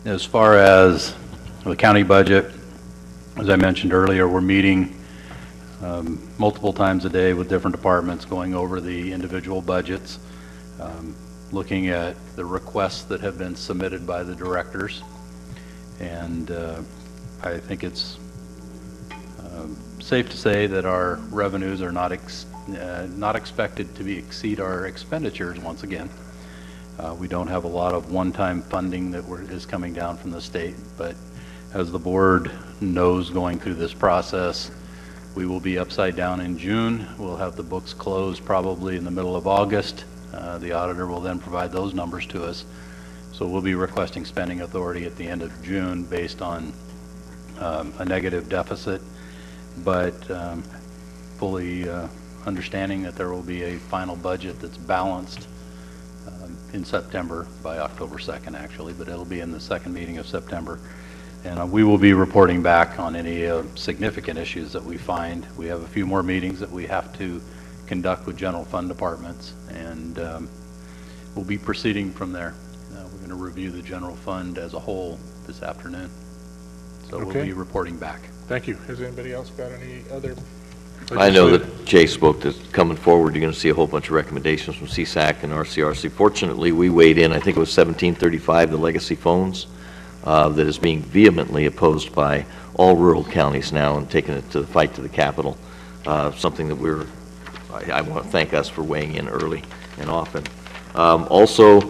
[SPEAKER 21] As far as the county budget, as I mentioned earlier, we're meeting multiple times a day with different departments, going over the individual budgets, looking at the requests that have been submitted by the directors. And I think it's safe to say that our revenues are not expected to exceed our expenditures once again. We don't have a lot of one-time funding that is coming down from the state, but as the board knows, going through this process, we will be upside down in June. We'll have the books closed probably in the middle of August. The auditor will then provide those numbers to us. So we'll be requesting spending authority at the end of June based on a negative deficit, but fully understanding that there will be a final budget that's balanced in September, by October 2nd actually, but it'll be in the second meeting of September. And we will be reporting back on any significant issues that we find. We have a few more meetings that we have to conduct with general fund departments, and we'll be proceeding from there. We're going to review the general fund as a whole this afternoon. So
[SPEAKER 1] Okay.
[SPEAKER 21] We'll be reporting back.
[SPEAKER 1] Thank you. Has anybody else got any other?
[SPEAKER 8] I know that Jay spoke to coming forward, you're going to see a whole bunch of recommendations from CSAC and RCRC. Fortunately, we weighed in, I think it was 1735, the legacy phones, that is being vehemently opposed by all rural counties now and taking it to the fight to the Capitol. Something that I want to thank us for weighing in early and often. Also,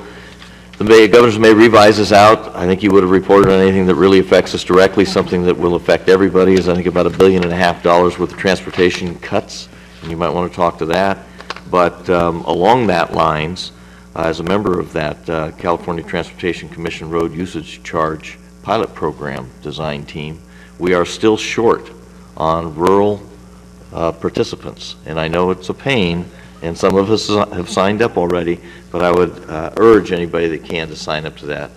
[SPEAKER 8] the governors may revise this out. I think you would have reported on anything that really affects us directly. Something that will affect everybody is, I think, about $1.5 billion worth of transportation cuts, and you might want to talk to that. But along that lines, as a member of that California Transportation Commission Road Usage Charge pilot program design team, we are still short on rural participants. And I know it's a pain, and some of us have signed up already, but I would urge anybody that can to sign up to that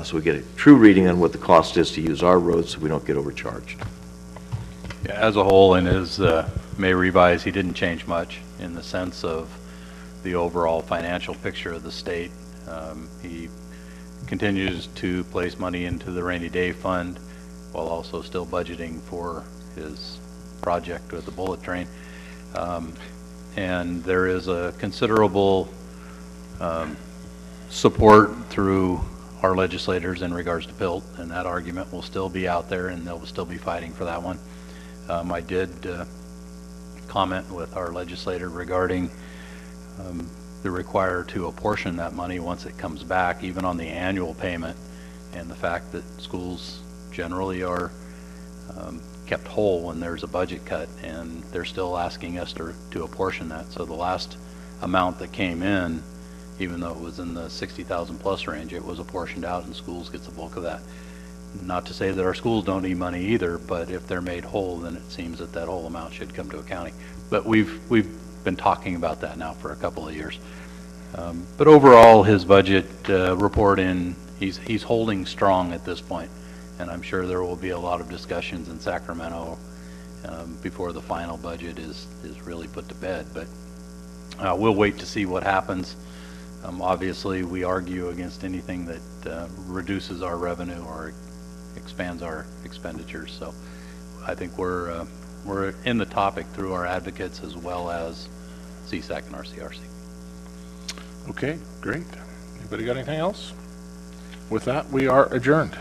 [SPEAKER 8] so we get a true reading on what the cost is to use our roads so we don't get overcharged.
[SPEAKER 21] Yeah, as a whole, in his May revise, he didn't change much in the sense of the overall financial picture of the state. He continues to place money into the rainy day fund while also still budgeting for his project with the bullet train. And there is a considerable support through our legislators in regards to PILT, and that argument will still be out there, and they'll still be fighting for that one. I did comment with our legislator regarding the require to apportion that money once it comes back, even on the annual payment, and the fact that schools generally are kept whole when there's a budget cut, and they're still asking us to apportion that. So the last amount that came in, even though it was in the 60,000 plus range, it was apportioned out, and schools gets the bulk of that. Not to say that our schools don't need money either, but if they're made whole, then it seems that that whole amount should come to a county. But we've been talking about that now for a couple of years. But overall, his budget report he's holding strong at this point, and I'm sure there will be a lot of discussions in Sacramento before the final budget is really put to bed. But we'll wait to see what happens. Obviously, we argue against anything that reduces our revenue or expands our expenditures. So I think we're in the topic through our advocates as well as CSAC and RCRC.
[SPEAKER 1] Okay, great. Anybody got anything else? With that, we are adjourned.